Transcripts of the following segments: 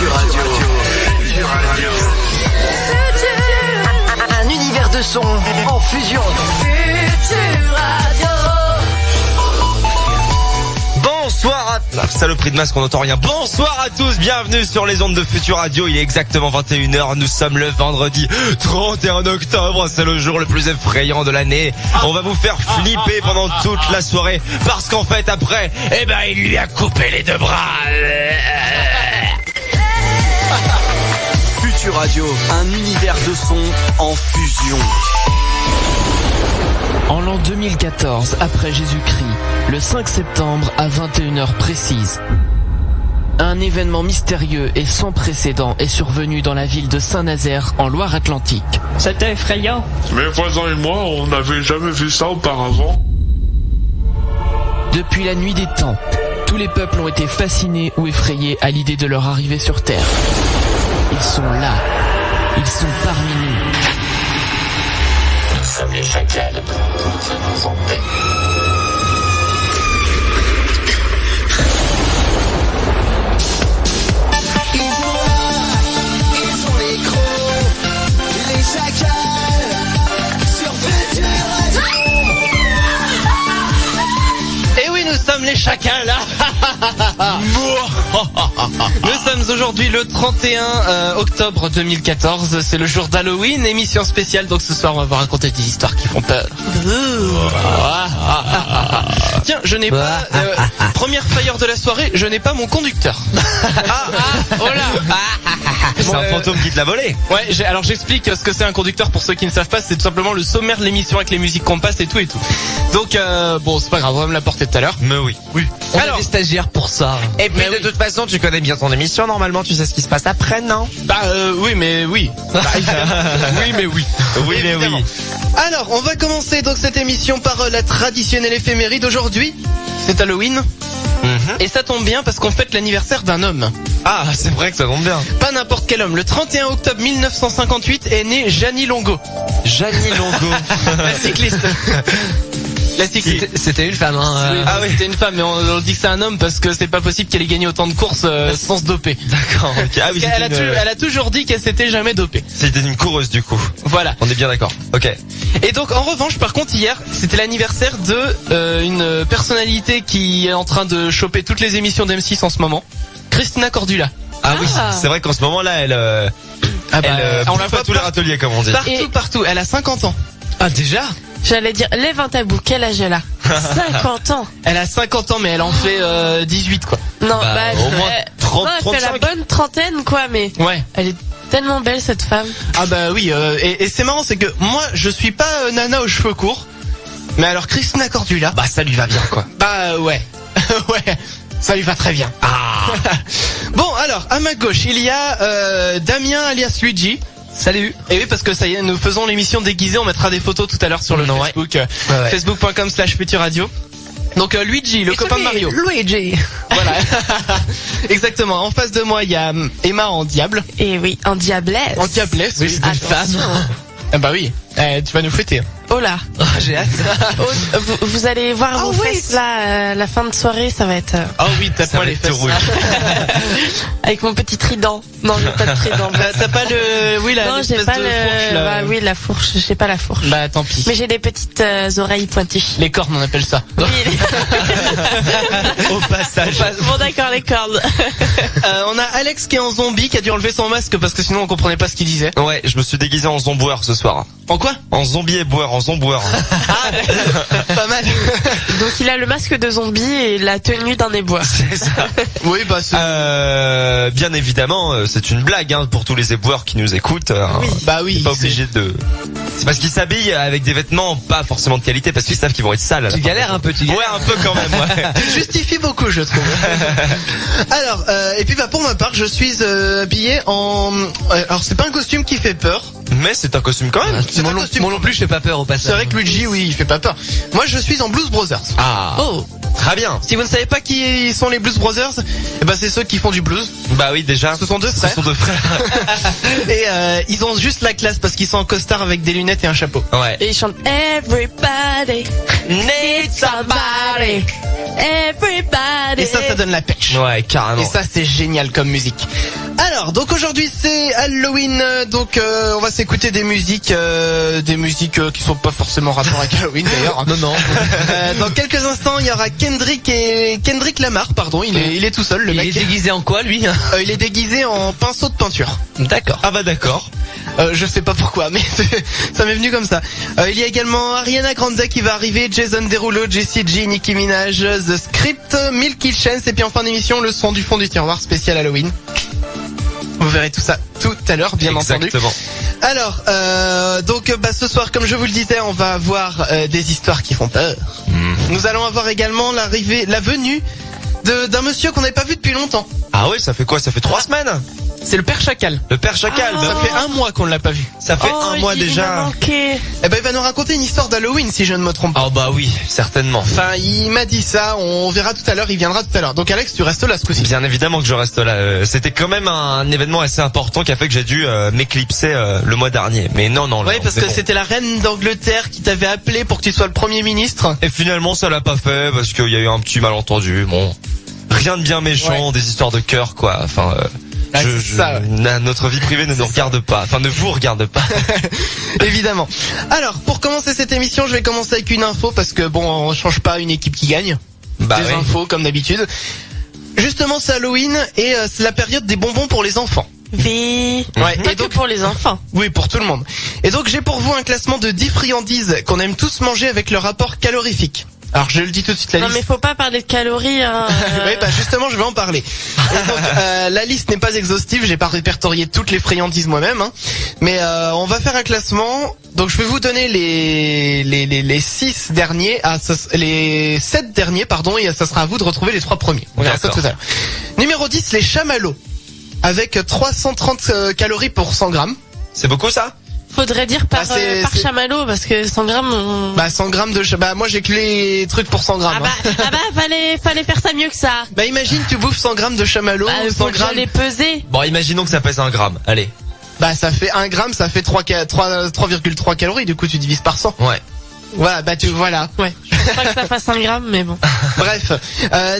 Futur Radio. Un univers de son en fusion. Futur Radio. Bonsoir à... La saloperie de masque, on n'entend rien. Bonsoir à tous, bienvenue sur les ondes de Futur Radio. Il est exactement 21h, nous sommes le vendredi 31 octobre. C'est le jour le plus effrayant de l'année. On va vous faire flipper pendant toute la soirée. Parce qu'en fait, après, il lui a coupé les deux bras. Futur Radio, un univers de son en fusion. En l'an 2014, après Jésus-Christ, le 5 septembre à 21h précise, un événement mystérieux et sans précédent est survenu dans la ville de Saint-Nazaire en Loire-Atlantique. C'était effrayant. Mes voisins et moi, on n'avait jamais vu ça auparavant. Depuis la nuit des temps, tous les peuples ont été fascinés ou effrayés à l'idée de leur arrivée sur Terre. Ils sont là. Ils sont parmi nous. Nous sommes les chacals. Nous en paix. Ils sont les crocs, les chacals, sur Futur Radio. Et oui, nous sommes les chacals. Nous sommes aujourd'hui le 31 octobre 2014, c'est le jour d'Halloween, émission spéciale, donc ce soir on va vous raconter des histoires qui font peur. Tiens, je n'ai pas, première faillure de la soirée, je n'ai pas mon conducteur. Oh là. C'est un fantôme qui te l'a volé. Ouais, alors j'explique ce que c'est un conducteur pour ceux qui ne savent pas, c'est tout simplement le sommaire de l'émission avec les musiques qu'on passe et tout. Donc bon, c'est pas grave, on va me l'apporter tout à l'heure. Mais oui. On a des stagiaires pour ça. Et puis de toute façon, tu connais bien ton émission, normalement tu sais ce qui se passe après, non? Oui, mais oui. Oui, mais oui. Oui, mais oui. Alors, on va commencer donc cette émission par la traditionnelle éphéméride d'aujourd'hui. C'est Halloween. Et ça tombe bien parce qu'on fête l'anniversaire d'un homme. Ah, c'est vrai que ça tombe bien. Pas n'importe quel homme. Le 31 octobre 1958 est né Gianni Longo. Gianni Longo. La cycliste. C'était une femme, hein. Oui, c'était une femme, mais on dit que c'est un homme parce que c'est pas possible qu'elle ait gagné autant de courses sans se doper. D'accord. Okay. Ah oui, elle a toujours dit qu'elle s'était jamais dopée. C'était une coureuse du coup. Voilà. On est bien d'accord. Ok. Et donc en revanche, par contre, hier, c'était l'anniversaire de une personnalité qui est en train de choper toutes les émissions d'M6 en ce moment, Christina Cordula. Ah oui, c'est vrai qu'en ce moment là, elle on la voit tous les râteliers comme on dit. Partout. Elle a 50 ans. Ah déjà? J'allais dire, lève un tabou, quel âge elle a? 50 ans. Elle a 50 ans, mais elle en fait 18 quoi. Non, au moins 30, elle fait la bonne trentaine quoi, mais ouais. Elle est tellement belle cette femme. Ah bah oui, et c'est marrant, c'est que moi je suis pas nana aux cheveux courts, mais alors Christina Cordula, ça lui va bien quoi. Ouais. Ouais, ça lui va très bien. Bon alors, à ma gauche, il y a Damien alias Luigi. Salut. Et oui, parce que ça y est, nous faisons l'émission déguisée, on mettra des photos tout à l'heure sur le Facebook, facebook.com/Futur Radio. Donc Luigi, le copain de Mario. Luigi. Voilà. Exactement. En face de moi, il y a Emma en diable. Et oui, en diablesse. En diablesse, oui, c'est une femme. Ah bah oui, tu vas nous fouetter. Oh là. J'ai hâte. Vous allez voir vos fesses là, la fin de soirée, ça va être... Oh oui, tape-moi les fesses. Avec mon petit trident. Non, j'ai pas de trident. T'as pas le... Oui, là, non, j'ai pas de le... fourche, là. Bah oui, la fourche, j'ai pas la fourche. Bah tant pis. Mais j'ai des petites oreilles pointues. Les cornes, on appelle ça. Oui, Au passage. Bon d'accord, les cordes. On a Alex qui est en zombie, qui a dû enlever son masque parce que sinon on comprenait pas ce qu'il disait. Ouais, je me suis déguisé en zomboueur ce soir. En quoi? En zombie et boueur, en zomboueur. Ah, pas mal. Donc il a le masque de zombie et la tenue d'un éboueur. C'est ça. Oui, bah c'est... bien évidemment, c'est une blague pour tous les éboueurs qui nous écoutent. Oui. Bah oui. Pas obligé de... C'est parce qu'ils s'habillent avec des vêtements pas forcément de qualité parce qu'ils savent qu'ils vont être sales. Tu galères un peu, Ouais, un peu quand même, ouais. Tu justifies beaucoup, je trouve. Alors, et puis pour ma part, je suis habillé en... alors c'est pas un costume qui fait peur. Mais c'est un costume quand même. C'est un costume. Moi non plus, je fais pas peur au passage. C'est vrai que Luigi, oui, il fait pas peur. Moi, je suis en Blues Brothers. Ah. Oh. Très bien. Si vous ne savez pas qui sont les Blues Brothers, eh ben c'est ceux qui font du blues. Bah oui, déjà. Ce sont deux frères. Et ils ont juste la classe parce qu'ils sont en costard avec des lunettes et un chapeau. Ouais. Et ils chantent Everybody needs somebody. Everybody. Et ça donne la pêche. Ouais, carrément. Et ça, c'est génial comme musique. Alors, donc aujourd'hui c'est Halloween, donc on va s'écouter des musiques qui sont pas forcément en rapport avec Halloween d'ailleurs. Non. Dans quelques instants, il y aura Kendrick Lamar, pardon, il est tout seul le Il mec. est déguisé en quoi, lui? Il est déguisé en pinceau de peinture. D'accord. Ah bah d'accord. Je sais pas pourquoi, mais ça m'est venu comme ça. Il y a également Ariana Grande qui va arriver, Jason Derulo, Jessie J, Nicki Minaj, The Script, Milky Chance, et puis en fin d'émission, le son du fond du tiroir spécial Halloween. Vous verrez tout ça tout à l'heure, bien entendu. Exactement. Alors, donc ce soir, comme je vous le disais, on va avoir des histoires qui font peur. Nous allons avoir également la venue d'un monsieur qu'on n'avait pas vu depuis longtemps. Ah oui, ça fait quoi? Ça fait 3 semaines? C'est le Père Chacal. Le Père Chacal, Ça fait un mois qu'on ne l'a pas vu. ça fait Oh, un mois il m'a déjà. manqué. Eh ben, il va nous raconter une histoire d'Halloween, si je ne me trompe pas. Ah bah oui, certainement. Enfin, il m'a dit ça, on verra tout à l'heure, il viendra tout à l'heure. Donc Alex, tu restes là ce coup-ci. Bien évidemment que je reste là. C'était quand même un événement assez important qui a fait que j'ai dû m'éclipser le mois dernier. Mais non, là, Oui, parce c'est que bon. c'était la reine d'Angleterre qui t'avait appelé pour que tu sois le Premier ministre. Et finalement, ça l'a pas fait parce qu'il y a eu un petit malentendu. Bon, rien de bien méchant, des histoires de cœur, quoi. Enfin, Ah, c'est ça, ouais. notre vie privée ne nous regarde pas. Enfin, ne vous regarde pas. Évidemment. Alors, pour commencer cette émission, je vais commencer avec une info parce que bon, on change pas une équipe qui gagne. Bah Des oui. infos comme d'habitude. Justement, c'est Halloween et c'est la période des bonbons pour les enfants. Oui. Ouais, Pas et que donc pour les enfants. oui, pour tout le monde. Et donc j'ai pour vous un classement de 10 friandises qu'on aime tous manger avec le rapport calorifique. Alors je le dis tout de suite, la Non liste. mais faut pas parler de calories. Hein. Oui, bah justement, je vais en parler. Et donc, la liste n'est pas exhaustive, j'ai pas répertorié toutes les friandises moi-même, hein. Mais on va faire un classement. Donc je vais vous donner les 6 derniers, les 7 derniers, pardon, et ça sera à vous de retrouver les 3 premiers. On verra ça tout à l'heure. Numéro 10, les chamallows, avec 330 calories pour 100 grammes. C'est beaucoup ça? Faudrait dire par c'est- chamallow parce que 100 grammes. Bah 100 grammes de bah moi j'ai que les trucs pour 100 grammes. Ah bah fallait faire ça mieux que ça. Bah imagine tu bouffes 100 grammes de chamallow, Bah, 100 faut déjà grammes. les peser. Bon, imaginons que ça pèse 1 gramme. Allez. Bah ça fait 1 gramme, ça fait 3,3 calories, du coup tu divises par 100. Ouais. Voilà, bah voilà. Ouais. Je pense pas que ça fasse 1 gramme, mais bon. Bref,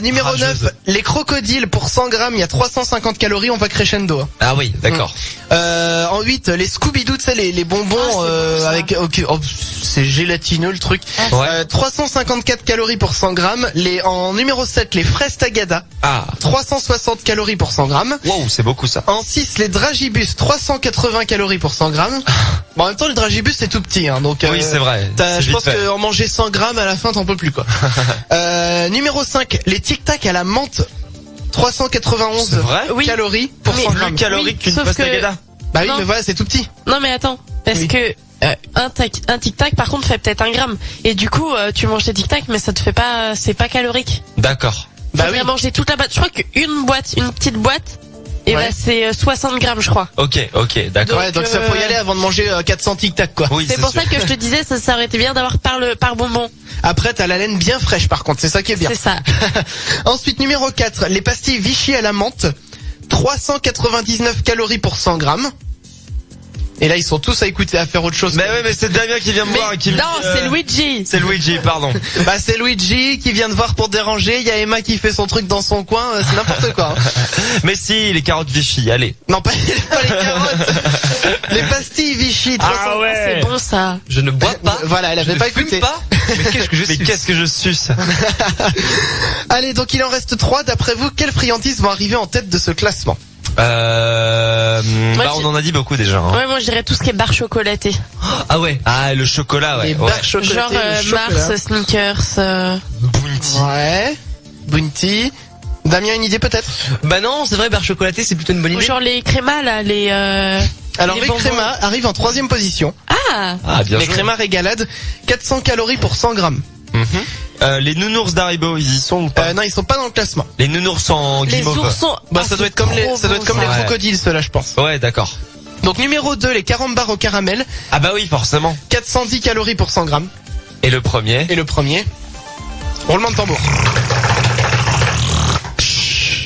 numéro Rageuse. 9, les crocodiles pour 100 grammes, il y a 350 calories, on va crescendo. Hein. Ah oui, d'accord. En 8, les Scooby-Doo, tu sais, les bonbons Ah, c'est bon, ça. avec... c'est gélatineux le truc. Ouais. 354 calories pour 100 grammes. En numéro 7, les fraises Tagada, Ah. 360 calories pour 100 grammes. Wow, c'est beaucoup ça. En 6, les Dragibus, 380 calories pour 100 grammes. Bon, en même temps, le Dragibus, c'est tout petit, hein, donc... Oui, c'est vrai. C'est Je vite pense fait. qu'en manger 100 grammes, à la fin, t'en peux plus, quoi. Numéro 5, les Tic Tac à la menthe. 391 C'est vrai? Oui. calories pour Mais 100 Plus grammes. calorique Oui, qu'une sauf pasta que- Gouda. Bah oui, Non. mais voilà, c'est tout petit. Non mais attends, parce Oui. que un tic-tac par contre fait peut-être 1 gramme. Et du coup, tu manges tes tic-tac, mais ça te fait pas, c'est pas calorique. D'accord. Bah Faudrait oui. manger toute la boîte. Je crois une petite boîte, et Ouais. bah c'est 60 grammes, je crois. Ok, d'accord. Ouais, donc ça faut y aller avant de manger 400 Tic Tac, quoi. Oui, C'est pour sûr. ça que je te disais, ça aurait été bien d'avoir par bonbon. Après, t'as la laine bien fraîche, par contre, c'est ça qui est bien. C'est ça. Ensuite, numéro 4, les pastilles Vichy à la menthe. 399 calories pour 100 grammes. Et là, ils sont tous à faire autre chose. Mais ouais, mais c'est Damien qui vient me voir et qui me Non, dit, c'est Luigi. C'est Luigi, pardon. Bah, c'est Luigi qui vient de voir pour déranger. Il y a Emma qui fait son truc dans son coin. C'est n'importe quoi. Hein. Mais si, les carottes Vichy, allez. Non, pas les carottes. Les pastilles Vichy. 300... Ah ouais. C'est bon ça. Je ne bois pas. Voilà, elle avait Je pas ne fume écouté. pas. Mais qu'est-ce que je Mais suis? qu'est-ce que je suce? Allez, donc il en reste 3. D'après vous, quelles friandises vont arriver en tête de ce classement? Bah, Moi, on en a dit beaucoup déjà. Hein. Ouais, moi je dirais tout ce qui est barre chocolatée. Ah ouais. Ah, le chocolat, ouais. Les Ouais. barres chocolatées, Genre le chocolat. Mars, Snickers. Bounty. Ouais. Bounty. Damien, une idée peut-être? Bah non, c'est vrai, barre chocolatée, c'est plutôt une bonne Ou idée. genre les crémas là, Alors, les les bonbons. crémas arrivent en 3e position. Ah. Ah, bien Les joué. crémas régalades, 400 calories pour 100 grammes. Les nounours d'Haribo, ils y sont ou pas? Non, ils sont pas dans le classement. Les nounours en Les guimauve. oursons. Bah, Ah, ça doit c'est être comme les, trop ça doit être bon, comme les ça. crocodiles, ceux-là, je pense. Ouais, d'accord. Donc, numéro 2, les carambars au caramel, Ah bah oui, forcément. 410 calories pour 100 grammes. Et le premier? Et le premier, roulement de tambour.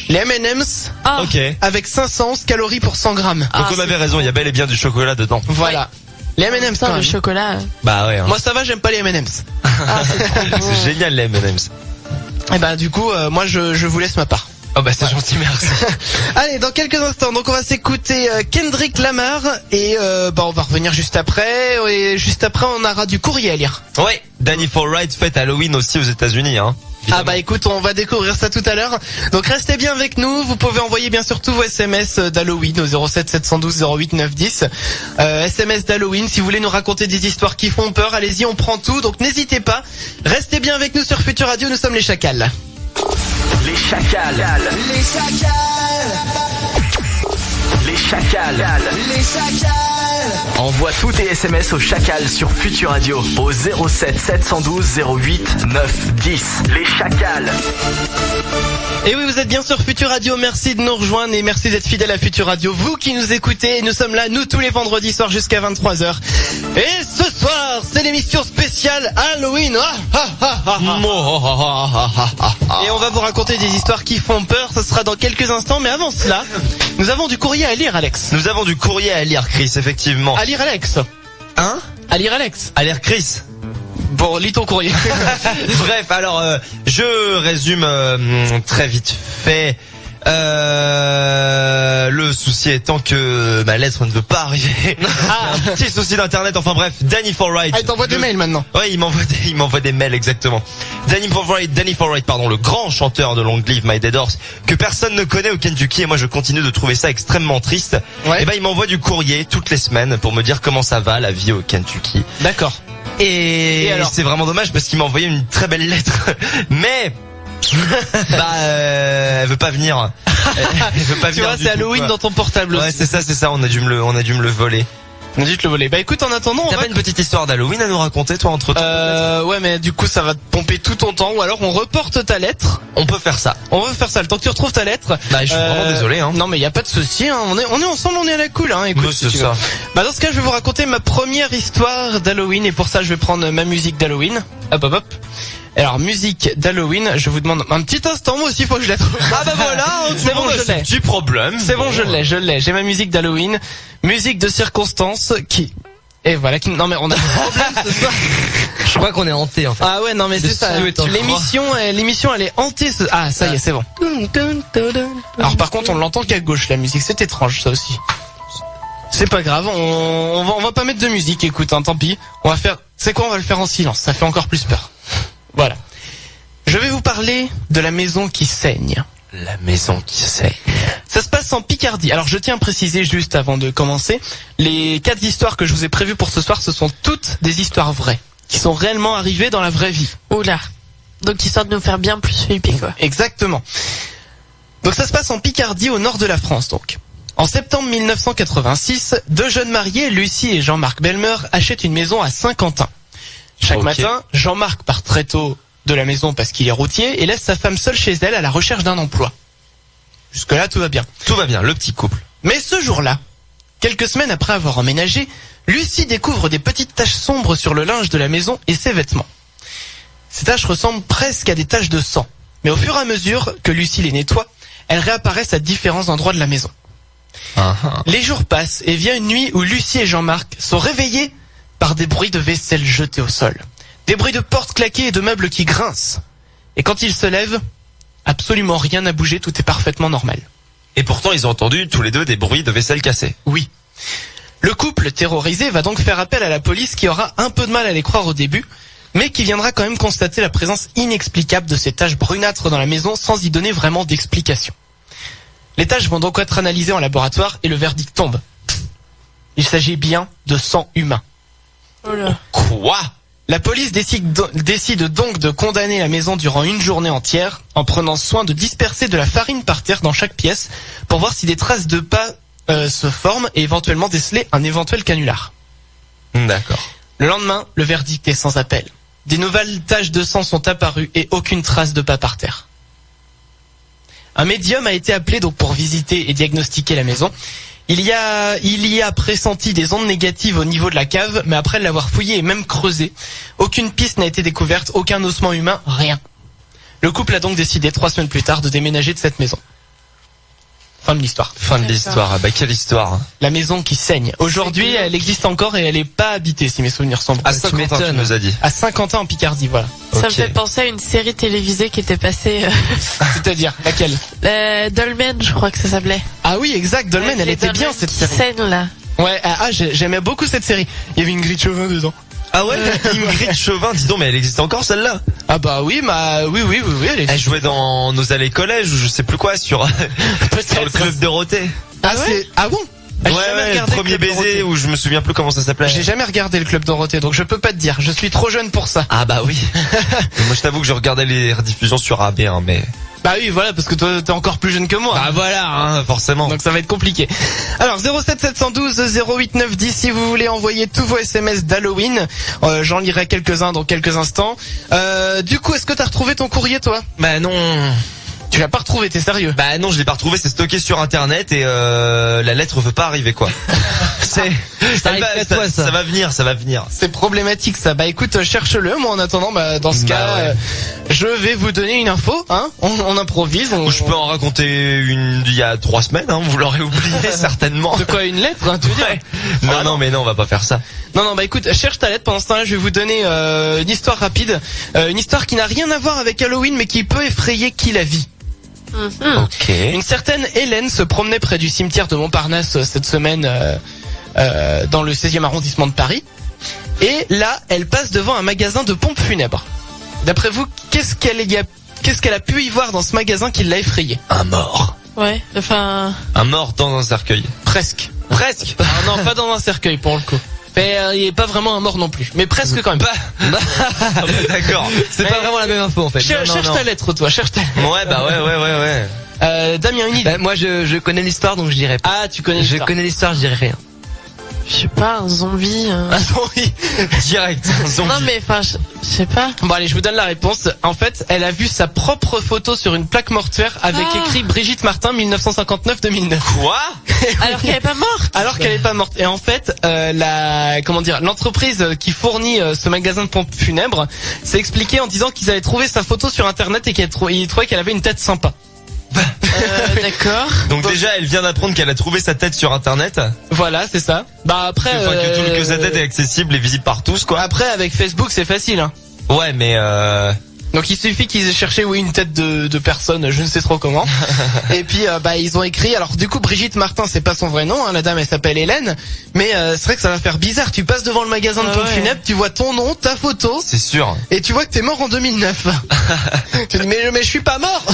Les M&M's, Ah. Ok. avec 511 calories pour 100 grammes. Donc Ah, on avait raison, il y a bel et bien du chocolat dedans. Voilà. Les M&M's, Putain, quand le même. chocolat. Bah ouais. Hein. Moi, ça va, j'aime pas les M&M's. Ah, c'est trop bon. C'est génial les M&M's. Et bah du coup, moi je vous laisse ma part. Oh bah c'est gentil, merci. Allez, dans quelques instants, donc on va s'écouter Kendrick Lamar et on va revenir juste après. Et juste après, on aura du courrier à lire. Ouais, Danny Forright fête Halloween aussi aux États-Unis, hein. Ah bah écoute, on va découvrir ça tout à l'heure. Donc restez bien avec nous. Vous pouvez envoyer bien sûr tous vos SMS d'Halloween au 07 712 08 910. SMS d'Halloween. Si vous voulez nous raconter des histoires qui font peur, allez-y, on prend tout. Donc n'hésitez pas. Restez bien avec nous sur Futur Radio. Nous sommes les Chacals. Les chacals. Les chacals. Les chacals. Les chacals. Envoie tous tes SMS au chacal sur Futur Radio au 07 712 08 910. Les chacals. Et oui, vous êtes bien sur Futur Radio. Merci de nous rejoindre et merci d'être fidèles à Futur Radio. Vous qui nous écoutez, nous sommes là, nous, tous les vendredis soirs jusqu'à 23h. Et ce soir, c'est l'émission spéciale Halloween. Et on va vous raconter des histoires qui font peur. Ce sera dans quelques instants. Mais avant cela, nous avons du courrier à lire, Alex. Nous avons du courrier à lire, Chris, effectivement. À lire, Alex. Hein? À lire, Alex. À lire, Chris. Bon, lis ton courrier. Bref, alors je résume très vite fait. Le souci étant que ma lettre ne veut pas arriver. Un petit souci d'internet. Enfin bref, Danny Forright. Ah, il t'envoie des mails maintenant. Ouais, il m'envoie des mails exactement. Danny Forright, pardon, le grand chanteur de Long Live My Dead Horse que personne ne connaît au Kentucky et moi je continue de trouver ça extrêmement triste. Ouais. Et ben il m'envoie du courrier toutes les semaines pour me dire comment ça va la vie au Kentucky. D'accord. Et alors c'est vraiment dommage parce qu'il m'a envoyé une très belle lettre. Mais elle veut pas venir. Elle veut pas Tu venir vois, du c'est tout, Halloween quoi. dans ton portable Ouais, aussi. c'est ça, on a dû me le voler. On a dû te le voler. Bah écoute, en attendant, on T'as va... pas une petite histoire d'Halloween à nous raconter, toi, entre temps? Ouais, mais du coup, ça va te pomper tout ton temps. Ou alors, on reporte ta lettre. On peut faire ça. On veut faire ça. Le temps que tu retrouves ta lettre. Bah, je suis vraiment désolé, hein. Non, mais y a pas de souci. Hein. On est ensemble, on est à la cool. Hein. Écoute, Ouais, si c'est tu ça. veux. Bah dans ce cas, je vais vous raconter ma première histoire d'Halloween et pour ça, je vais prendre ma musique d'Halloween. Hop. Alors, musique d'Halloween. Je vous demande un petit instant. Moi aussi, il faut que je la trouve. Ah bah voilà, C'est bon, je l'ai. Petit problème. C'est bon, je l'ai. J'ai ma musique d'Halloween. Musique de circonstance qui... Et voilà, non mais on a un problème ce soir. Je crois qu'on est hanté en fait. Ah ouais, non mais Le c'est ça. studio est en L'émission elle est hantée. Ah ça y est, c'est bon. Alors par contre, on l'entend qu'à gauche la musique. C'est étrange ça aussi. C'est pas grave, on va pas mettre de musique. Écoute, hein, tant pis. On va faire. C'est quoi? On va le faire en silence. Ça fait encore plus peur. Voilà. Je vais vous parler de la maison qui saigne. La maison qui saigne. Ça se passe en Picardie. Alors je tiens à préciser juste avant de commencer, les 4 histoires que je vous ai prévues pour ce soir, ce sont toutes des histoires vraies, qui sont réellement arrivées dans la vraie vie. Oula. Donc histoire de nous faire bien plus flipper quoi. Exactement. Donc ça se passe en Picardie, au nord de la France donc. En septembre 1986, 2 jeunes mariés, Lucie et Jean-Marc Belmer, achètent une maison à Saint-Quentin. Chaque matin, Jean-Marc part très tôt de la maison parce qu'il est routier et laisse sa femme seule chez elle à la recherche d'un emploi. Jusque-là, tout va bien. Tout va bien, le petit couple. Mais ce jour-là, quelques semaines après avoir emménagé, Lucie découvre des petites taches sombres sur le linge de la maison et ses vêtements. Ces taches ressemblent presque à des taches de sang. Mais au fur et à mesure que Lucie les nettoie, elles réapparaissent à différents endroits de la maison. Les jours passent et vient une nuit où Lucie et Jean-Marc sont réveillés par des bruits de vaisselle jetée au sol. Des bruits de portes claquées et de meubles qui grincent. Et quand ils se lèvent, absolument rien n'a bougé, tout est parfaitement normal. Et pourtant, ils ont entendu tous les deux des bruits de vaisselle cassée. Oui. Le couple terrorisé va donc faire appel à la police qui aura un peu de mal à les croire au début, mais qui viendra quand même constater la présence inexplicable de ces taches brunâtres dans la maison sans y donner vraiment d'explication. Les taches vont donc être analysées en laboratoire et le verdict tombe. Il s'agit bien de sang humain. Quoi? La police décide donc de condamner la maison durant une journée entière en prenant soin de disperser de la farine par terre dans chaque pièce pour voir si des traces de pas se forment et éventuellement déceler un éventuel canular. D'accord. Le lendemain, le verdict est sans appel. Des nouvelles taches de sang sont apparues et aucune trace de pas par terre. Un médium a été appelé donc pour visiter et diagnostiquer la maison. Il y a pressenti des ondes négatives au niveau de la cave, mais après l'avoir fouillé et même creusé, aucune piste n'a été découverte, aucun ossement humain, rien. Le couple a donc décidé 3 semaines plus tard de déménager de cette maison. Fin de l'histoire. Fin de l'histoire. Ah bah quelle histoire. La maison qui saigne. Aujourd'hui, elle existe encore et elle est pas habitée, si mes souvenirs sont bons. À Saint-Quentin, tu nous as dit. À Saint-Quentin en Picardie, voilà. Ça me Ok. fait penser à une série télévisée qui était passée, C'est-à-dire, laquelle? Dolmen, je crois que ça s'appelait. Ah oui, exact, Dolmen, Avec elle les était bien dolmens cette qui série. saignent, là. Ouais, j'aimais beaucoup cette série. Il y avait Ingrid Chauvin dedans. Ah ouais, Ingrid Chauvin, dis donc, mais elle existe encore celle-là? Ah bah oui, oui, elle est. Elle jouait dans nos allées collège ou je sais plus quoi sur le club Dorothée. Ah ouais? Ah bon? Ah, j'ai jamais Ouais, le regardé premier Club baiser Dorothée. où je me souviens plus comment ça s'appelait. J'ai jamais regardé le Club Dorothée, donc je peux pas te dire. Je suis trop jeune pour ça. Ah bah oui. Moi je t'avoue que je regardais les rediffusions sur AB, hein, mais. Bah oui, voilà, parce que toi, t'es encore plus jeune que moi. Bah voilà, hein, forcément. Donc ça va être compliqué. Alors 07 712 08 910 si vous voulez envoyer tous vos SMS d'Halloween. J'en lirai quelques-uns dans quelques instants. Du coup, est-ce que t'as retrouvé ton courrier, toi? Bah non. Tu l'as pas retrouvé, t'es sérieux? Bah non, je l'ai pas retrouvé, c'est stocké sur internet et la lettre veut pas arriver quoi. Ça arrive qu'à toi, ça. Ça va venir, ça va venir. C'est problématique ça. Bah écoute, cherche-le. Moi en attendant, bah dans ce cas, ouais. je vais vous donner une info. Hein, on improvise. Je peux en raconter une d'il y a 3 semaines, hein, vous l'aurez oublié certainement. De quoi, une lettre, hein, tu veux dire? Ouais. Non, mais non, on va pas faire ça. Non, bah écoute, cherche ta lettre. Pendant ce temps-là, je vais vous donner une histoire rapide, une histoire qui n'a rien à voir avec Halloween, mais qui peut effrayer qui la vit. Ok. Une certaine Hélène se promenait près du cimetière de Montparnasse cette semaine dans le 16e arrondissement de Paris. Et là, elle passe devant un magasin de pompes funèbres. D'après vous, qu'est-ce qu'elle a pu y voir dans ce magasin qui l'a effrayée? Un mort. Ouais, enfin... Un mort dans un cercueil. Presque. Presque. Ah non, pas dans un cercueil pour le coup. Mais il est pas vraiment un mort non plus. Mais presque quand même. D'accord. C'est pas vraiment la même info en fait. Cherche ta lettre, toi. Cherche ta lettre. Ouais, bah ouais. Damien, une idée. Bah, moi je connais l'histoire donc je dirais pas. Ah, tu connais Je l'histoire. connais l'histoire, je dirais rien. Je sais pas, un zombie... Ah oui. Direct. Zombie. Non mais enfin, je sais pas. Bon allez, je vous donne la réponse. En fait, elle a vu sa propre photo sur une plaque mortuaire avec écrit Brigitte Martin 1959-2009. Quoi? Alors qu'elle est pas morte. Alors qu'elle est pas morte. Et en fait, l'entreprise qui fournit ce magasin de pompes funèbres s'est expliqué en disant qu'ils avaient trouvé sa photo sur internet et qu'ils trouvaient qu'elle avait une tête sympa. D'accord. Donc déjà, elle vient d'apprendre qu'elle a trouvé sa tête sur internet. Voilà, c'est ça. Bah après, Que sa tête est accessible et visible par tous, quoi. après avec Facebook, c'est facile. Hein. Ouais, mais Donc il suffit qu'ils aient cherché une tête de personne, je ne sais trop comment. Et puis ils ont écrit. Alors du coup Brigitte Martin, c'est pas son vrai nom, hein, la dame elle s'appelle Hélène. Mais c'est vrai que ça va faire bizarre. Tu passes devant le magasin de pompes funèbres, tu vois ton nom, ta photo, c'est sûr. et tu vois que t'es mort en 2009. Tu dis mais je suis pas mort.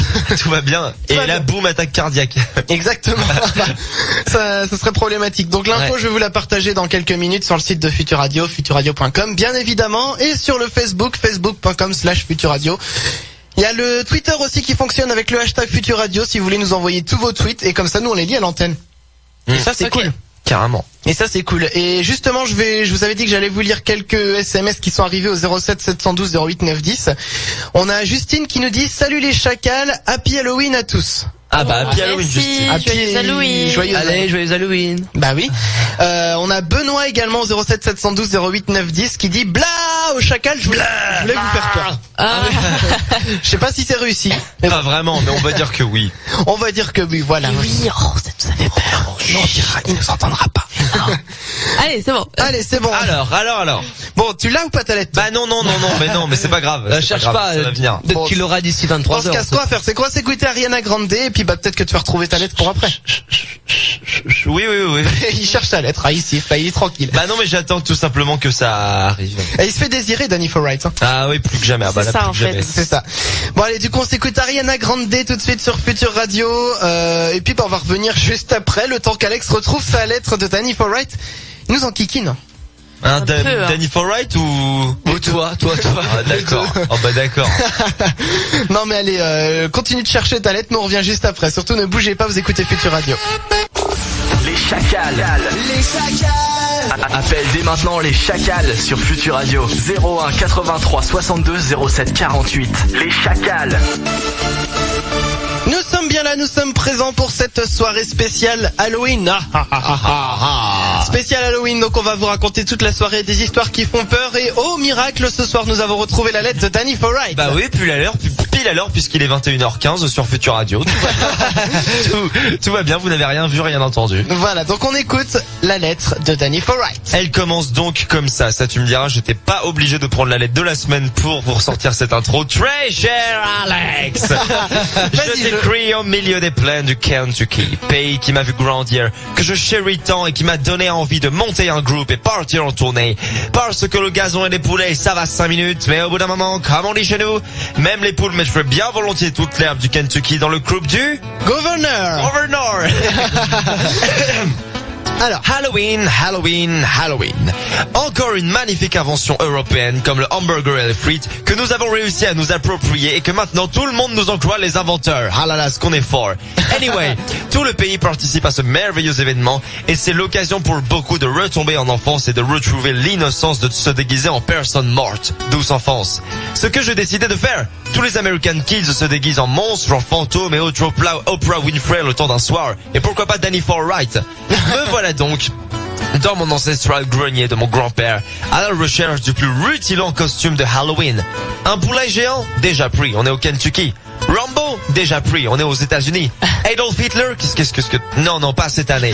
Tout va bien. Et va là, bien. boum, attaque cardiaque. Exactement. ça serait problématique. Donc l'info, je vais vous la partager dans quelques minutes sur le site de Futur Radio, futurradio.com, bien évidemment, et sur le Facebook, facebook.com/futurradio. Il y a le Twitter aussi qui fonctionne avec le hashtag Futur Radio si vous voulez nous envoyer tous vos tweets et comme ça nous on les lit à l'antenne. Et ça c'est cool. Carrément. Et ça c'est cool. Et justement, je vous avais dit que j'allais vous lire quelques SMS qui sont arrivés au 07 712 08 910. On a Justine qui nous dit salut les chacals, happy Halloween à tous. Ah bah, happy Halloween, Merci. Justine. Joyeux Halloween. Joyeux Allez, joyeux Halloween. Bah oui. On a Benoît également au 07 712 08 910 qui dit bla au chacal, je voulais vous faire peur. Ah, Je sais pas si c'est réussi. Mais Pas vraiment, mais on va dire que oui. on va dire que oui, voilà. oui, ça nous avait peur. Non, il nous entendra pas. Allez, c'est bon. Allez, c'est bon. Alors. Bon, tu l'as ou pas ta lettre? Bah non, mais c'est pas grave. C'est Cherche grave, pas, ça va venir. peut-être Bon, qu'il l'aura d'ici Dans 23 ce heures. cas, ce qu'on va faire, c'est quoi? C'est écouter Ariana Grande et puis peut-être que tu vas retrouver ta lettre pour après. Oui. Il cherche ta lettre, ici, il est tranquille. Bah non, mais j'attends tout simplement que ça arrive. Et il se fait désirer, Danny Forright. Hein. Ah oui, plus que jamais. Ah bah C'est là, ça, plus en que fait. jamais. C'est ça. Bon allez, du coup on s'écoute Ariana Grande tout de suite sur Futur Radio. Et puis on va revenir juste après, le temps qu'Alex retrouve sa lettre de Danny Forright. Il nous en kikine. Un peu, hein. Danny Forright ou Toi. Ah d'accord. Oh bah d'accord. Non mais allez, continue de chercher ta lettre, nous on revient juste après. Surtout ne bougez pas, vous écoutez Futur Radio. Les chacals. Appelle dès maintenant les chacals sur Futur Radio. 01 83 62 07 48. Les chacals. Nous sommes bien là, nous sommes présents pour cette soirée spéciale Halloween. Spécial Halloween, donc on va vous raconter toute la soirée des histoires qui font peur. Et oh miracle, ce soir nous avons retrouvé la lettre de Danny Forright. Bah oui, plus la l'heure, pile à l'heure puisqu'il est 21h15 sur Futur Radio. Tout va bien, vous n'avez rien vu, rien entendu. Voilà, donc on écoute la lettre de Danny Forright. Elle commence donc comme ça. Ça, tu me diras, j'étais pas obligé de prendre la lettre de la semaine pour vous ressortir cette intro. Très cher Alex, je t'écris au milieu des plaines du Kentucky, pays qui m'a vu grandir, que je chéris tant et qui m'a donné envie de monter un groupe et partir en tournée. Parce que le gazon et les poulets, ça va 5 minutes, mais au bout d'un moment, comme on dit chez nous, même les poules mettraient bien volontiers toute l'herbe du Kentucky dans le groupe du Governor. Alors, Halloween. Encore une magnifique invention européenne comme le hamburger et les frites que nous avons réussi à nous approprier et que maintenant tout le monde nous en croit les inventeurs. Ah là là, ce qu'on est fort. Anyway, tout le pays participe à ce merveilleux événement et c'est l'occasion pour beaucoup de retomber en enfance et de retrouver l'innocence de se déguiser en personne morte. Douce enfance. Ce que j'ai décidé de faire. Tous les American Kids se déguisent en monstres, en fantômes et autres Oprah Winfrey le temps d'un soir. Et pourquoi pas Danny Forright. Me voilà donc dans mon ancestral grenier de mon grand-père, à la recherche du plus rutilant costume de Halloween. Un poulet géant? Déjà pris, on est au Kentucky. Rambo? Déjà pris, on est aux États-Unis. Adolf Hitler? Qu'est-ce que... Non, pas cette année.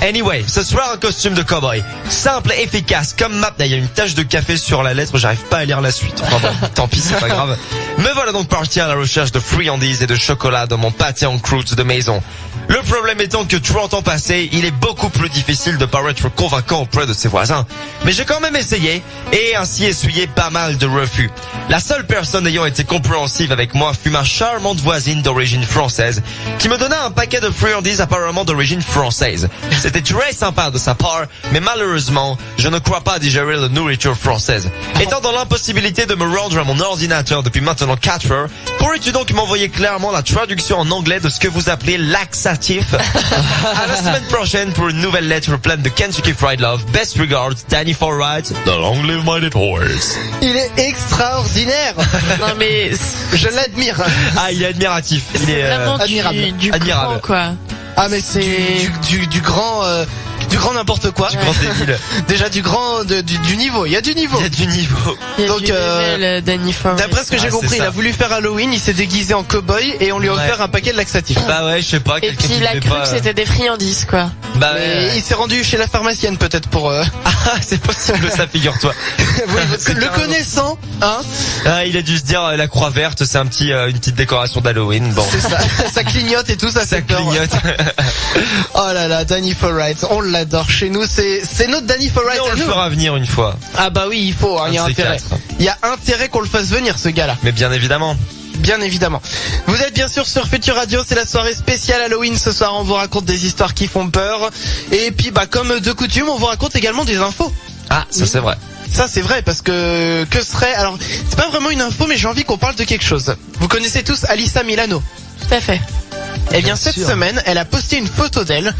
Anyway, ce soir un costume de cowboy. Simple et efficace, comme map. Il y a une tache de café sur la lettre, j'arrive pas à lire la suite. Enfin bon, tant pis, c'est pas grave. Me voilà donc parti à la recherche de friandises et de chocolat dans mon pâté en croûte de maison. Le problème étant que 30 ans passés, il est beaucoup plus difficile de paraître convaincant auprès de ses voisins. Mais j'ai quand même essayé et ainsi essuyé pas mal de refus. La seule personne ayant été compréhensive avec moi fut ma charmante voisine d'origine française qui me donna un paquet de friandises apparemment d'origine française. C'était très sympa de sa part, mais malheureusement, je ne crois pas digérer la nourriture française. Étant dans l'impossibilité de me rendre à mon ordinateur depuis maintenant 4 heures, pourrais-tu donc m'envoyer clairement la traduction en anglais de ce que vous appelez laxatif? À la semaine prochaine pour une nouvelle lettre pleine de Kentucky Fried Love. Best regards, Danny Forright, The Long Live My Dead Horse. Il est extraordinaire. Non mais je l'admire. Ah, il est admiratif. Il est vraiment admirable. du Admirable. grand, quoi. Ah mais c'est du grand n'importe quoi. Du grand débile. Déjà du niveau, il y a du niveau. Il y a du niveau. Il y a Donc, du level, Danny Forright. D'après ce que j'ai compris, c'est il ça. a voulu faire Halloween, il s'est déguisé en cow-boy et on lui a offert un paquet de laxatifs. Bah ouais, je sais pas. Et quelqu'un puis qui il a fait cru pas... que c'était des friandises, quoi. Bah Et ouais. il s'est rendu chez la pharmacienne peut-être pour Ah, c'est possible, ça, figure-toi. oui, C'est le carrément- connaissant, hein. Ah, il a dû se dire la croix verte, c'est une petite décoration d'Halloween. Bon. C'est ça, ça clignote et tout, ça Ça fait peur. clignote. Oh là là, Danny Forright, on l'adore chez nous, c'est notre Danny Forright Et on à le nous. fera venir une fois. Ah bah oui, il faut, hein, il y a Un de ces intérêt. quatre. Il y a intérêt qu'on le fasse venir ce gars-là. Mais bien évidemment. Bien évidemment. Vous êtes bien sûr sur Futur Radio, c'est la soirée spéciale Halloween. Ce soir, on vous raconte des histoires qui font peur. Et puis, bah, comme de coutume, on vous raconte également des infos. Ah, ça c'est vrai. Ça, c'est vrai, parce que serait... Alors, c'est pas vraiment une info, mais j'ai envie qu'on parle de quelque chose. Vous connaissez tous Alyssa Milano. Tout à fait. Eh bien, cette sûr. semaine, elle a posté une photo d'elle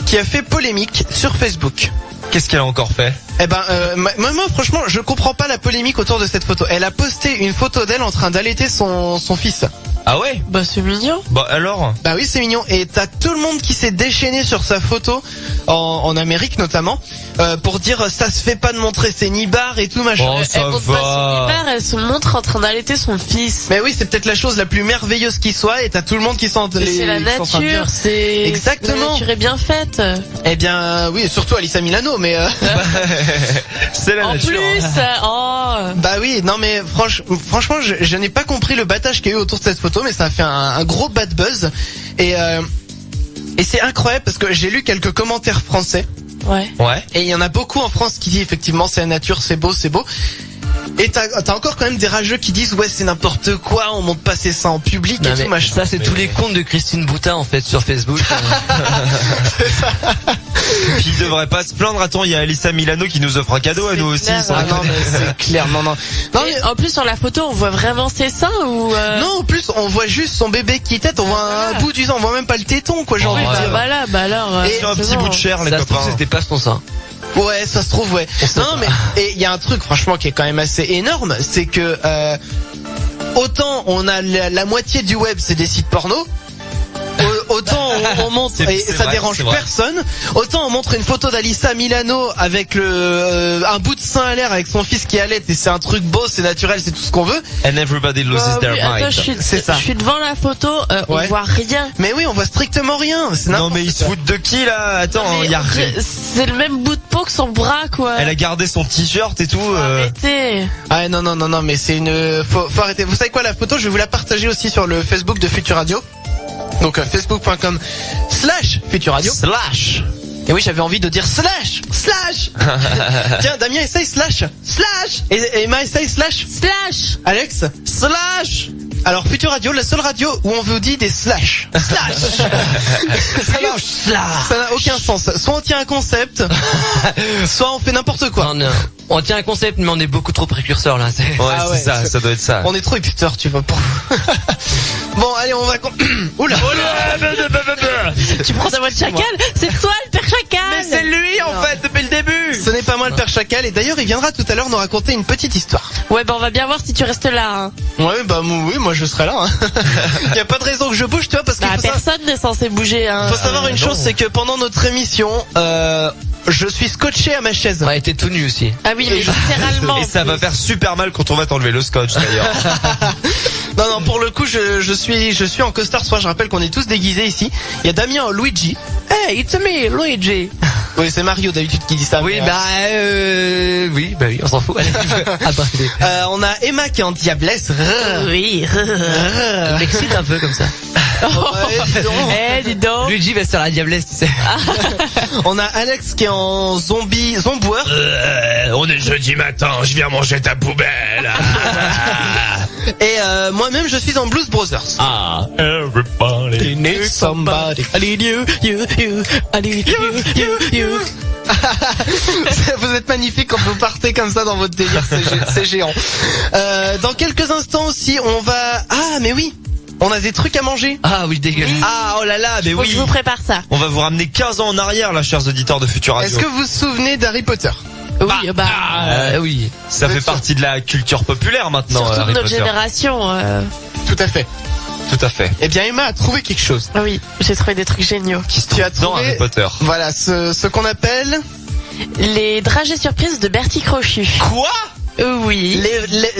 qui a fait polémique sur Facebook. Qu'est-ce qu'elle a encore fait? Eh ben, moi, franchement, je comprends pas la polémique autour de cette photo. Elle a posté une photo d'elle en train d'allaiter son fils. Ah ouais? Bah c'est mignon. Bah alors? Bah oui, c'est mignon. Et t'as tout le monde qui s'est déchaîné sur sa photo, en Amérique notamment, pour dire ça se fait pas de montrer ses nibards et tout machin. Oh, ça Elle montre pas son va. hiver, elle se montre en train d'allaiter son fils. Mais oui, c'est peut-être la chose la plus merveilleuse qui soit, et t'as tout le monde qui s'en Mais c'est la qui sont en train de dire. nature, c'est Exactement. La nature est bien faite. Eh bien, oui, surtout Alyssa Milano, mais C'est la En nature. plus, oh. bah oui, non mais franchement, je n'ai pas compris le battage qu'il y a eu autour de cette photo, mais ça a fait un gros bad buzz, et c'est incroyable parce que j'ai lu quelques commentaires français. Ouais. Ouais. Et il y en a beaucoup en France qui disent effectivement c'est la nature, c'est beau, c'est beau. Et t'as encore quand même des rageux qui disent ouais c'est n'importe quoi, on monte passer ça en public Non, et mais tout machin. ça c'est tous les comptes de Christine Boutin en fait sur Facebook. Puis il devrait pas se plaindre. Attends, il y a Alyssa Milano qui nous offre un cadeau à C'est nous aussi. clair, sans Ah non déconner. mais c'est clair, non. Non, Et mais- en plus sur la photo, on voit vraiment ses seins ou non, en plus on voit juste son bébé qui tète, on voit un bout du sein, on voit même pas le téton quoi, j'ai Oh, envie de ouais. Bah dire. voilà, bah alors. Et C'est un c'est petit bon. bout de chair, les Ça se trouve copains. c'était pas son sein. Ouais, ça se trouve, ouais. Non, mais et il y a un truc franchement qui est quand même assez énorme, c'est que autant on a la moitié du web c'est des sites porno, Autant on montre et c'est ça vrai, dérange c'est vrai. personne. Autant on montre une photo d'Alissa Milano avec un bout de sein à l'air avec son fils qui allait et c'est un truc beau, c'est naturel, c'est tout ce qu'on veut. And everybody loses their Oui, attends, mind. C'est ça. Je suis devant la photo, on Ouais. voit rien. Mais oui, on voit strictement rien. C'est Non n'importe mais ils se quoi. foutent de qui là? Attends, Mais il y a c'est le même bout de peau que son bras, quoi. Elle a gardé son t-shirt et tout. Arrêtez. Ah non, mais c'est faut arrêter. Vous savez quoi, la photo, je vais vous la partager aussi sur le Facebook de Futur Radio. Donc facebook.com/Futur Radio. Slash. Et oui, j'avais envie de dire slash. Tiens, Damien essaye slash. Et Emma essaye slash. Alex, slash. Alors Futur Radio, la seule radio où on vous dit des slash. Ça n'a aucun sens. Soit on tient un concept, soit on fait n'importe quoi. Non, on tient un concept, mais on est beaucoup trop précurseurs là. Ouais, Ah ouais, c'est ça, ça doit être ça. On est trop hipster, tu vois. Bon, allez, on va. Oula. Tu prends ta voix de chacal? C'est toi le père chacal. Mais c'est lui en fait depuis le début. Ce n'est pas moi le père chacal. Et d'ailleurs, il viendra tout à l'heure nous raconter une petite histoire. Ouais, bah on va bien voir si tu restes là. Hein. Ouais, bah oui, moi je serai là. Hein. Y a pas de raison que je bouge, tu vois, parce qu'il Bah, faut, personne n'est censé bouger. Hein. faut savoir une chose, c'est que pendant notre émission, je suis scotché à ma chaise. Ouais, t'es tout nu aussi. Ah oui, mais littéralement. Et ça va faire super mal quand on va t'enlever le scotch d'ailleurs. Non, pour le coup, je suis en costard soir. Je rappelle qu'on est tous déguisés ici. Il y a Damien en Luigi. Hey, it's me, Luigi. Oui, c'est Mario d'habitude qui dit ça. Oui, mais, oui, on s'en fout. Allez. on a Emma qui est en diablesse. Oui. Il m'excite un peu comme ça. Ouais, dis donc. Eh, dis donc. Luigi va se faire la diablesse, tu sais. On a Alex qui est en zomboueur. On est jeudi matin, je viens manger ta poubelle. Et moi-même, je suis en Blues Brothers. Ah, everybody. Need somebody. I need you. I need you. Vous êtes magnifique quand vous partez comme ça dans votre délire, c'est géant. Dans quelques instants aussi, on va... Ah, mais oui, on a des trucs à manger. Ah oui, dégueulasse. Ah, oh là là, mais Faut que oui. je vous prépare ça. On va vous ramener 15 ans en arrière, là, chers auditeurs de Futur Radio. Est-ce que vous vous souvenez d'Harry Potter? Oui, bah. Oui. Ça fait partie de la culture populaire maintenant, Surtout de Harry notre Potter. génération. Tout à fait. Tout à fait. Eh bien, Emma a trouvé quelque chose. Ah oui, j'ai trouvé des trucs géniaux. Qui se Tu as trouve dans trouvé- Harry Potter. Voilà, ce qu'on appelle... Les dragées surprises de Bertie Crochu. Quoi? Oui.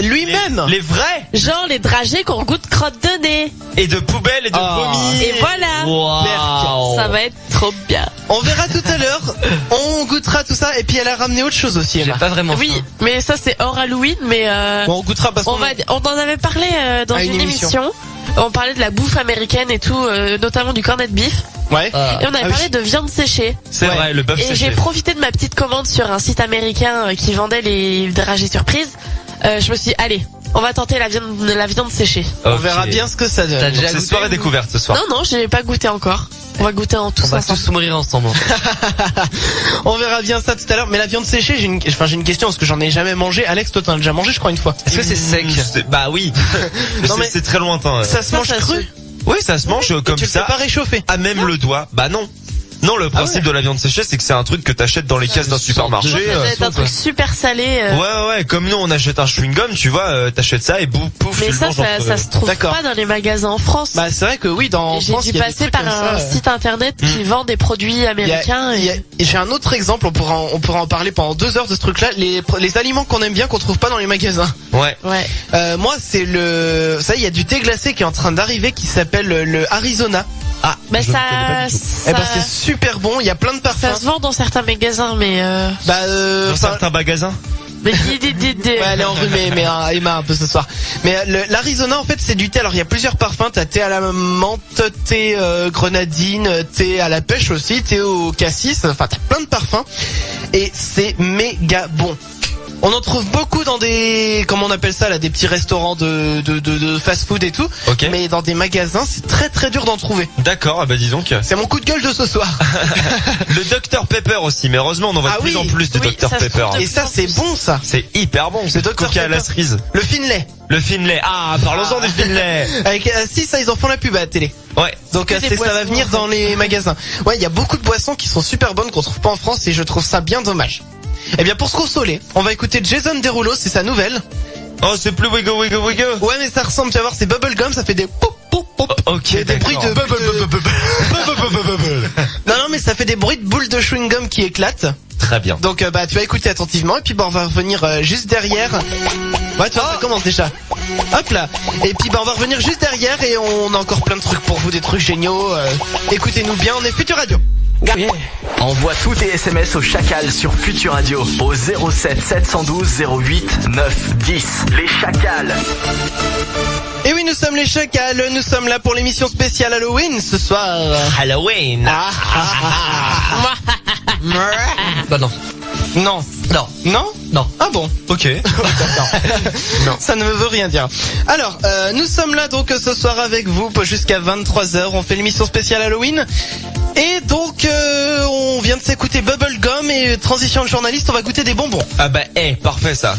Lui-même. Les vrais? Genre les dragées qu'on goûte crotte de nez. Et de poubelles et de vomi. Et voilà. Wow. Ça va être trop bien. On verra tout à l'heure. On goûtera tout ça. Et puis, elle a ramené autre chose aussi, J'ai Emma. pas vraiment Oui, faim. mais ça c'est hors Halloween, mais Bon, on goûtera parce qu'on... on en avait parlé dans À une une émission. On parlait de la bouffe américaine et tout, notamment du cornet de beef. Ouais. Ah. Et on avait Ah parlé oui. de viande séchée. C'est Ouais. vrai, le bœuf Et séché. j'ai profité de ma petite commande sur un site américain qui vendait les dragées surprises. Je me suis dit, allez, on va tenter la viande séchée. On Ok. verra bien ce que ça donne. T'as déjà C'est goûté soirée découverte ce soir. Non, j'ai pas goûté encore. On va goûter en tous On va ensemble. tous mourir ensemble. On verra bien ça tout à l'heure. Mais la viande séchée, j'ai une question parce que j'en ai jamais mangé. Alex, toi, t'en as déjà mangé, je crois, une fois. Est-ce que c'est sec? Bah oui. Non, mais- C'est très lointain. Ça se mange ça cru. Oui, ça se mange comme Tu le fais ça. pas réchauffer. À même le doigt. Bah non. Non, le principe de la viande séchée, c'est que c'est un truc que t'achètes dans les caisses d'un supermarché. Ça doit être un truc super salé. Ouais, comme nous on achète un chewing-gum, tu vois, t'achètes ça et boum, pouf, Mais tu le ça, manges ça se trouve D'accord. pas dans les magasins en France. Bah, c'est vrai que oui, dans J'ai France, dû il y a des passer trucs par comme un ça. site internet qui vend des produits américains. Et J'ai un autre exemple, on pourra en parler pendant 2 heures de ce truc-là. Les aliments qu'on aime bien, qu'on trouve pas dans les magasins. Ouais. Ouais. Moi, c'est ça, il y a du thé glacé qui est en train d'arriver qui s'appelle le Arizona. Ah, Bah je ne connais pas du tout. Eh ben, c'est super bon, il y a plein de ça parfums. se vend dans certains magasins, mais Bah, Dans enfin, certains magasins. mais ouais, elle est enrhumée, mais Emma un peu ce soir. Mais l'Arizona, en fait, c'est du thé. Alors, il y a plusieurs parfums. T'as thé à la menthe, thé grenadine, thé à la pêche aussi, thé au cassis. Enfin, t'as plein de parfums. Et c'est méga bon. On en trouve beaucoup dans des, comment on appelle ça là, des petits restaurants de fast-food et tout. Ok. Mais dans des magasins, c'est très très dur d'en trouver. D'accord, bah dis donc. C'est mon coup de gueule de ce soir. Le Dr Pepper aussi, mais heureusement on en voit Ah de plus oui, en plus de oui, Dr ça se Pepper. trouve Et ça, c'est bon ça. C'est hyper bon, c'est Dr coca à la Pepper. cerise. Le Finlay. Le Finlay. Ah, parlons-en du Finlay. Avec, si ça, ils en font la pub à la télé. Ouais. Donc Que des ça va boissons, venir en fait. dans les magasins. Ouais, il y a beaucoup de boissons qui sont super bonnes qu'on trouve pas en France et je trouve ça bien dommage. Eh bien pour se consoler, on va écouter Jason Derulo, c'est sa nouvelle. Oh, c'est plus Wiggle Wiggle Wiggle. Ouais, mais ça ressemble, tu vas voir, c'est bubblegum, ça fait des poup Ok, Des bruits de... Non, mais ça fait des bruits de boules de chewing-gum qui éclatent. Très bien. Donc tu vas écouter attentivement et puis on va revenir juste derrière. Ouais, tu vois, ça commence déjà. Hop là. Et puis on va revenir juste derrière et on a encore plein de trucs pour vous, des trucs géniaux. Écoutez-nous bien, on est Futur Radio. Yeah. Envoie tous tes SMS au Chacal sur Futur Radio au 07 712 08 9 10. Les Chacals. Et oui, nous sommes les Chacals, nous sommes là pour l'émission spéciale Halloween ce soir. Halloween. Bah non. Non. Non. Non? Non. Ah bon? Ok. Non. Ça ne me veut rien dire. Alors, nous sommes là donc ce soir avec vous jusqu'à 23h. On fait l'émission spéciale Halloween. Et donc, on vient de s'écouter Bubblegum et transition de journaliste, on va goûter des bonbons. Ah bah, parfait ça.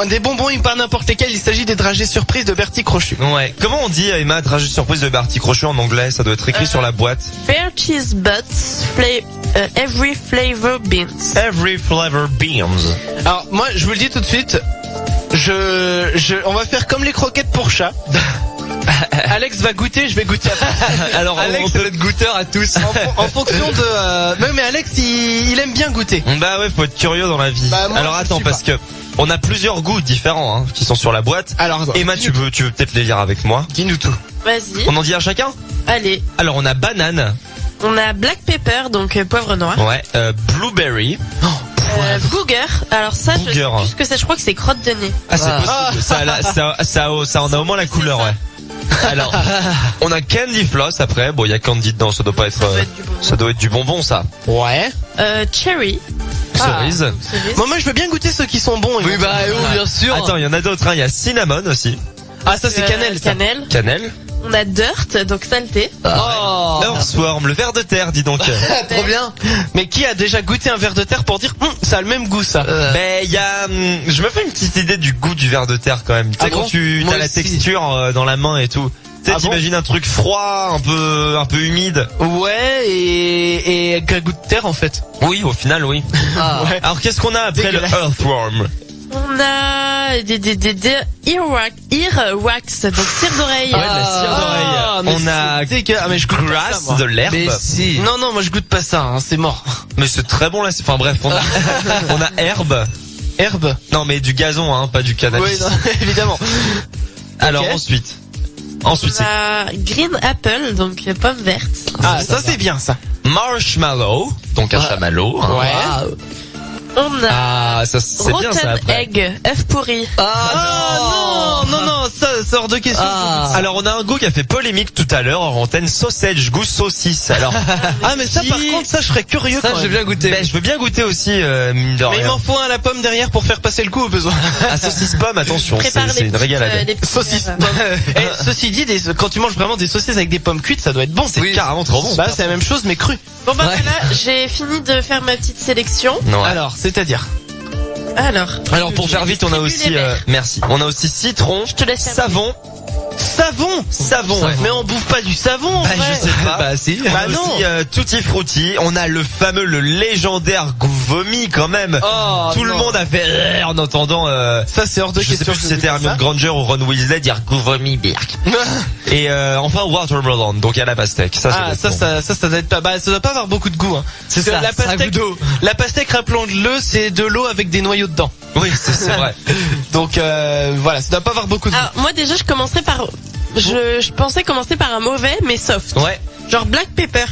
Des bonbons, pas n'importe lesquels, il s'agit des dragées surprises de Bertie Crochu. Ouais. Comment on dit, Emma, dragée surprise de Bertie Crochu en anglais? Ça doit être écrit sur la boîte. Fair cheese butts, every flavor beans. Every flavor beans. Alors, moi, je vous le dis tout de suite, on va faire comme les croquettes pour chat. Alex va goûter, je vais goûter après. Alors, Alex, on peut être goûteur à tous. En fonction de... Non, mais Alex, il aime bien goûter. Bah ouais, faut être curieux dans la vie. Bah, moi, alors je attends, suis parce que on a plusieurs goûts différents hein, qui sont sur la boîte. Alors, Emma, tu veux peut-être les lire avec moi? dis-nous tout. Vas-y. On en dit un chacun? Allez. Alors on a banane. On a black pepper, donc poivre noir. Ouais. Blueberry. Booger. Alors ça, je sais Booger. plus ce que c'est. Je crois que c'est crotte de nez. Ah c'est possible. Ça en a au moins la couleur, ouais. Alors, on a Candy Floss après. Bon, il y a Candy dedans, ça doit pas être. Ça doit être du bonbon, ça. Ouais. Cherry. Cerise. Bon, moi, je veux bien goûter ceux qui sont bons. Oui, bah, bien sûr. Attends, il y en a d'autres. Hein. Il y a Cinnamon aussi. Ah, ça, c'est cannelle, ça. Cannelle. Cannelle. On a dirt, donc saleté. Oh. Earthworm, le ver de terre, dis donc. Trop bien. Mais qui a déjà goûté un ver de terre pour dire, ça a le même goût, ça. Ben, il y a, je me fais une petite idée du goût du ver de terre quand même. Tu sais, Ah quand bon tu Moi as la aussi. texture dans la main et tout. Tu sais, Ah bon t'imagines un truc froid, un peu humide. Ouais, et un goût de terre, en fait. Oui, au final, oui. Ah. Ouais. Alors, qu'est-ce qu'on a après le Dégueulasse. Earthworm? On a des earwax, donc cire d'oreille. Ouais, de la cire Ah, mais d'oreille. On a c'est dégueu- Ah, mais je goûte pas ça, grass, moi. de l'herbe. Mais si. Non, moi, je goûte pas ça, hein, c'est mort. Mais c'est très bon là. Enfin bref, on a, on a herbe. Herbe. Non, mais du gazon, hein, pas du cannabis. Oui, non, évidemment. Alors Ok. ensuite On c'est a green apple, donc pomme verte. Ah, ça, c'est bien, ça. marshmallow, donc un chamallow. Hein. Ouais. Wow. On a Ah, ça c'est bien ça rotten après. egg, œuf pourri. Ah, non, ça hors de question. Ah. Alors on a un goût qui a fait polémique tout à l'heure en antenne, sausage, goût saucisse. Alors Ah, mais ça, par contre, ça, je serais curieux Ça, quand j'ai même. bien goûté. ben, je veux bien goûter aussi mine de Mais il rien. m'en faut un à la pomme derrière pour faire passer le coup au besoin. Ah, saucisse pomme, attention, Prépare c'est les une petites, régalade. les petites, Saucisse. Eh, ceci dit, quand tu manges vraiment des saucisses avec des pommes cuites, ça doit être bon. C'est carrément trop bon. Bah, c'est la même chose, mais cru. Bon bah Ouais. voilà, j'ai fini de faire ma petite sélection. Non. Alors, c'est-à-dire. Alors pour faire vite, on a aussi merci. On a aussi citron, te laisse savon, savon. Mais on bouffe pas du savon, en Bah, vrai. je sais pas. Bah si. On a Bah non. aussi Tutti Frutti. On a le fameux, le légendaire goût vomi quand même. Oh, Tout le non. monde a fait en entendant. Ça, c'est hors de Je sais question. plus si c'était Hermione Granger ou Ron Weasley dire goût vomi birk. Et enfin watermelon, donc à la pastèque. Ça, Ah, doit être bon. ça doit être pas, bah, ça doit pas avoir beaucoup de goût, hein. C'est Parce que ça, la ça a pastèque, goût d'eau. la pastèque, rappelons-le, c'est de l'eau avec des noyaux dedans. Oui, c'est vrai. Donc, voilà, ça doit pas avoir beaucoup de goût. Alors moi déjà je commencerai par... Je pensais commencer par un mauvais mais soft. Ouais. Genre black pepper.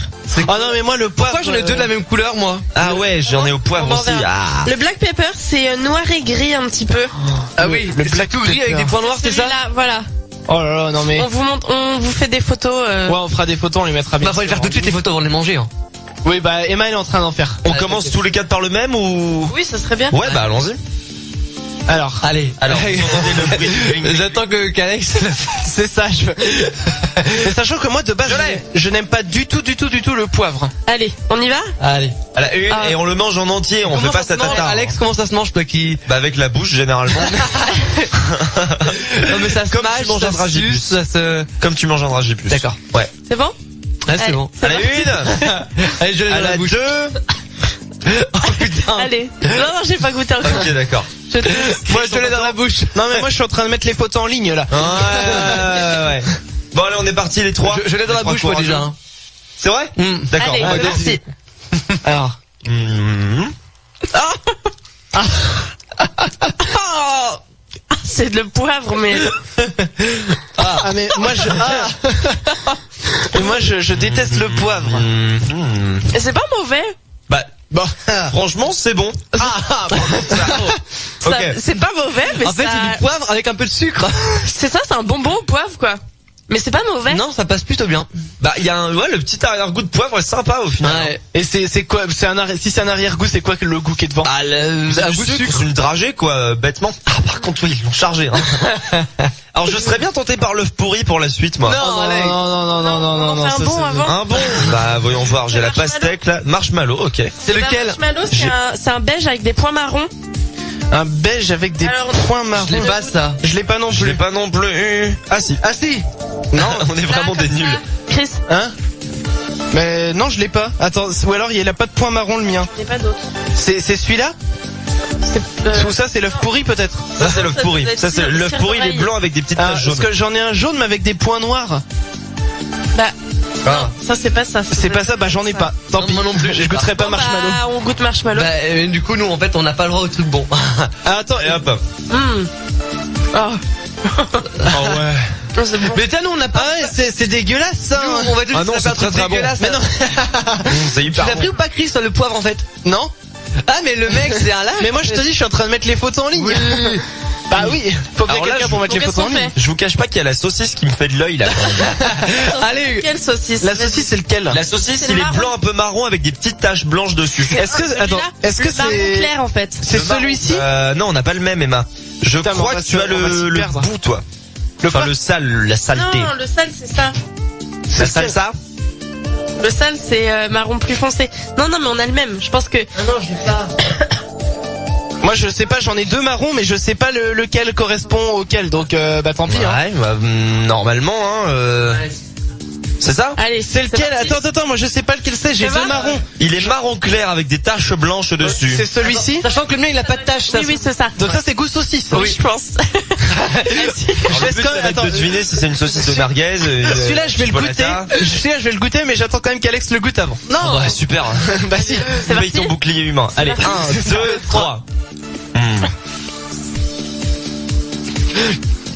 Ah non, mais moi, le poivre. Pourquoi j'en ai deux de la même couleur, moi? Ah ouais, j'en ai au poivre On va aussi. vers- Ah. Le black pepper c'est noir et gris un petit peu. Ah oui, le le black tout gris avec pepper. des points noirs, c'est ça? Celui-là, voilà. Oh là là, non mais. On vous montre, on vous fait des photos. Ouais, on fera des photos, on les mettra bien. Bah, faut les faire tout de suite les photos avant de les manger. Hein. Oui, bah, Emma, elle est en train d'en faire. On commence tous les quatre par le même ou? Oui, ça serait bien. Ouais, bah allons-y. Alors. Allez. Alors, vous entendez le bruit du bling. J'attends que qu'Alex. C'est ça, je veux. Mais sachant que moi, de base, Je l'ai. je n'aime pas du tout le poivre. Allez, on y va? Allez. À la une, Ah. et on le mange en entier, on Comment fait pas ça se ça mange, tata. Alex, comment ça se mange, toi qui... Bah avec la bouche généralement. Non, mais ça se Comme tu mâche, manges un ça se dragibus. suce, ça se... Comme tu manges un dragibus. D'accord. Ouais. C'est bon? Ouais, c'est Allez. bon. À la une, Allez, je l'ai à dans la la bouche. 2. Oh putain. Allez. Non, j'ai pas goûté encore. Ok, d'accord. Je te- Moi, je l'ai dans la bouche. Non, mais moi, je suis en train de mettre les photos en ligne, là. Ouais. Bon allez, on est parti les trois. Je l'ai dans la bouche moi déjà. Hein. C'est vrai? D'accord. Allez, on va c'est parti. Alors. C'est de le poivre, mais Ah mais moi je déteste le poivre. c'est pas mauvais. Bah, Bon. franchement, c'est bon. Ça- Ok. C'est pas mauvais, mais En fait, ça... c'est du poivre avec un peu de sucre. c'est ça, c'est un bonbon au poivre, quoi. Mais c'est pas mauvais. Non, ça passe plutôt bien. Bah, il y a le petit arrière-goût de poivre est sympa au final. Ouais. Et c'est quoi si c'est un arrière-goût, c'est quoi que le goût qui est devant? Ah, Un goût de sucre, une dragée quoi, bêtement. Ah par contre oui, ils l'ont chargé. Hein. Alors je serais bien tenté par l'œuf pourri pour la suite moi. Non, allez. non, On fait un ça, bon c'est- avant. Un bon. Bah voyons voir, j'ai la Marshmallow. pastèque là, marshmallow, ok. C'est lequel? Marshmallow, c'est un beige avec des points marrons. Un beige avec des Alors, points marrons. Je l'ai pas ça. Je l'ai pas non Je l'ai plus. pas non plus. Ah si. Ah si. Non, on est vraiment Là, des comme nuls. ça. Chris, Hein? Mais non, je l'ai pas. Attends, ou alors il a pas de point marron le mien. il n'y a pas d'autre. C'est celui-là? Ou ça c'est l'œuf pourri peut-être? Ça c'est l'œuf Ça, pourri. ça doit être Ça c'est cire- l'œuf cire pourri, il est d'oreille. blanc avec des petites Ah, taches jaunes. parce que j'en ai un jaune mais avec des points noirs. Bah, Ah. ça c'est pas ça. C'est pas ça, bah j'en ai pas. Tant Non, pis. moi non plus, Je goûterai pas Bon, marshmallow. bah, on goûte marshmallow. Bah, du coup, nous, en fait, on n'a pas le droit au truc bon. Ah, attends, Et hop. Oh, Oh ouais. c'est bon. mais tiens, nous on n'a pas. Ah ouais, c'est dégueulasse ça. Nous, on va tout Ah non, faire c'est un truc très, très bon. dégueulasse. Mais non. C'est Tu hyper l'as pris bon. ou pas, Chris, le poivre, en fait? Non. Ah, mais le mec, c'est un lâche. Mais moi je te dis, je suis en train de mettre les photos en ligne. Oui. Bah oui. Faut bien Alors là, quelqu'un je- pour mettre les Qu'est-ce photos en qu'on ligne. fait? Je vous cache pas qu'il y a la saucisse qui me fait de l'œil là. Allez. Quelle saucisse? La saucisse c'est lequel? La saucisse, C'est il le est marron. blanc un peu marron avec des petites taches blanches dessus. Est-ce que attends, est-ce que Le marron c'est clair en fait. c'est Le marron. celui-ci? Non, on n'a pas le même, Emma. Je Putain, mais crois on va que tu as on va s'y le perdre. bout, toi. Le Enfin, quoi? le sale, la saleté. Non, le sale c'est ça. La salsa? Le sale c'est marron plus foncé. Non, mais on a le même. Je pense que. Ah non, je l'ai pas. Moi je sais pas, j'en ai deux marrons mais je sais pas lequel correspond auquel. Donc bah tant pis. Hein. Ouais, bah, normalement, hein. C'est ça? Allez, C'est lequel? parti. Attends, moi je sais pas lequel c'est, j'ai Ça deux va marrons. Il est marron clair avec des taches blanches dessus. C'est celui-ci? Sachant que le mien, il a pas de tache, ça. Oui, oui, c'est ça. Donc ça c'est goût saucisse. Oui, je pense. Alors, Je le laisse but, quand ça même- va être attends, de deviner si c'est une saucisse de merguez. Celui-là je vais le goûter. chipolata. Celui-là je vais le goûter mais j'attends quand même qu'Alex le goûte avant. Non, bah, super. Bah si. C'est Paye ton parti. bouclier humain. Allez, 1, 2, 3.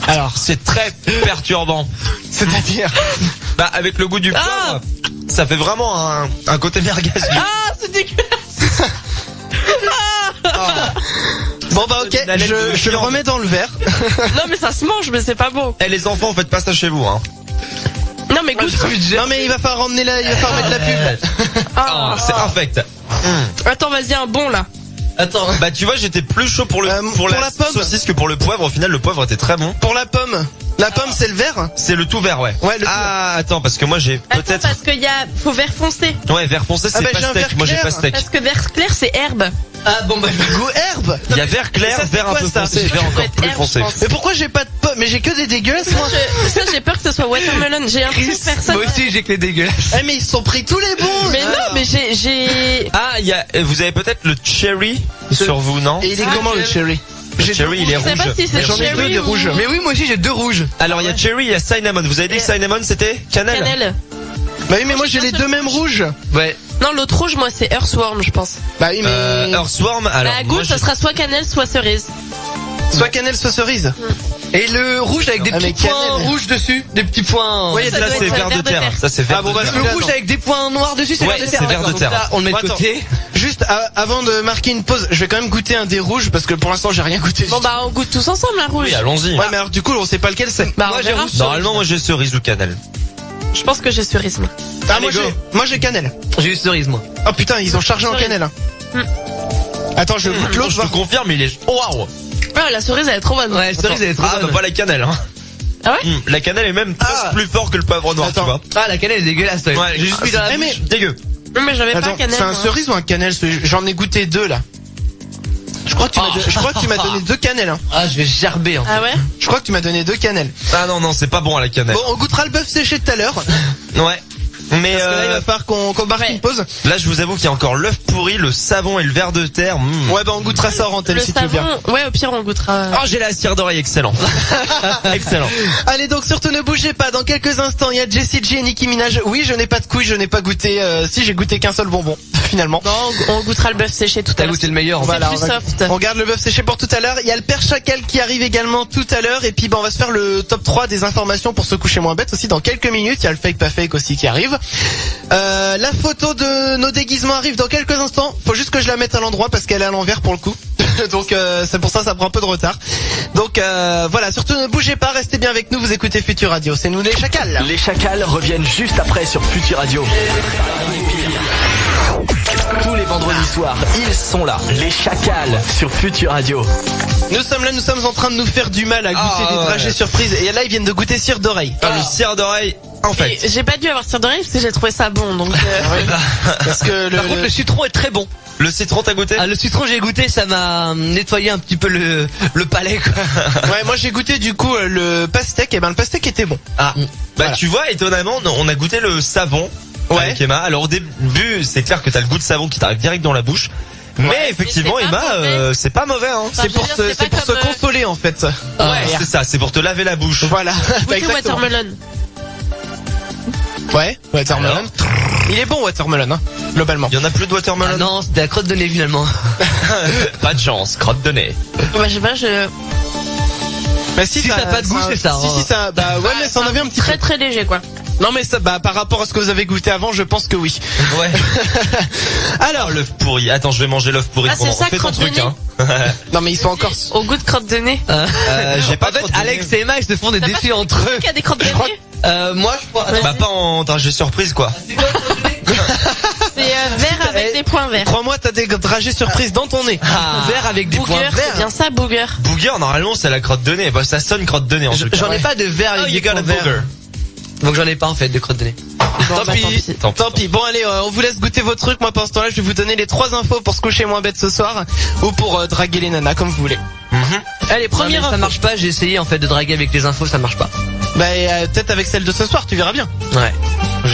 Alors, c'est très perturbant. C'est-à-dire. Bah, avec le goût du poivre, ça fait vraiment un côté merguez. Ah, c'est dégueulasse. Bon bah ok, Une haleine de je le viande. remets dans le verre. Non, mais ça se mange, mais c'est pas bon. Eh les enfants, faites pas ça chez vous, hein. Non, mais goûte. Non mais il va falloir emmener il va falloir mettre la pub. Ah. C'est infect. Attends, vas-y, un bon là. Attends. Bah tu vois, j'étais plus chaud pour pour la la pomme. saucisse que pour le poivre. Au final, le poivre était très bon. Pour la pomme. La pomme c'est le vert? C'est le tout vert, ouais. Ouais, le tout Ah, attends, parce que moi j'ai Attends, peut-être. parce qu'il y a, faut vert foncé. Ouais, vert foncé, c'est bah, j'ai un pastèque. vert Moi j'ai clair. pastèque. Parce que vert clair, c'est herbe. Ah, bon, bah, Goût herbe. Il y a vert clair, Ça, c'est vert un quoi, peu ça foncé, C'est- vert Ça doit encore être plus herbe, foncé. je pense. Mais pourquoi j'ai pas de pomme? Mais j'ai que des dégueulasses moi. Ça, j'ai peur que ce soit watermelon. J'ai l'impression que personne. Moi aussi, j'ai que les dégueulasses. Eh mais ils se sont pris tous les bons. Mais non, mais j'ai. Ah, vous avez peut-être le cherry sur vous, non? Et il est Ah, comment le quel- cherry? Le cherry, il est Je sais rouge. pas si c'est J'en ai deux cherry des ou rouges. Mais oui, moi aussi, j'ai deux rouges. Alors il y a cherry, il y a cinnamon. Vous avez dit que cinnamon c'était cannelle? cannelle. Bah oui mais moi j'ai les deux mêmes rouges. Ouais. Non, l'autre rouge, moi, c'est Earthworm, je pense. Bah oui mais Earthworm. Alors Bah, à moi, goût, ça sera soit cannelle, soit cerise. soit cannelle soit cerise. Et le rouge avec des Ah, mais petits points cannelle. rouges dessus. Des petits points. Ouais, Ça là doit c'est être vert de terre. Ça c'est vert Ah, bon, de bah, terre. Le celui-là, rouge non. avec des points noirs dessus, c'est Ouais, vert de c'est terre. vert de D'accord, terre. donc là, on le met de Attends. côté. Juste avant de marquer une pause, je vais quand même goûter un des rouges parce que pour l'instant j'ai rien goûté. Bon, bah, on goûte tous ensemble, la rouge. Oui, allons-y. Ouais mais alors du coup on sait pas lequel c'est. Bah, Moi, on j'ai verra. rouge. Normalement moi j'ai cerise ou cannelle. Je pense que j'ai cerise, moi. Ah Allez, go. moi j'ai cannelle. J'ai eu cerise, moi. Oh putain ils ont chargé en Cerise. cannelle. Hein. Hmm. Attends je goûte Non, l'autre. je te voir. confirme, il est. Waouh. Ah, la cerise, elle est trop bonne. Ouais, cerise, elle est trop Ah, bah bonne. pas la cannelle. Hein. Ah ouais? La cannelle est même presque Ah. plus fort que le poivre noir, tu Attends. vois. Ah, la cannelle est dégueulasse, ouais. Ouais, J'ai juste mis dans la Eh, mais- bouche. Dégueu. Non, mais j'avais pas Attends, cannelle. c'est un moi. cerise ou un cannelle? J'en ai goûté deux là. Je crois que tu m'as donné deux cannelles. Hein. Ah, je vais gerber, en fait. Ah ouais? Je crois que tu m'as donné deux cannelles. Ah non non, c'est pas bon à la cannelle. Bon, on goûtera le bœuf séché tout à l'heure. Ouais. Mais Parce que là, il va falloir qu'on marque une pause. là, je vous avoue qu'il y a encore l'œuf pourri, le savon et le verre de terre. Ouais, bah on goûtera ça en antenne Le si tu veux bien. savon, ouais, au pire, on goûtera. Oh, j'ai la cire d'oreille, excellent. Excellent. Allez, donc surtout ne bougez pas. Dans quelques instants, il y a Jessie J et Nicki Minaj. Oui, je n'ai pas de couilles, je n'ai pas goûté. Si, j'ai goûté qu'un seul bonbon, finalement. Non, on goûtera le bœuf séché tout à T'as l'heure. goûté le meilleur. C'est Voilà, plus soft. On garde le bœuf séché pour tout à l'heure. Il y a le père chacal qui arrive également tout à l'heure. Et puis, on va se faire le top 3 des informations pour se coucher moins bête aussi dans quelques minutes. Il y a le fake pas fake aussi qui arrive. La photo de nos déguisements arrive dans quelques instants. Faut juste que je la mette à l'endroit parce qu'elle est à l'envers pour le coup. Donc c'est pour ça prend un peu de retard. Donc voilà, surtout ne bougez pas, restez bien avec nous, vous écoutez Futur Radio. C'est nous les chacals. Les chacals reviennent juste après sur Futur Radio. Tous les vendredis soirs, ils sont là. Les chacals sur Futur Radio. Nous sommes là, nous sommes en train de nous faire du mal à goûter des trajets surprises. Et là, ils viennent de goûter cire d'oreille. Le cire d'oreille, en fait. Et j'ai pas dû avoir cire d'oreille parce que j'ai trouvé ça bon, donc. Parce que Par contre, le citron est très bon. Le citron, t'as goûté? Ah, le citron, j'ai goûté, ça m'a nettoyé un petit peu le palais, quoi. Ouais, moi j'ai goûté du coup le pastèque. Et ben le pastèque était bon. Ah. Bah, Voilà. tu vois, étonnamment, on a goûté le savon. Ouais. Avec Emma. Alors au début, c'est clair que t'as le goût de savon qui t'arrive direct dans la bouche. Mais effectivement, mais c'est pas Emma, mauvais. c'est pas mauvais, hein. Enfin, C'est je pour veux dire, se, c'est c'est pas pour se comme, consoler en fait. Ouais, c'est ça, c'est pour te laver la bouche. Voilà. Goûtez Exactement. watermelon. Ouais, watermelon. Alors Il est bon watermelon, hein, globalement. Il y en a plus de watermelon? Ah non, c'était la crotte de nez, finalement. Pas de chance, crotte de nez. Bah, je sais pas, Bah Si ça a pas de goût, c'est ça, Si, hein. si, ça, bah ouais, mais ça en avait un petit peu. très très léger, quoi. Non, mais ça, bah, par rapport à ce que vous avez goûté avant, je pense que oui. Ouais. Alors, L'œuf pourri. Attends, je vais manger l'œuf pourri. Ah, c'est ça, Fais ton crotte de truc, nez hein. non, mais ils sont encore. Au goût de crotte de nez. J'ai pas En fait, crotte de Alex nez. et Emma, ils se font des T'as défis pas entre eux. Qui a des crottes de nez? Moi, je crois. Bah pas en trajet surprise, quoi. C'est vert avec des points verts. Crois-moi, t'as des dragées surprises dans ton nez. Vert avec des points Booger, c'est verts. bien ça, booger. Booger, normalement, c'est la crotte de nez. Bah, ça sonne crotte de nez, en tout cas. J'en ai pas de vert Oh, avec you des got points a booger. verts. Donc j'en ai pas en fait de crotte de nez. Tant bah, pis, tant pis. Bon, allez, on vous laisse goûter vos trucs. Moi, pendant ce temps-là, je vais vous donner les 3 infos pour se coucher moins bête ce soir ou pour draguer les nanas, comme vous voulez. Allez, Première première ça info. marche pas, j'ai essayé en fait de draguer avec les infos, ça marche pas. Bah, peut-être avec celle de ce soir, tu verras bien. Ouais.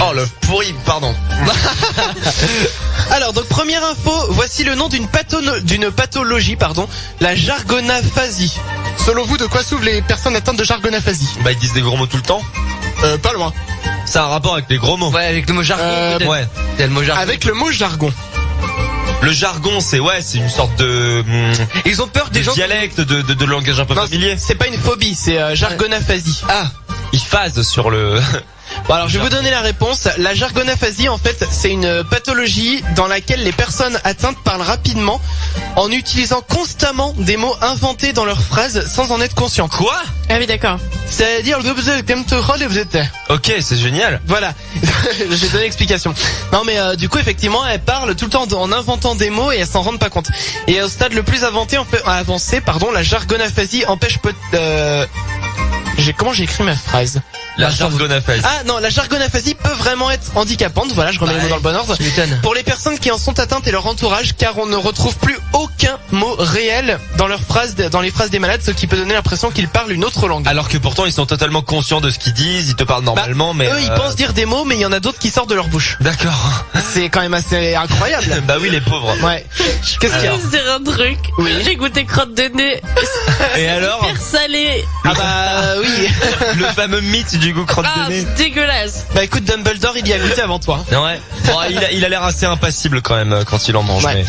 Oh, l'œuf pourri, pardon. Alors, donc, première info, voici le nom d'une pathologie, la jargonaphasie. Selon vous, de quoi souffrent les personnes atteintes de jargonaphasie? Bah, ils disent des gros mots tout le temps. Pas loin. Ça a un rapport avec les gros mots. Ouais, avec le mot jargon. peut-être. Ouais. C'est le mot jargon. Avec le mot jargon. Le jargon, c'est une sorte de Ils ont peur des gens. dialecte de langage un peu Non, familier. c'est pas une phobie, c'est jargonaphasie. Ah, ils phasent sur le. Bon, alors je vais vous donner la réponse. La jargonaphasie, en fait, c'est une pathologie dans laquelle les personnes atteintes parlent rapidement en utilisant constamment des mots inventés dans leurs phrases sans en être conscient. Quoi? Ah oui, d'accord. C'est-à-dire Ok, c'est génial. Voilà, j'ai donné l'explication. Non mais du coup effectivement elles parlent tout le temps en inventant des mots et elles s'en rendent pas compte. Et au stade le plus avancé, la jargonaphasie empêche comment j'ai écrit ma phrase? La jargonaphasie. Ah non, la jargonaphasie peut vraiment être handicapante. Voilà, je remets les mots dans le bon ordre. Tu m'étonnes. Pour les personnes qui en sont atteintes et leur entourage, car on ne retrouve plus aucun mot réel dans leurs phrases, dans les phrases des malades, ce qui peut donner l'impression qu'ils parlent une autre langue. Alors que pourtant, ils sont totalement conscients de ce qu'ils disent, ils te parlent normalement, mais. Eux, ils pensent dire des mots, mais il y en a d'autres qui sortent de leur bouche. D'accord. C'est quand même assez incroyable. Bah oui, les pauvres. Ouais. Qu'est-ce qu'il y a? Je vais dire un truc. Oui. J'ai goûté crotte de nez. Et alors? Hyper salé. Ah bah oui. Le fameux mythe du goût crotte Ah, de nez. c'est dégueulasse. Bah écoute, Dumbledore, il y a goûté avant toi. Ouais. Bon, il a l'air assez impassible quand même quand il en mange. Ouais. Mais...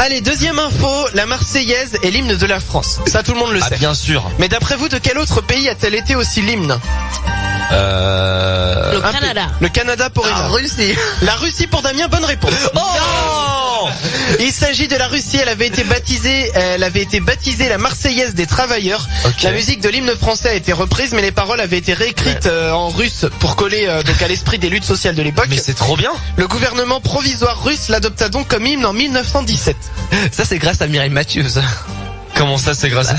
Allez, deuxième info, la Marseillaise est l'hymne de la France. Ça, tout le monde le Ah, sait. bien sûr. Mais d'après vous, de quel autre pays a-t-elle été aussi l'hymne? Le Un Canada. pays. Le Canada pour Emma. Russie. La Russie pour Damien, bonne réponse. Oh Il s'agit de la Russie, elle avait été baptisée la Marseillaise des travailleurs. Ok. La musique de l'hymne français a été reprise, mais les paroles avaient été réécrites en russe pour coller donc à l'esprit des luttes sociales de l'époque. Mais c'est trop bien. Le gouvernement provisoire russe l'adopta donc comme hymne en 1917. Ça c'est grâce à Mireille Mathieu ça. Comment ça, c'est grâce à...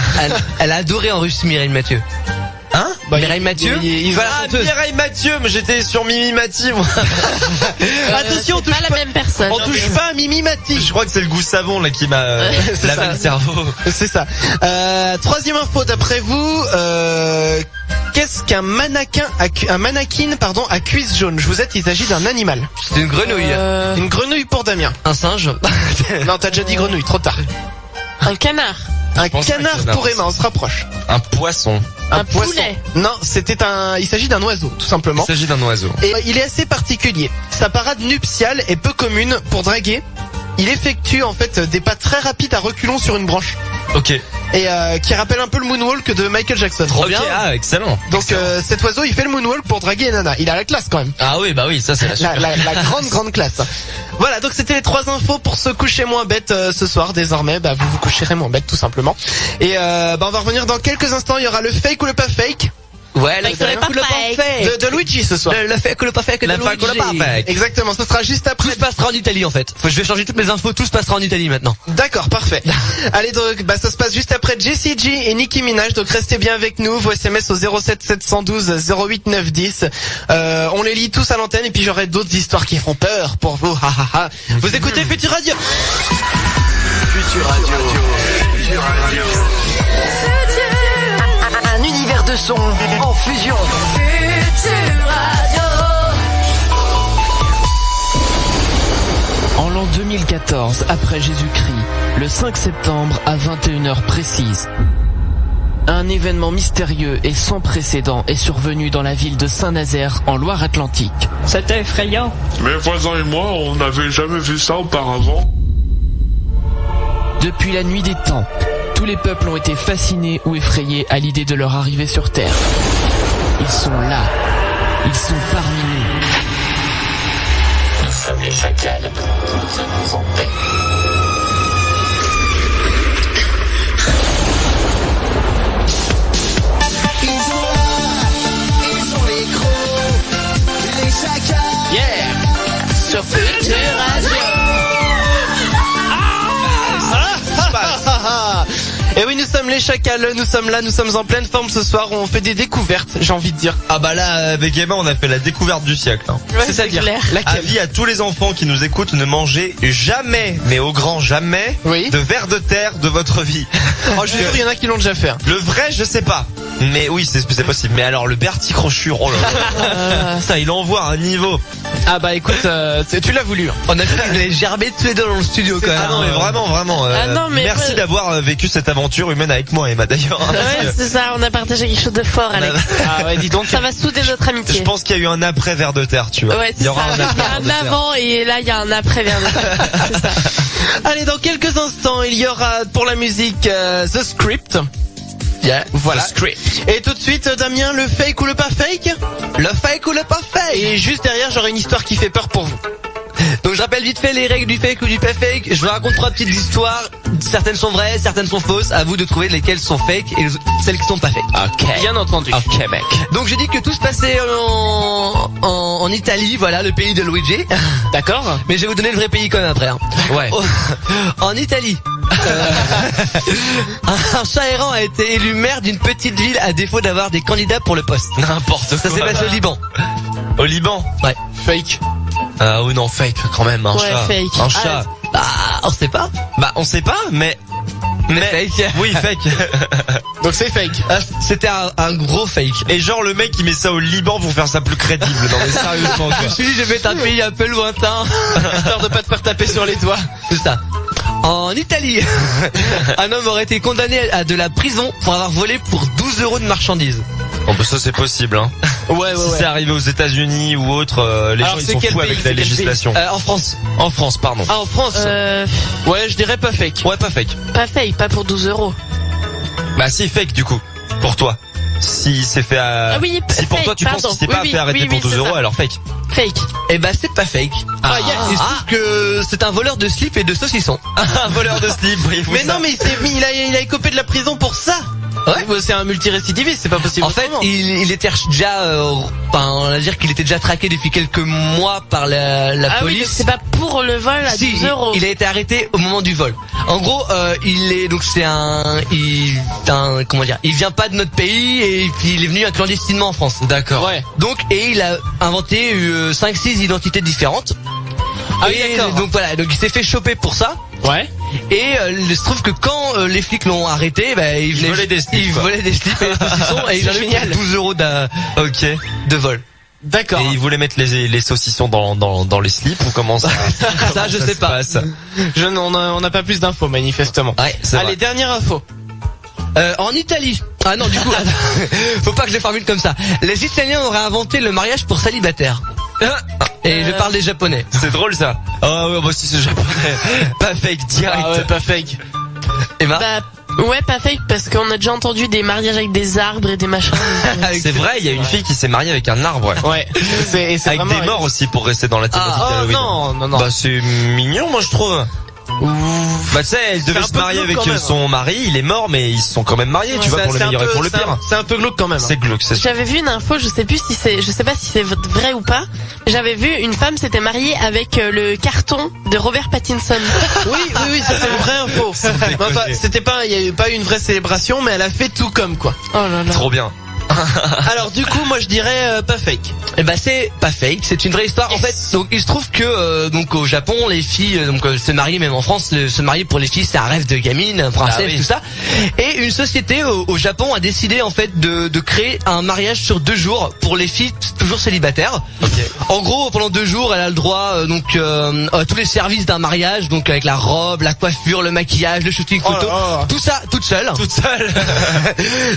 Elle a adoré en russe Mireille Mathieu. Hein? Mireille Mathieu. il va à la Ah, chanteuse. Mireille Mathieu, mais j'étais sur Mimi Mati, moi. Attention, on c'est touche pas la pas, même personne. on touche pas à Mimi Mati. Je crois que c'est le goût savon, là, qui m'a C'est lavé ça. le cerveau. C'est ça. Troisième info d'après vous, qu'est-ce qu'un mannequin à cuisse jaune? Je vous aide, il s'agit d'un animal. C'est une grenouille. Une grenouille pour Damien. Un singe. Non, t'as déjà dit grenouille, trop tard. Un canard. Un pense à un canard canard pour Emma, on se rapproche. Un poisson. Un poisson. poulet. Non, il s'agit d'un oiseau, tout simplement. Il s'agit d'un oiseau. Et il est assez particulier. Sa parade nuptiale est peu commune pour draguer. Il effectue en fait des pas très rapides à reculons sur une branche. Ok. Et qui rappelle un peu le moonwalk de Michael Jackson. Trop bien. Ah, excellent. Donc cet oiseau il fait le moonwalk pour draguer les nanas. Il a la classe quand même. Ah oui, bah oui, ça c'est la super. La grande classe. Voilà, donc c'était les 3 infos pour se coucher moins bête ce soir. Désormais, vous vous coucherez moins bête tout simplement. Et on va revenir dans quelques instants. Il y aura le fake ou le pas fake Ouais, Avec le pas fake. de Luigi ce soir. Le fake ou le pas fake de La fac ou la Luigi. pas fac. Exactement, ce sera juste Tout après. se passera en Italie en fait. Je vais changer toutes mes infos, tout se passera en Italie maintenant. D'accord, parfait. Allez, donc ça se passe juste après Jessie J et Nicki Minaj. Donc restez bien avec nous. Vos SMS au 07 712 08 910. On les lit tous à l'antenne et puis j'aurai d'autres histoires qui font peur pour vous. Ha, ha, ha. Vous écoutez Futur Radio. Futur Radio. Futur Radio. Un univers de son en fusion. En l'an 2014, après Jésus-Christ, le 5 septembre à 21h précise, un événement mystérieux et sans précédent est survenu dans la ville de Saint-Nazaire en Loire-Atlantique. C'était effrayant. Mes voisins et moi, on n'avait jamais vu ça auparavant. Depuis la nuit des temps, tous les peuples ont été fascinés ou effrayés à l'idée de leur arrivée sur Terre. Ils sont là. Ils sont parmi nous. Nous sommes les chacals. Nous sommes en paix. Ils sont les gros, les chacals. Yeah. Sur Futur Radio. Et oui, nous sommes les chacals, nous sommes là, nous sommes en pleine forme ce soir, on fait des découvertes, j'ai envie de dire. Ah bah là, avec Emma, on a fait la découverte du siècle. Hein. Ouais, C'est-à-dire clair. laquelle? Avis à tous les enfants qui nous écoutent, ne mangez jamais, mais au grand jamais, Oui. de vers de terre de votre vie. Oh, je suis sûr, il y en a qui l'ont déjà fait. Hein. Le vrai, je sais pas. Mais oui, c'est possible. Mais alors, le Bertie Crochure, oh là là. Ça, il envoie un niveau. Ah bah écoute, tu l'as voulu. Hein. On a fait les gerber tous les deux dans le studio quand même. Ah non, mais vraiment. Ah non, mais merci ouais. d'avoir vécu cette aventure humaine avec moi, Emma, d'ailleurs. Hein, parce Ouais, c'est ça, on a partagé quelque chose de fort, Alex. Ah ouais, dis donc. Ça va souder notre que amitié. je pense qu'il y a eu un après vers de terre, tu vois. Ouais, il c'est y aura ça. un Il y après a vers de un terre. avant et là, il y a un après vers le C'est ça. Allez, dans quelques instants, il y aura pour la musique The Script. Yeah. Voilà. The script. Et tout de suite, Damien, le fake ou le pas fake? Le fake ou le pas fake. Et juste derrière, j'aurai une histoire qui fait peur pour vous. Donc je rappelle vite fait les règles du fake ou du pas fake. Je vous raconte 3 petites histoires. Certaines sont vraies, certaines sont fausses. À vous de trouver lesquelles sont fake et celles qui sont pas fake. Ok. Bien entendu. Ok, mec. Donc j'ai dit que tout se passait en Italie, voilà, le pays de Luigi. D'accord? Mais je vais vous donner le vrai pays quand même après. Hein. Ouais. En Italie. Un chat errant a été élu maire d'une petite ville à défaut d'avoir des candidats pour le poste. N'importe quoi. Ça s'est passé au Liban. Au Liban. Ouais. Fake. Ah oui, non, fake, quand même, un Ouais, chat. fake. Un chat. Ah, on sait pas. Bah, on sait pas, mais Fake. oui, fake. Donc c'est fake. Ah, c'était un gros fake. Et genre, le mec, il met ça au Liban pour faire ça plus crédible. Non, mais sérieusement, quoi. Je me suis dit, je vais être un pays un peu lointain. Histoire de pas te faire taper sur les doigts. C'est ça. En Italie, un homme aurait été condamné à de la prison pour avoir volé pour 12 € de marchandises. Bon, bah, ça, c'est possible, hein. Ouais, Si c'est arrivé aux États-Unis ou autre, les Alors, gens, ils c'est sont quel fous pays, avec c'est la quel législation. En France. En France, pardon. Ah, en France? Ouais, je dirais pas fake. Ouais, pas fake. Pas fake, pas pour 12 €. Bah, si, fake, du coup. Pour toi. Si c'est fait à... Ah oui, si pour fake, toi, tu penses pardon. qu'il s'est Oui, pas oui, fait arrêter oui, pour oui, 12 c'est €, ça. alors fake. Fake. Eh ben, c'est pas fake. Ah, yes. Il se trouve que c'est un voleur de slip et de saucisson. Un voleur de slip, voyez-vous Mais ça. non, mais il a écopé de la prison pour ça. Ouais. C'est un multirécidiviste, c'est pas possible. En fait, autrement. il était déjà, on va dire qu'il était déjà traqué depuis quelques mois par la Ah oui, donc police. c'est pas pour le vol à Si, 12 euros. il a été arrêté au moment du vol. En gros, comment dire, il vient pas de notre pays et puis il est venu clandestinement en France. D'accord. Ouais. Donc, et il a inventé 5-6 identités différentes. Ah oui, Et d'accord. donc voilà, donc il s'est fait choper pour ça. Ouais. Et il se trouve que quand les flics l'ont arrêté, il volait des slips, il quoi. volait des slips et des saucissons et il en a eu génial. pour 12 euros Ok. de vol. D'accord. Et il voulait mettre les saucissons dans les slips ou comment ça Ça, je sais se pas. passe On n'a pas plus d'infos manifestement. Ouais, c'est Allez, vrai. dernière info. En Italie. Ah non, du coup, attends. Faut pas que je les formule comme ça. Les Italiens auraient inventé le mariage pour célibataires. Et je parle des Japonais. C'est drôle ça. Ah ouais, bah si c'est japonais. Pas fake direct. Ah ouais, pas fake. Emma. Bah, ouais, pas fake, parce qu'on a déjà entendu des mariages avec des arbres et des machins. C'est vrai, il y a une fille qui s'est mariée avec un arbre. Ouais. Ouais. C'est Avec vraiment des morts aussi pour rester dans la thématique Ah, Halloween. non. Bah c'est mignon moi je trouve. Bah tu sais, elle devait un se peu marier glauque avec quand même, son mari, il est mort mais ils se sont quand même mariés, tu vois, pour le meilleur et pour le pire. C'est un peu glauque quand même. C'est glauque, c'est J'avais vu une info, je sais pas si c'est vrai ou pas. J'avais vu une femme s'était mariée avec le carton de Robert Pattinson. Oui, ça c'est une vraie info. Enfin, il y a eu pas eu une vraie célébration, mais elle a fait tout comme quoi. Oh là là. trop bien. Alors du coup, moi je dirais pas fake. Eh ben c'est pas fake, c'est une vraie histoire. En fait, donc il se trouve que donc au Japon, les filles se marient, même en France, se marier pour les filles c'est un rêve de gamine, princesse, Ah oui. tout ça. Et une société au Japon a décidé en fait de créer un mariage sur 2 jours pour les filles toujours célibataires. En gros, pendant 2 jours, elle a le droit à tous les services d'un mariage, donc avec la robe, la coiffure, le maquillage, le shooting photo, tout ça toute seule. Toute seule.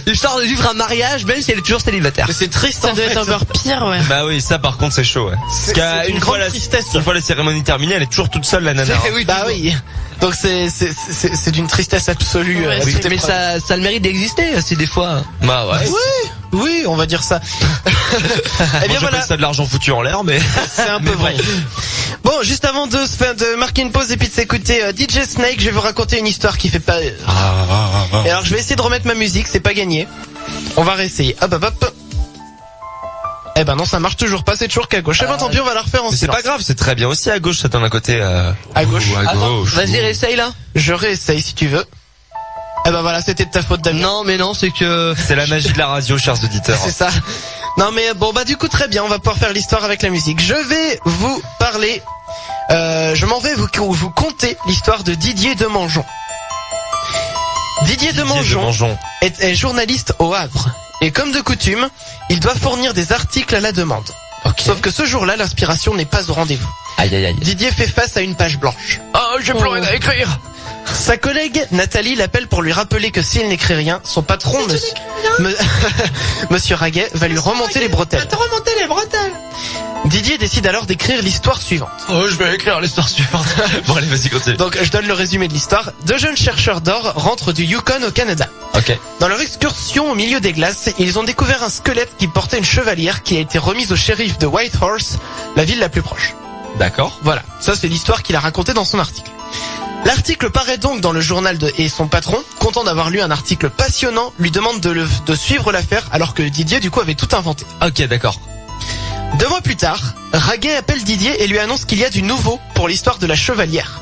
Histoire de vivre un mariage même si elle est toujours célibataire. Mais c'est triste Ça en doit fait. être encore pire, ouais. Bah oui, ça par contre c'est chaud ouais. Parce C'est qu'une une fois grande tristesse. une fois la cérémonie terminée, elle est toujours toute seule la nana. Oui, Bah oui. Donc c'est d'une tristesse absolue. Ouais, toute c'est- mais épreuve. ça a le mérite d'exister aussi des fois. Bah ouais. Oui, on va dire ça. Eh Moi, bien j'appelle voilà, ça de l'argent foutu en l'air mais c'est un peu vrai. Bon, juste avant de marquer une pause et puis de s'écouter DJ Snake, je vais vous raconter une histoire qui fait pas. Et alors je vais essayer de remettre ma musique, c'est pas gagné. On va réessayer. Hop. Eh ben non, ça marche toujours pas, c'est toujours qu'à gauche. Eh ben tant pis, on va la refaire en c'est silence. pas grave, c'est très bien aussi à gauche, ça donne un côté À gauche. ou à gauche. Vas-y, réessaye là. Je réessaye si tu veux. Eh ben voilà, c'était de ta faute, Damien. Non, mais non, c'est que C'est la magie de la radio, chers auditeurs. C'est ça. Non mais bon bah du coup très bien, on va pouvoir faire l'histoire avec la musique. Je vais vous parler, je m'en vais vous conter l'histoire de Didier de Mangeon. Didier de Mangeon est journaliste au Havre. Et comme de coutume, il doit fournir des articles à la demande. Sauf que ce jour-là, l'inspiration n'est pas au rendez-vous. Aïe. Didier fait face à une page blanche. Oh, j'ai plus rien à écrire. Sa collègue Nathalie l'appelle pour lui rappeler que s'il n'écrit rien, son patron, Monsieur Raguet, va lui remonter les bretelles. Didier décide alors d'écrire l'histoire suivante. Oh, je vais écrire l'histoire suivante. Bon, allez, vas-y, continue. Donc je donne le résumé de l'histoire. 2 jeunes chercheurs d'or rentrent du Yukon au Canada. Ok. Dans leur excursion au milieu des glaces, ils ont découvert un squelette qui portait une chevalière qui a été remise au shérif de Whitehorse, la ville la plus proche. D'accord. Voilà, ça c'est l'histoire qu'il a racontée dans son article. L'article paraît donc dans le journal et son patron, content d'avoir lu un article passionnant, lui demande de suivre l'affaire alors que Didier du coup avait tout inventé. Ok, d'accord. 2 mois plus tard, Raguet appelle Didier et lui annonce qu'il y a du nouveau pour l'histoire de la chevalière.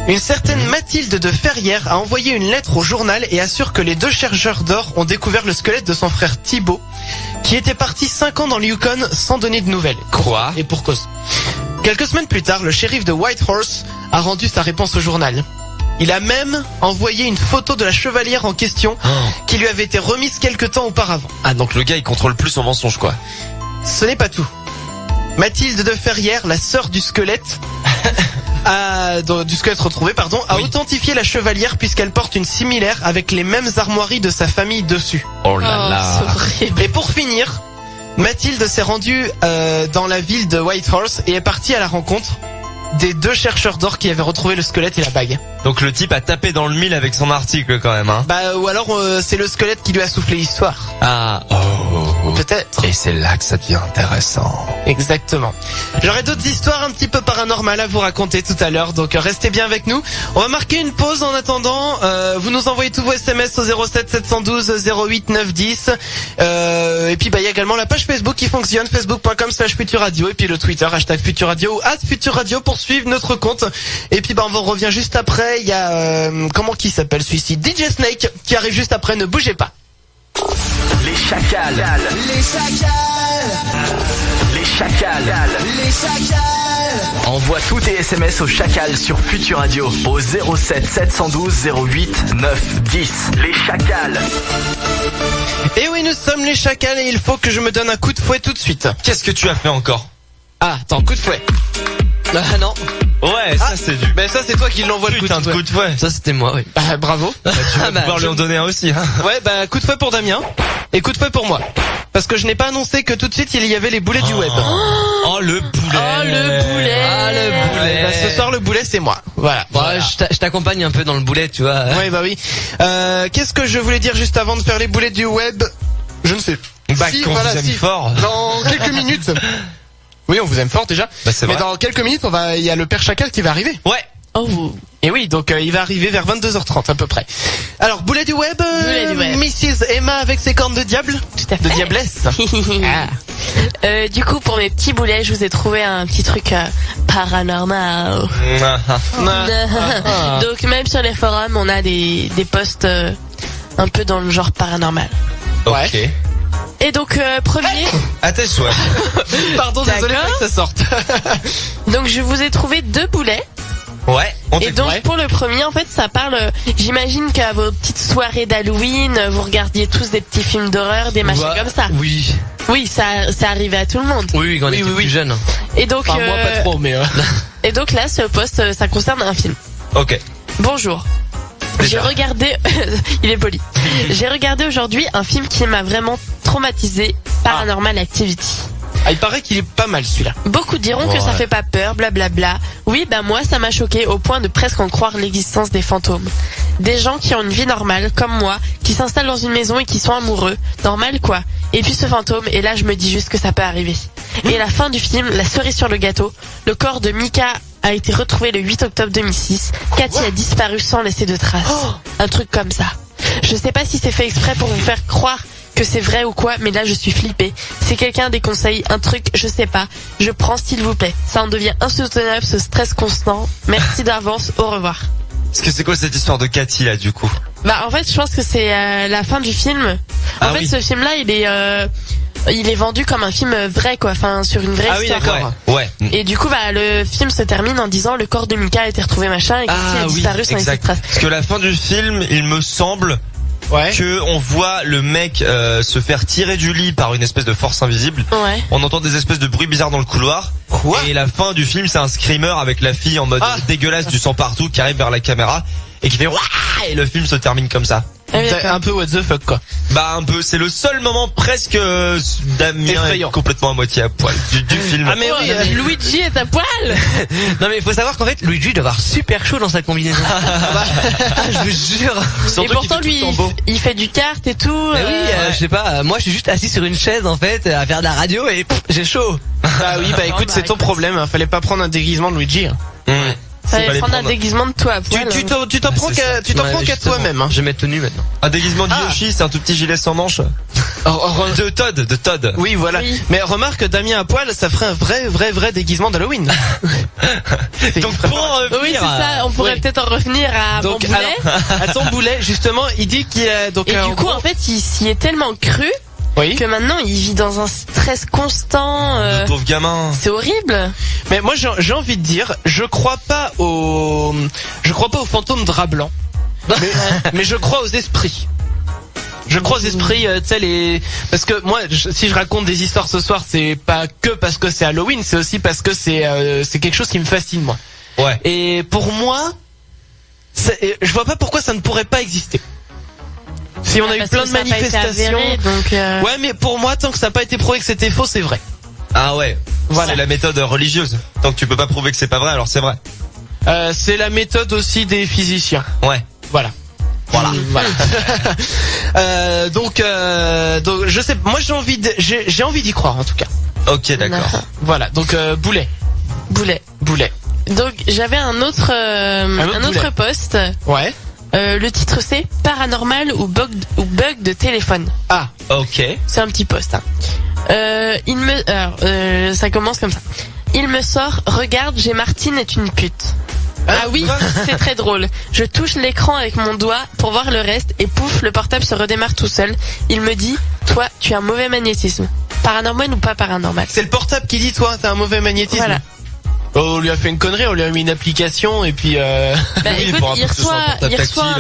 Une certaine Mathilde de Ferrières a envoyé une lettre au journal et assure que les 2 chercheurs d'or ont découvert le squelette de son frère Thibaut, qui était parti 5 ans dans le Yukon sans donner de nouvelles. Quoi? Et pour cause. Quelques semaines plus tard, le shérif de Whitehorse a rendu sa réponse au journal. Il a même envoyé une photo de la chevalière en question qui lui avait été remise quelque temps auparavant. Ah, donc le gars, il contrôle plus son mensonge, quoi. Ce n'est pas tout. Mathilde de Ferrières, la sœur du squelette, du squelette retrouvé, a authentifié la chevalière puisqu'elle porte une similaire avec les mêmes armoiries de sa famille dessus. Oh là là. C'est horrible. Et pour finir, Mathilde s'est rendue dans la ville de Whitehorse et est partie à la rencontre des 2 chercheurs d'or qui avaient retrouvé le squelette et la bague. Donc le type a tapé dans le mille avec son article quand même, hein. Bah ou alors c'est le squelette qui lui a soufflé l'histoire. Ah. Oh. Peut-être. Et c'est là que ça devient intéressant. Exactement. J'aurai d'autres histoires un petit peu paranormales à vous raconter tout à l'heure, donc restez bien avec nous. On va marquer une pause en attendant. Vous nous envoyez tous vos SMS au 07 712 08 910. Et puis il y a également la page Facebook qui fonctionne, facebook.com/Futur Radio, et puis le Twitter #Futur Radio ou @Futur Radio pour suivre notre compte. Et puis on revient juste après. Il y a comment qui s'appelle celui-ci, DJ Snake, qui arrive juste après. Ne bougez pas. Les chacals. Les chacals. Les chacals. Les chacals. Envoie tous tes SMS au chacal sur Futur Radio au 07 712 08 910. Les chacals. Et oui, nous sommes les chacals et il faut que je me donne un coup de fouet tout de suite. Qu'est-ce que tu as fait encore? Ah, attends, coup de fouet. Ah non. Ouais, ça c'est du... Ben ça c'est toi qui l'envoie le coup Putain de de fouet. coup de fouet. Ça c'était moi, oui. Bah bravo. Tu vas pouvoir lui en donner un aussi, hein. Ouais, coup de fouet pour Damien et coup de fouet pour moi. Parce que je n'ai pas annoncé que tout de suite il y avait les boulets du web. Oh, le boulet. Oh, le boulet. Ah, le boulet. Ce soir le boulet c'est moi. Voilà. Ouais, je t'accompagne un peu dans le boulet, tu vois. Ouais, bah oui. Qu'est-ce que je voulais dire juste avant de faire les boulets du web? Je ne sais. Si, qu'on voilà, vous aime si. fort. Dans quelques minutes. Oui, on vous aime fort déjà. Bah, c'est Mais vrai. dans quelques minutes, il y a le père chacal qui va arriver. Ouais. Oh. Et oui, donc il va arriver vers 22h30 à peu près. Alors, boulet du web, Boulet du web. Mrs. Emma avec ses cornes de diable. Tout à fait. De diablesse. Du coup, pour mes petits boulets, je vous ai trouvé un petit truc paranormal. Donc même sur les forums, on a des posts un peu dans le genre paranormal. Ok. Et donc premier, À tes souhaits. Pardon, désolé, D'accord. fallait que ça sorte. donc je vous ai trouvé 2 boulets. Ouais. On Et t'écoute. donc pour le premier, en fait, ça parle. J'imagine qu'à vos petites soirées d'Halloween, vous regardiez tous des petits films d'horreur, des machins comme ça. Oui. Oui, ça arrivait à tout le monde. Oui, quand on était oui. plus jeune. Et donc, Enfin, moi pas trop, mais... et donc là, ce post, ça concerne un film. Ok. Bonjour. J'ai regardé, il est poli. J'ai regardé aujourd'hui un film qui m'a vraiment traumatisé, Paranormal Activity. Ah, il paraît qu'il est pas mal celui-là. Beaucoup diront que ça fait pas peur, blablabla. Oui, moi ça m'a choqué au point de presque en croire l'existence des fantômes. Des gens qui ont une vie normale, comme moi, qui s'installent dans une maison et qui sont amoureux. Normal quoi. Et puis ce fantôme, et là je me dis juste que ça peut arriver. Et à la fin du film, la cerise sur le gâteau, le corps de Mika a été retrouvé le 8 octobre 2006. Cathy a disparu sans laisser de traces. Un truc comme ça. Je sais pas si c'est fait exprès pour vous faire croire que c'est vrai ou quoi, mais là je suis flippée. Si quelqu'un déconseille un truc, je sais pas. Je prends s'il vous plaît. Ça en devient insoutenable, ce stress constant. Merci d'avance, au revoir. Est-ce que c'est quoi cette histoire de Cathy là du coup? En fait je pense que c'est la fin du film. En fait ce film là il est vendu comme un film vrai quoi, enfin sur une vraie histoire. d'accord. Ouais. Et du coup le film se termine en disant le corps de Mika a été retrouvé machin et Cathy a disparu sans laisser de traces. Parce que la fin du film, il me semble que on voit le mec se faire tirer du lit par une espèce de force invisible. Ouais. On entend des espèces de bruits bizarres dans le couloir. Et la fin du film, c'est un screamer avec la fille en mode dégueulasse, du sang partout, qui arrive vers la caméra et qui fait Ouah et le film se termine comme ça. Un peu what the fuck quoi. Un peu, c'est le seul moment presque Damien effrayant. est complètement à moitié à poil du film. Ah mais oui, Luigi est à poil. Non mais il faut savoir qu'en fait Luigi doit avoir super chaud dans sa combinaison. Je vous jure. Et pourtant lui il fait du kart et tout. Mais oui, je sais pas, moi je suis juste assis sur une chaise en fait à faire de la radio et j'ai chaud. Bah oui, écoute, c'est ton problème, hein. Fallait pas prendre un déguisement de Luigi. Hein. Ça va prendre un déguisement de toi à poil. Tu t'en prends qu'à toi-même. Hein. Je vais mettre tenue maintenant. Un déguisement de Yoshi, c'est un tout petit gilet sans manches. De Todd. Oui, voilà. Oui. Mais remarque, Damien à poil, ça ferait un vrai déguisement d'Halloween. Donc pour en revenir, Oui, c'est ça. On pourrait peut-être en revenir à mon boulet. Alors, à ton boulet, justement, il dit qu'il a donc. Et du coup, en fait, il s'y est tellement cru que maintenant, il vit dans un stress constant. le pauvre gamin. C'est horrible. Mais moi, j'ai envie de dire, je crois pas aux fantômes drap blanc, mais je crois aux esprits. Je crois aux esprits, tu sais parce que moi, si je raconte des histoires ce soir, c'est pas que parce que c'est Halloween, c'est aussi parce que c'est quelque chose qui me fascine moi. Ouais. Et pour moi, je vois pas pourquoi ça ne pourrait pas exister. Si on a eu plein de manifestations, ouais, mais pour moi, tant que ça n'a pas été prouvé que c'était faux, c'est vrai. Ah ouais. Voilà. C'est la méthode religieuse. Tant que tu peux pas prouver que c'est pas vrai, alors c'est vrai. C'est la méthode aussi des physiciens. Ouais. Voilà. Voilà. Donc je sais, moi j'ai envie d'y croire en tout cas. Ok, d'accord. Voilà, donc Boulet. Donc j'avais un autre post. Ouais. Le titre c'est Paranormal ou bug de téléphone. Ah, ok. C'est un petit post. Hein. Ça commence comme ça. Il me sort, regarde, j'ai Martine est une pute. Ah oui, c'est très drôle. Je touche l'écran avec mon doigt pour voir le reste et pouf, le portable se redémarre tout seul. Il me dit, toi, tu as un mauvais magnétisme. Paranormal ou pas paranormal? C'est le portable qui dit, toi, t'as un mauvais magnétisme. Voilà. Oh, on lui a fait une connerie, on lui a mis une application et puis Bah Oui, écoute, pour il reçoit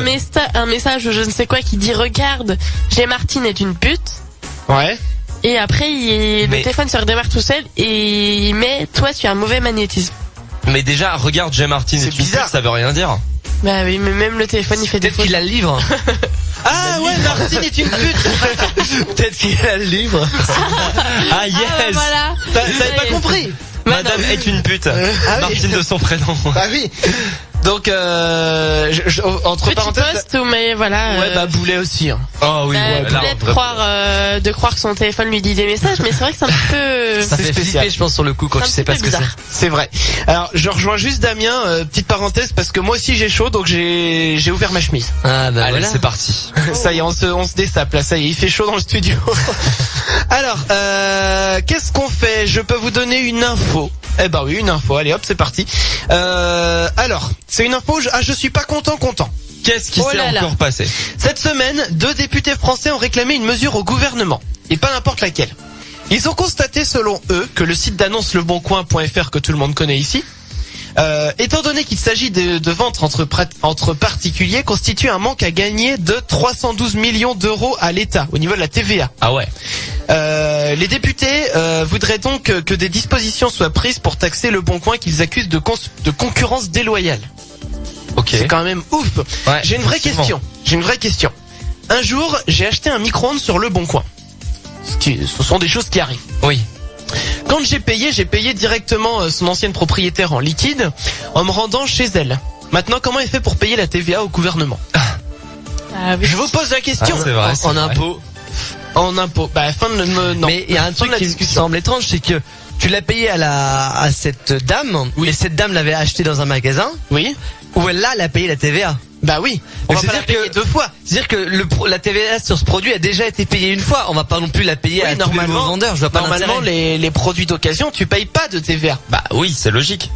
un message ou je ne sais quoi qui dit, regarde, j'ai Martine est une pute. Ouais. Et après, le téléphone se redémarre tout seul et il met, toi, tu as un mauvais magnétisme. Mais déjà, regarde, Jay Martin, C'est bizarre. ça veut rien dire. Bah oui, mais même le téléphone, il fait des Peut-être qu'il a le livre. Ah ouais, Martine est une pute. Peut-être qu'il a le livre. Ah yes. Ah bah voilà. T'avais pas compris. Madame est une pute. oui. Martine de son prénom. Ah oui. Donc entre Petit parenthèses. post, mais voilà. Ouais, bah Boulet aussi. Hein. Oh oui, Boulet de croire que son téléphone lui dit des messages, mais c'est vrai que c'est un peu. Ça fait spécial. flipper, je pense, sur le coup quand C'est tu un sais pas petit ce peu que c'est. bizarre. C'est vrai. Alors je rejoins juste Damien, petite parenthèse parce que moi aussi j'ai chaud donc j'ai ouvert ma chemise. Ah bah Allez, voilà. c'est parti. Ça y est, on se dessape là, ça y est, il fait chaud dans le studio. Alors, qu'est-ce qu'on fait? Je peux vous donner une info. Eh ben oui, une info, allez hop, c'est parti. Alors, c'est une info, je suis pas content. Qu'est-ce qui Oh s'est là là. encore passé? Cette semaine, 2 députés français ont réclamé une mesure au gouvernement, et pas n'importe laquelle. Ils ont constaté, selon eux, que le site d'annonce leboncoin.fr que tout le monde connaît ici, étant donné qu'il s'agit de ventes entre particuliers, constitue un manque à gagner de 312 millions d'euros à l'État, au niveau de la TVA. Ah ouais. Les députés voudraient donc que des dispositions soient prises pour taxer Le Bon Coin qu'ils accusent de concurrence déloyale. Ok. C'est quand même ouf. Ouais, J'ai une vraie question. Un jour, j'ai acheté un micro-ondes sur Le Bon Coin. Ce sont des choses qui arrivent. Oui. Quand j'ai payé directement son ancienne propriétaire en liquide en me rendant chez elle. Maintenant, comment elle fait pour payer la TVA au gouvernement? Ah oui. Je vous pose la question. Ah, c'est vrai. En impôt. En impôt. Bah, non. Mais il y a un truc la qui me discussion. semble étrange, c'est que tu l'as payé à cette dame, et cette dame l'avait acheté dans un magasin, Oui. où elle a payé la TVA. Bah oui. On Mais va pas la payer 2 fois. C'est-à-dire que la TVA sur ce produit a déjà été payée une fois. On va pas non plus la payer Oui, à tous les nouveaux vendeurs. Je vois pas Normalement, l'intérêt. les produits d'occasion, tu payes pas de TVA. Bah oui, c'est logique.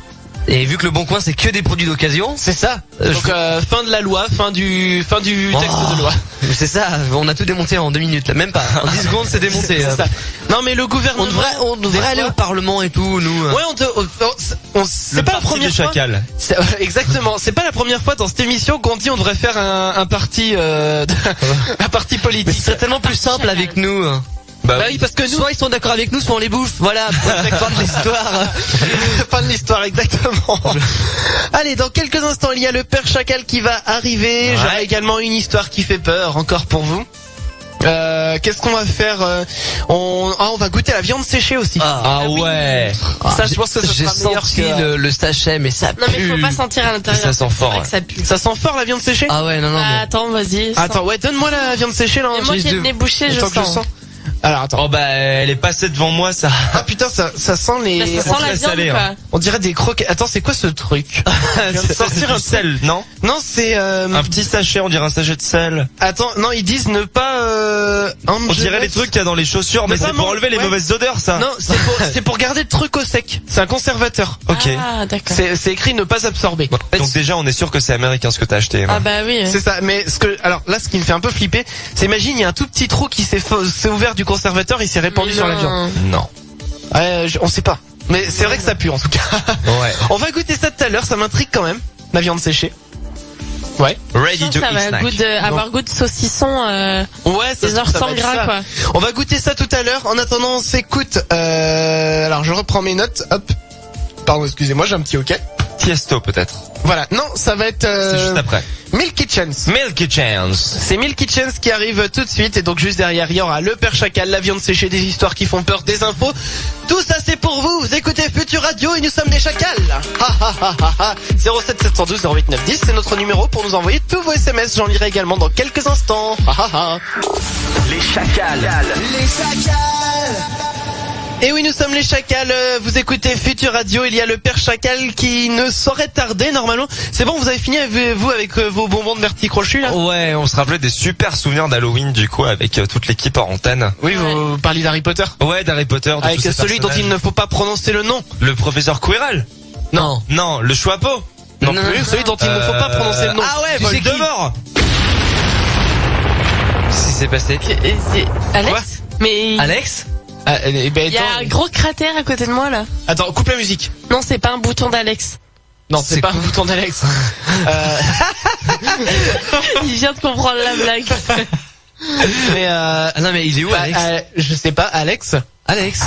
Et vu que le Bon Coin c'est que des produits d'occasion, C'est ça. Donc fin de la loi, fin du texte de loi. c'est ça. On a tout démonté en 2 minutes, là. Même pas. En 10 secondes c'est démonté. C'est ça. Non mais le gouvernement. On devrait aller au Parlement et tout, nous. Ouais, c'est pas la première du fois. chacal. Exactement. C'est pas la première fois dans cette émission qu'on dit on devrait faire un parti, un parti Mais politique. ce serait tellement plus simple avec nous. Bah Bah oui, parce que nous, Soit ils sont d'accord avec nous, soit on les bouffe. Voilà. Fin de l'histoire. fin de l'histoire, exactement. Allez, dans quelques instants, il y a le Père Chacal qui va arriver. Ouais. J'aurai également une histoire qui fait peur, encore pour vous. Qu'est-ce qu'on va faire? On va goûter la viande séchée aussi. Ah ouais. Ça, je pense que ce J'ai sera meilleur senti que... le sachet, mais ça Non mais pue. faut pas sentir à l'intérieur. Ça sent C'est fort, vrai ouais. que ça pue. Ça sent fort la viande séchée? Ah ouais, non, Ah, mais... attends, vas-y. Attends, ouais, donne-moi la viande séchée là. Et moi qui ai le nez bouché, je Attends que je sens. sens. Alors attends. Oh bah elle est passée devant moi ça. Ah putain, ça sent les... Bah, ça on sent la laisse viande aller, quoi. hein. On dirait des croquettes. Attends, c'est quoi ce truc? C'est sortir un du sel, non? Non, c'est... Un petit sachet, on dirait un sachet de sel. Attends, non, ils disent ne pas... On dirait les trucs qu'il y a dans les chaussures, mais Ne pas c'est pour enlever les ouais. mauvaises odeurs ça. Non, c'est pour garder le truc au sec. C'est un conservateur. Ok. Ah d'accord. C'est écrit ne pas absorber. Donc déjà on est sûr que c'est américain ce que t'as acheté. Ah bah oui. C'est ça, mais alors là, ce qui me fait un peu flipper, c'est imagine, il y a un tout petit trou qui s'est ouvert du conservateur, il s'est répandu sur la viande. Non. Ouais, on sait pas. Mais c'est vrai que ça pue en tout cas. Ouais. On va goûter ça tout à l'heure, ça m'intrigue quand même. La viande séchée. Ouais. Ready to Ça eat va snack. avoir goût de saucisson. Ouais, C'est genre ça va 100 être gras ça. quoi. On va goûter ça tout à l'heure. En attendant, on s'écoute. Alors je reprends mes notes. Hop. Pardon, excusez-moi, j'ai un petit hoquet. Tiesto peut-être. Voilà. Non, ça va être. C'est juste après. Milky Chance. Milky Chance. C'est Milky Chance qui arrive tout de suite et donc juste derrière il y aura le Père Chacal, la viande séchée, des histoires qui font peur, des infos. Tout ça c'est pour vous. Vous écoutez Futur Radio et nous sommes les Chacals. 07 712 08 910 c'est notre numéro pour nous envoyer tous vos SMS. J'en lirai également dans quelques instants. Les Chacals. Les Chacals. Et oui, nous sommes les Chacals, vous écoutez Futur Radio, il y a le Père Chacal qui ne saurait tarder normalement. C'est bon, vous avez fini vous avec vos bonbons de Bertie Crochu là? Ouais, on se rappelait des super souvenirs d'Halloween du coup avec toute l'équipe en antenne. Oui, vous parliez d'Harry Potter? Ouais, d'Harry Potter. De avec tous ces celui dont personnages. il ne faut pas prononcer le nom. Le professeur Quirrell. Non. Non, le Choixpeau. Non plus, celui dont il ne faut pas prononcer le nom. Ah ouais, Tu sais qui? Voldemort. Qu'est-ce qui s'est passé? Alex? Quoi Mais Alex? Ah, eh ben, il y a attends. un gros cratère à côté de moi là. Attends, coupe la musique. Non, c'est pas un bouton d'Alex. Non, c'est pas un bouton d'Alex. Il vient de comprendre la blague. Mais Ah non mais il est où Alex? je sais pas, Alex. Alex.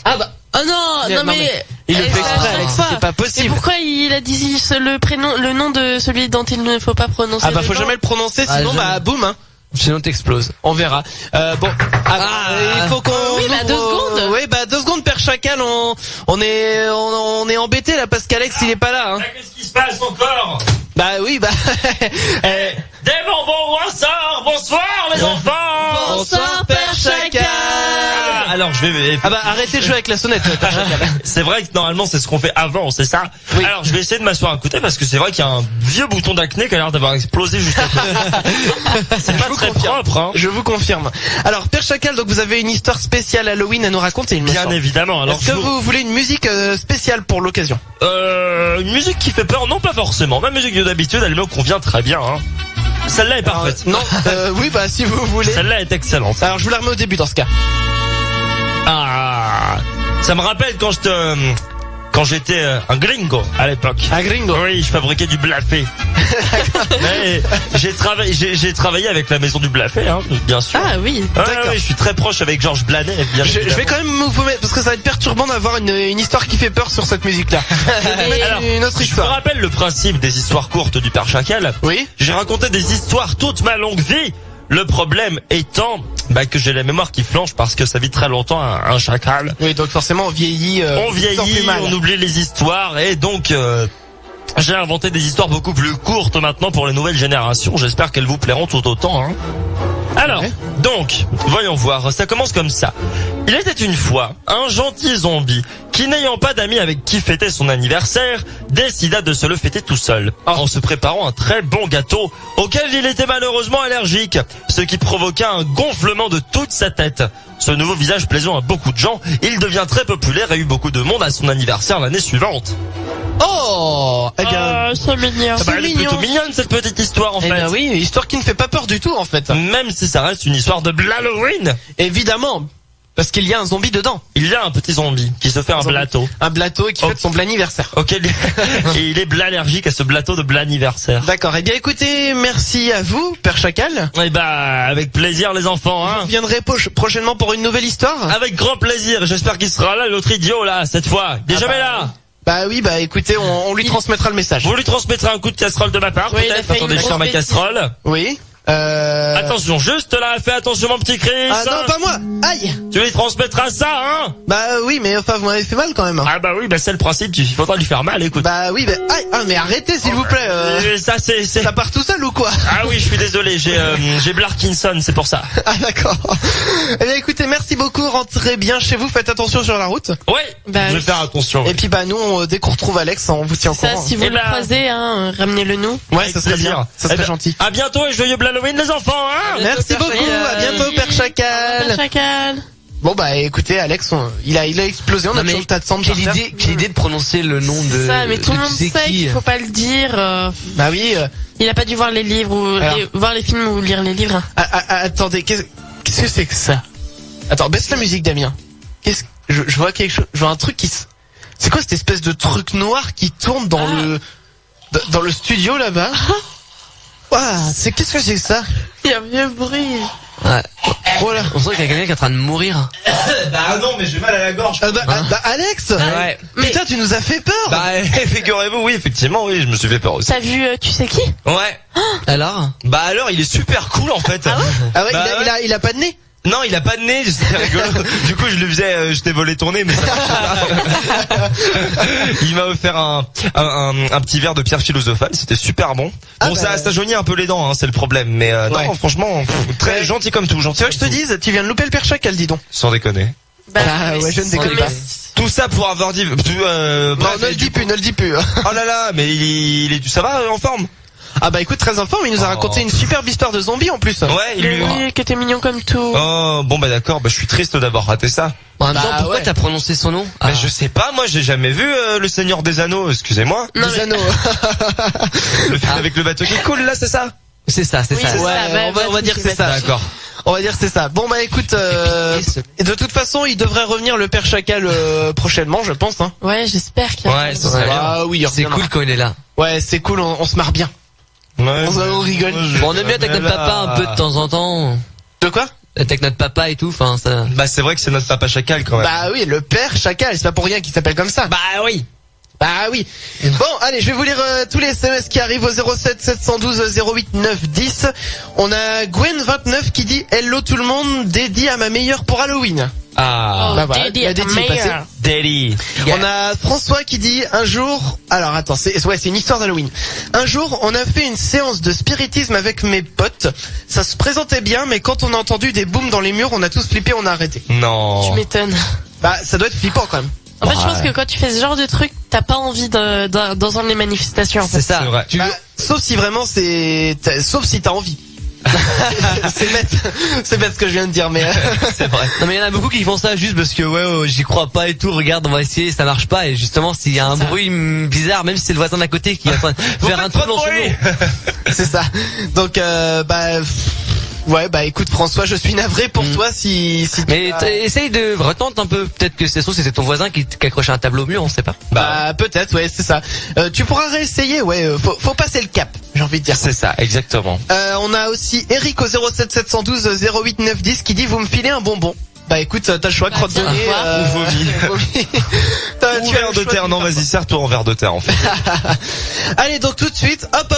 Ah bah. Oh non, Non, mais il le fait ça, exprès, à chaque Alex, fois. c'est pas Et possible. pourquoi il a dit le nom de celui dont il ne faut pas prononcer Ah bah le faut nom jamais le prononcer, Ah, sinon jamais. bah boum hein. Sinon t'exploses. On verra. Bon, il faut qu'on. Oui, bah, 2 secondes. Oui, bah 2 secondes, Père Chacal. On est embêté là parce qu'Alex il est pas là. Hein. Qu'est-ce qui se passe encore? Bah oui, bah. Des bonbons au sort. Bonsoir les enfants. Bonsoir, Père Chacal. Alors je vais. Ah bah arrêtez de jouer avec la sonnette, Père Chacal. C'est vrai que normalement c'est ce qu'on fait avant, c'est ça. Oui. Alors je vais essayer de m'asseoir à côté parce que c'est vrai qu'il y a un vieux bouton d'acné qui a l'air d'avoir explosé juste à côté. C'est pas très propre, hein. Je vous confirme. Alors Père Chacal, donc vous avez une histoire spéciale Halloween à nous raconter, il me Bien semble. évidemment. Alors Est-ce que vous voulez une musique spéciale pour l'occasion? une musique qui fait peur, non pas forcément. Ma musique d'habitude, elle me convient très bien. Hein. Celle-là est parfaite. Non, oui, bah si vous voulez. Celle-là est excellente. Alors je vous la remets au début dans ce cas. Ah, ça me rappelle quand j'étais un gringo à l'époque. Un gringo. Oui, je fabriquais du blafé. Mais j'ai travaillé avec la maison du blafé, hein, bien sûr. Ah oui. Ouais, d'accord. ouais, je suis très proche avec Georges Blanet, bien Je évidemment. vais quand même vous mettre, parce que ça va être perturbant d'avoir une histoire qui fait peur sur cette musique-là. Alors, une autre je vous histoire. rappelle le principe des histoires courtes du Père Chacal. Oui. J'ai raconté des histoires toute ma longue vie. Le problème étant que j'ai la mémoire qui flanche parce que ça vit très longtemps un chacal. Oui, donc forcément on vieillit. On vieillit, on oublie les histoires et donc j'ai inventé des histoires beaucoup plus courtes maintenant pour les nouvelles générations. J'espère qu'elles vous plairont tout autant. Hein. Alors, Ouais. donc, voyons voir. Ça commence comme ça. Il était une fois un gentil zombie qui, n'ayant pas d'amis avec qui fêter son anniversaire, décida de se le fêter tout seul, en se préparant un très bon gâteau auquel il était malheureusement allergique, ce qui provoqua un gonflement de toute sa tête. Ce nouveau visage plaisant à beaucoup de gens, il devient très populaire et eut beaucoup de monde à son anniversaire l'année suivante. Oh, eh bien, Ah, c'est mignon. Ah bah, elle est mignon. plutôt mignonne cette petite histoire en eh fait. bien oui, histoire qui ne fait pas peur du tout en fait. Même si ça reste une histoire de Halloween, Évidemment, parce qu'il y a un zombie dedans, il y a un petit zombie qui se fait un Zombie. plateau. un blateau qui Oh. fête son anniversaire. auquel et il est allergique à ce plateau de anniversaire. D'accord. Eh bien écoutez, merci à vous, Père Chacal. Et bah avec plaisir les enfants hein. Vous viendrez prochainement pour une nouvelle histoire. Avec grand plaisir. J'espère qu'il sera là l'autre idiot là cette fois. Il est jamais là. Bah oui, bah écoutez, on lui transmettra le message. Vous lui transmettrez un coup de casserole de ma part Oui, il a peut-être. fait Attendez, une je sers ma grosse bêtise. casserole. Oui. Attention, juste là, fais attention mon petit Chris. Ah non, pas moi. Aïe. Tu lui transmettras ça hein. Bah oui, mais enfin vous m'avez fait mal quand même. Ah bah oui, bah c'est le principe, il faudra lui faire mal, écoute. Bah oui, bah aïe. Ah mais arrêtez s'il vous plaît. Ça c'est Ça part tout seul ou quoi? Ah oui, je suis désolé, j'ai Blarkinson, c'est pour ça. Ah d'accord. Eh bien écoutez, merci beaucoup, rentrez bien chez vous, faites attention sur la route. Ouais, Bah je vais oui. faire attention. Et puis bah nous, dès qu'on retrouve Alex, on vous tient au Ça, courant. si vous Eh le ben- croisez, hein, ramenez-le nous. Ouais, Avec ça serait plaisir. bien, ça Eh serait ben, gentil. À bientôt et joyeux Halloween les enfants hein. Merci beaucoup, à bientôt Père Père Chacal. Chacal. Bon bah écoutez Alex, il a explosé, on a Non, toujours mais le tas de cendres par terre. quelle idée de prononcer le nom de. Ça, mais tout le de monde tu sais sait qui. qu'il faut pas le dire. Bah oui, Il a pas dû voir les livres ou Alors. voir les films ou lire les livres. attendez, qu'est-ce que c'est que ça? Attends, baisse la musique Damien. Je vois quelque chose, je vois un truc c'est quoi cette espèce de truc noir qui tourne dans le studio là-bas? Ouah, qu'est-ce que c'est que ça? Il y a un vieux bruit. Ouais. Oh là. On sent qu'il y a quelqu'un qui est en train de mourir. Bah non, mais j'ai mal à la gorge. Alex, Ouais. putain, tu nous as fait peur. Bah figurez-vous, oui, effectivement, oui, je me suis fait peur aussi. T'as vu, tu sais qui? Ouais. Alors? Bah alors, il est super cool en fait. Ah ouais, Bah il a pas de nez. Non, il a pas de nez, c'était rigolo. Du coup, je lui faisais, je t'ai volé ton nez, mais ça marchait pas. Il m'a offert un petit verre de pierre philosophale, c'était super bon. Bon, ça jaunit un peu les dents, hein, c'est le problème, mais non, franchement, très gentil comme tout, gentil. Tu veux que je te dise, tu viens de louper le père Chacal, dis donc. Sans déconner. Bah, ouais, je ne déconne pas. Tout ça pour avoir dit. Non, ne le dis plus, ne le dis plus. Oh là là, mais il est, ça va, en forme? Ah bah écoute, très en forme, il nous a raconté une superbe histoire de zombie en plus. Ouais, il lui. Oui, que t'es mignon comme tout. Oh, bon bah d'accord, bah je suis triste d'avoir raté ça. En même temps, Bah, pourquoi ouais. t'as prononcé son nom? Mais je sais pas, moi j'ai jamais vu le Seigneur des Anneaux, excusez-moi. Non, Des mais- anneaux. Le film avec le bateau qui coule là, c'est ça? C'est ça, c'est Oui, ça. c'est Ouais, ça, on va dire que c'est ça. D'accord. On va dire que c'est ça. Bon bah écoute, et de toute façon, il devrait revenir le père Chacal prochainement, je pense. Hein. Ouais, j'espère qu'il y a Ouais, ça serait bien. Ah oui, il C'est reviendra. cool quand il est là. Ouais, c'est cool, on se marre bien. Ouais, On rigole. Bon, on aime bien avec notre papa un peu de temps en temps. De quoi? Avec notre papa et tout, enfin ça. Bah c'est vrai que c'est notre papa chacal quand même. Bah oui, le père Chacal, c'est pas pour rien qu'il s'appelle comme ça. Bah oui. Bah oui. Bon, allez, je vais vous lire tous les SMS qui arrivent au 07 712 08 9 10. On a Gwen29 qui dit hello tout le monde, dédié à ma meilleure pour Halloween. Ah, Bah voilà, Daddy la est dédié est meilleur. passée. Daddy. On a François qui dit un jour, alors attends, c'est une histoire d'Halloween. Un jour, on a fait une séance de spiritisme avec mes potes. Ça se présentait bien, mais quand on a entendu des booms dans les murs, on a tous flippé, on a arrêté. Non. Tu m'étonnes. Bah, ça doit être flippant quand même. En fait, je pense que quand tu fais ce genre de truc, t'as pas envie d'entendre les manifestations, en fait. C'est ça. C'est vrai. Bah, sauf si vraiment sauf si t'as envie. c'est bête ce que je viens de dire, mais C'est vrai. Non mais il y en a beaucoup qui font ça juste parce que ouais, j'y crois pas et tout, regarde on va essayer, ça marche pas et justement s'il y a un bruit bizarre, même si c'est le voisin d'à côté qui est en train de faire un truc dans son mur. c'est ça. Donc ouais, bah écoute François, je suis navré pour toi si tu Mais as- essaye de retente un peu, peut-être que c'est ton voisin qui accroche un tableau au mur, on sait pas. Bah peut-être, ouais, c'est ça. Tu pourras réessayer, ouais, faut passer le cap, j'ai envie de dire. C'est ça, exactement. On a aussi Eric au 07 712 08 9 10 qui dit vous me filez un bonbon. Bah écoute, t'as le choix, crotte de tiens, nez, quoi. Ou vomi. Ou verre de terre, non vas-y, serre-toi en verre de terre en fait. Allez, donc tout de suite, hop,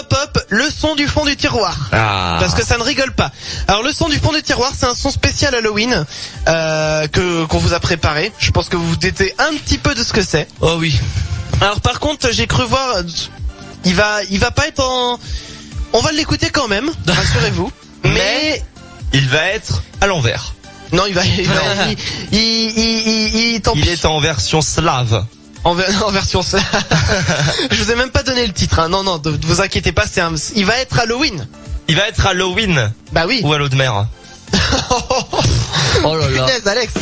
le son du fond du tiroir. Ah. Parce que ça ne rigole pas. Alors le son du fond du tiroir, c'est un son spécial Halloween qu'on vous a préparé. Je pense que vous vous doutez un petit peu de ce que c'est. Oh oui. Alors par contre, j'ai cru voir, il va pas être en... On va l'écouter quand même, rassurez-vous. Mais Il va être à l'envers. non, il tant Il pis. est en version slave. En version ça. Je vous ai même pas donné le titre. Hein. Non, ne vous inquiétez pas, il va être Halloween. Il va être Halloween Bah oui. ou à l'eau de mer. Oh là là. Punaise, Alex.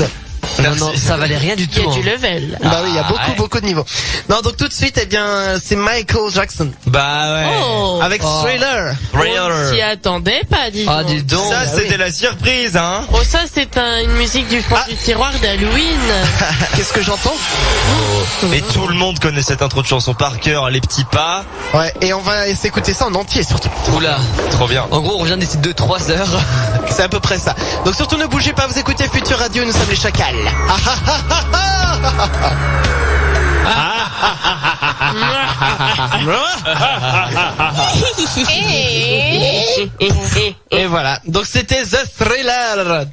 Non, non, ça valait rien du Il y tout. a du hein. level. Bah oui, il y a ouais. beaucoup de niveaux. Non, donc tout de suite, eh bien, c'est Michael Jackson Bah ouais. Oh, avec Thriller. on Thriller. s'y attendait pas, dis donc. Ah dis donc. Ça bah c'était oui. la surprise hein. Oh, ça, c'est une musique du fond du tiroir d'Halloween. Qu'est-ce que j'entends? Et tout le monde connaît cette intro de chanson par cœur, les petits pas. Ouais, et on va s'écouter ça en entier surtout. Oula. Trop bien. En gros, on revient d'ici 2-3 heures. C'est à peu près ça. Donc surtout ne bougez pas, vous écoutez Futur Radio, nous sommes les Chacals. Et voilà. Donc c'était The Thriller.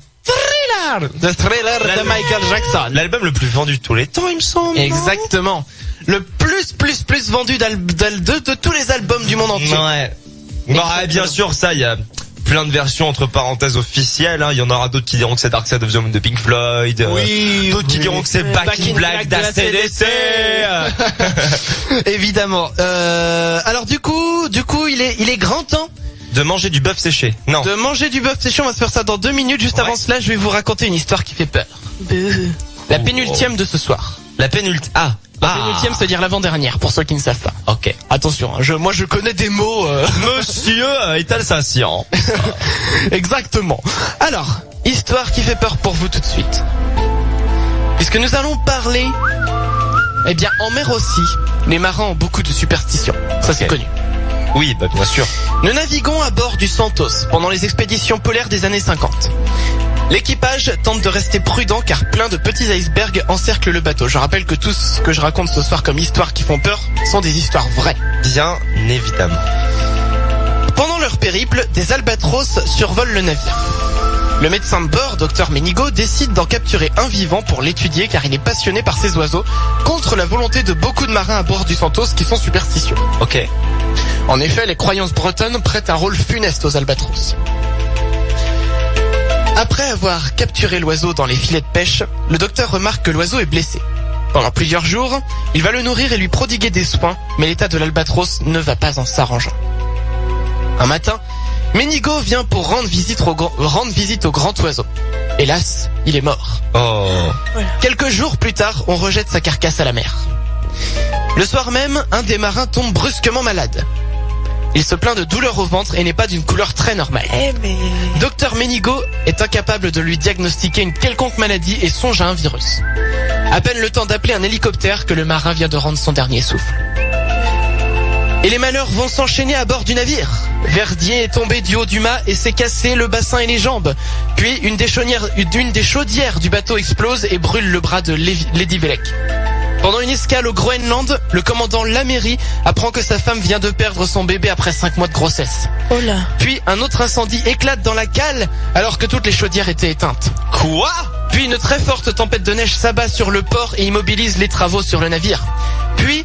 The Thriller de Michael Jackson. L'album le plus vendu de tous les temps, il me semble. Exactement. Le plus vendu de tous les albums du monde entier. Ouais. Bon, ouais, bien sûr, ça, il y a plein de versions entre parenthèses officielles. Hein. Il y en aura d'autres qui diront que c'est Dark Side of the Moon de Pink Floyd. Oui, D'autres qui diront que c'est Back in Black d'ACDC. Évidemment. Alors du coup, il est grand temps De manger du bœuf séché. Non. de manger du bœuf séché. On va se faire ça dans 2 minutes. Juste avant cela, je vais vous raconter une histoire qui fait peur. La pénultième de ce soir. La pénulte. Ah. La pénultième, c'est-à-dire l'avant-dernière, pour ceux qui ne savent pas. Ok. Attention, hein, moi je connais des mots. Monsieur est alsacien. Exactement. Alors, histoire qui fait peur pour vous tout de suite. Puisque nous allons parler... Eh bien, en mer aussi, les marins ont beaucoup de superstitions. Ça, c'est Ok. connu. Oui, bah bien sûr. Nous naviguons à bord du Santos pendant les expéditions polaires des années 50. L'équipage tente de rester prudent car plein de petits icebergs encerclent le bateau. Je rappelle que tout ce que je raconte ce soir comme histoires qui font peur sont des histoires vraies. Bien évidemment. Pendant leur périple, des albatros survolent le navire. Le médecin de bord, Dr Ménigo, décide d'en capturer un vivant pour l'étudier car il est passionné par ces oiseaux, contre la volonté de beaucoup de marins à bord du Santos qui sont superstitieux. Ok. En effet, les croyances bretonnes prêtent un rôle funeste aux albatros. Après avoir capturé l'oiseau dans les filets de pêche, le docteur remarque que l'oiseau est blessé. Pendant plusieurs jours, il va le nourrir et lui prodiguer des soins, mais l'état de l'albatros ne va pas en s'arrangeant. Un matin, Ménigo vient pour rendre visite au grand oiseau. Hélas, il est mort. Oh. Quelques jours plus tard, on rejette sa carcasse à la mer. Le soir même, un des marins tombe brusquement malade. Il se plaint de douleurs au ventre et n'est pas d'une couleur très normale. Docteur Ménigo est incapable de lui diagnostiquer une quelconque maladie et songe à un virus. À peine le temps d'appeler un hélicoptère que le marin vient de rendre son dernier souffle. Et les malheurs vont s'enchaîner à bord du navire. Verdier est tombé du haut du mât et s'est cassé le bassin et les jambes. Puis une des chaudières du bateau explose et brûle le bras de Lady Velek. Pendant une escale au Groenland, le commandant Laméry apprend que sa femme vient de perdre son bébé après 5 mois de grossesse. Oh là. Puis un autre incendie éclate dans la cale alors que toutes les chaudières étaient éteintes. Quoi? Puis une très forte tempête de neige s'abat sur le port et immobilise les travaux sur le navire. Puis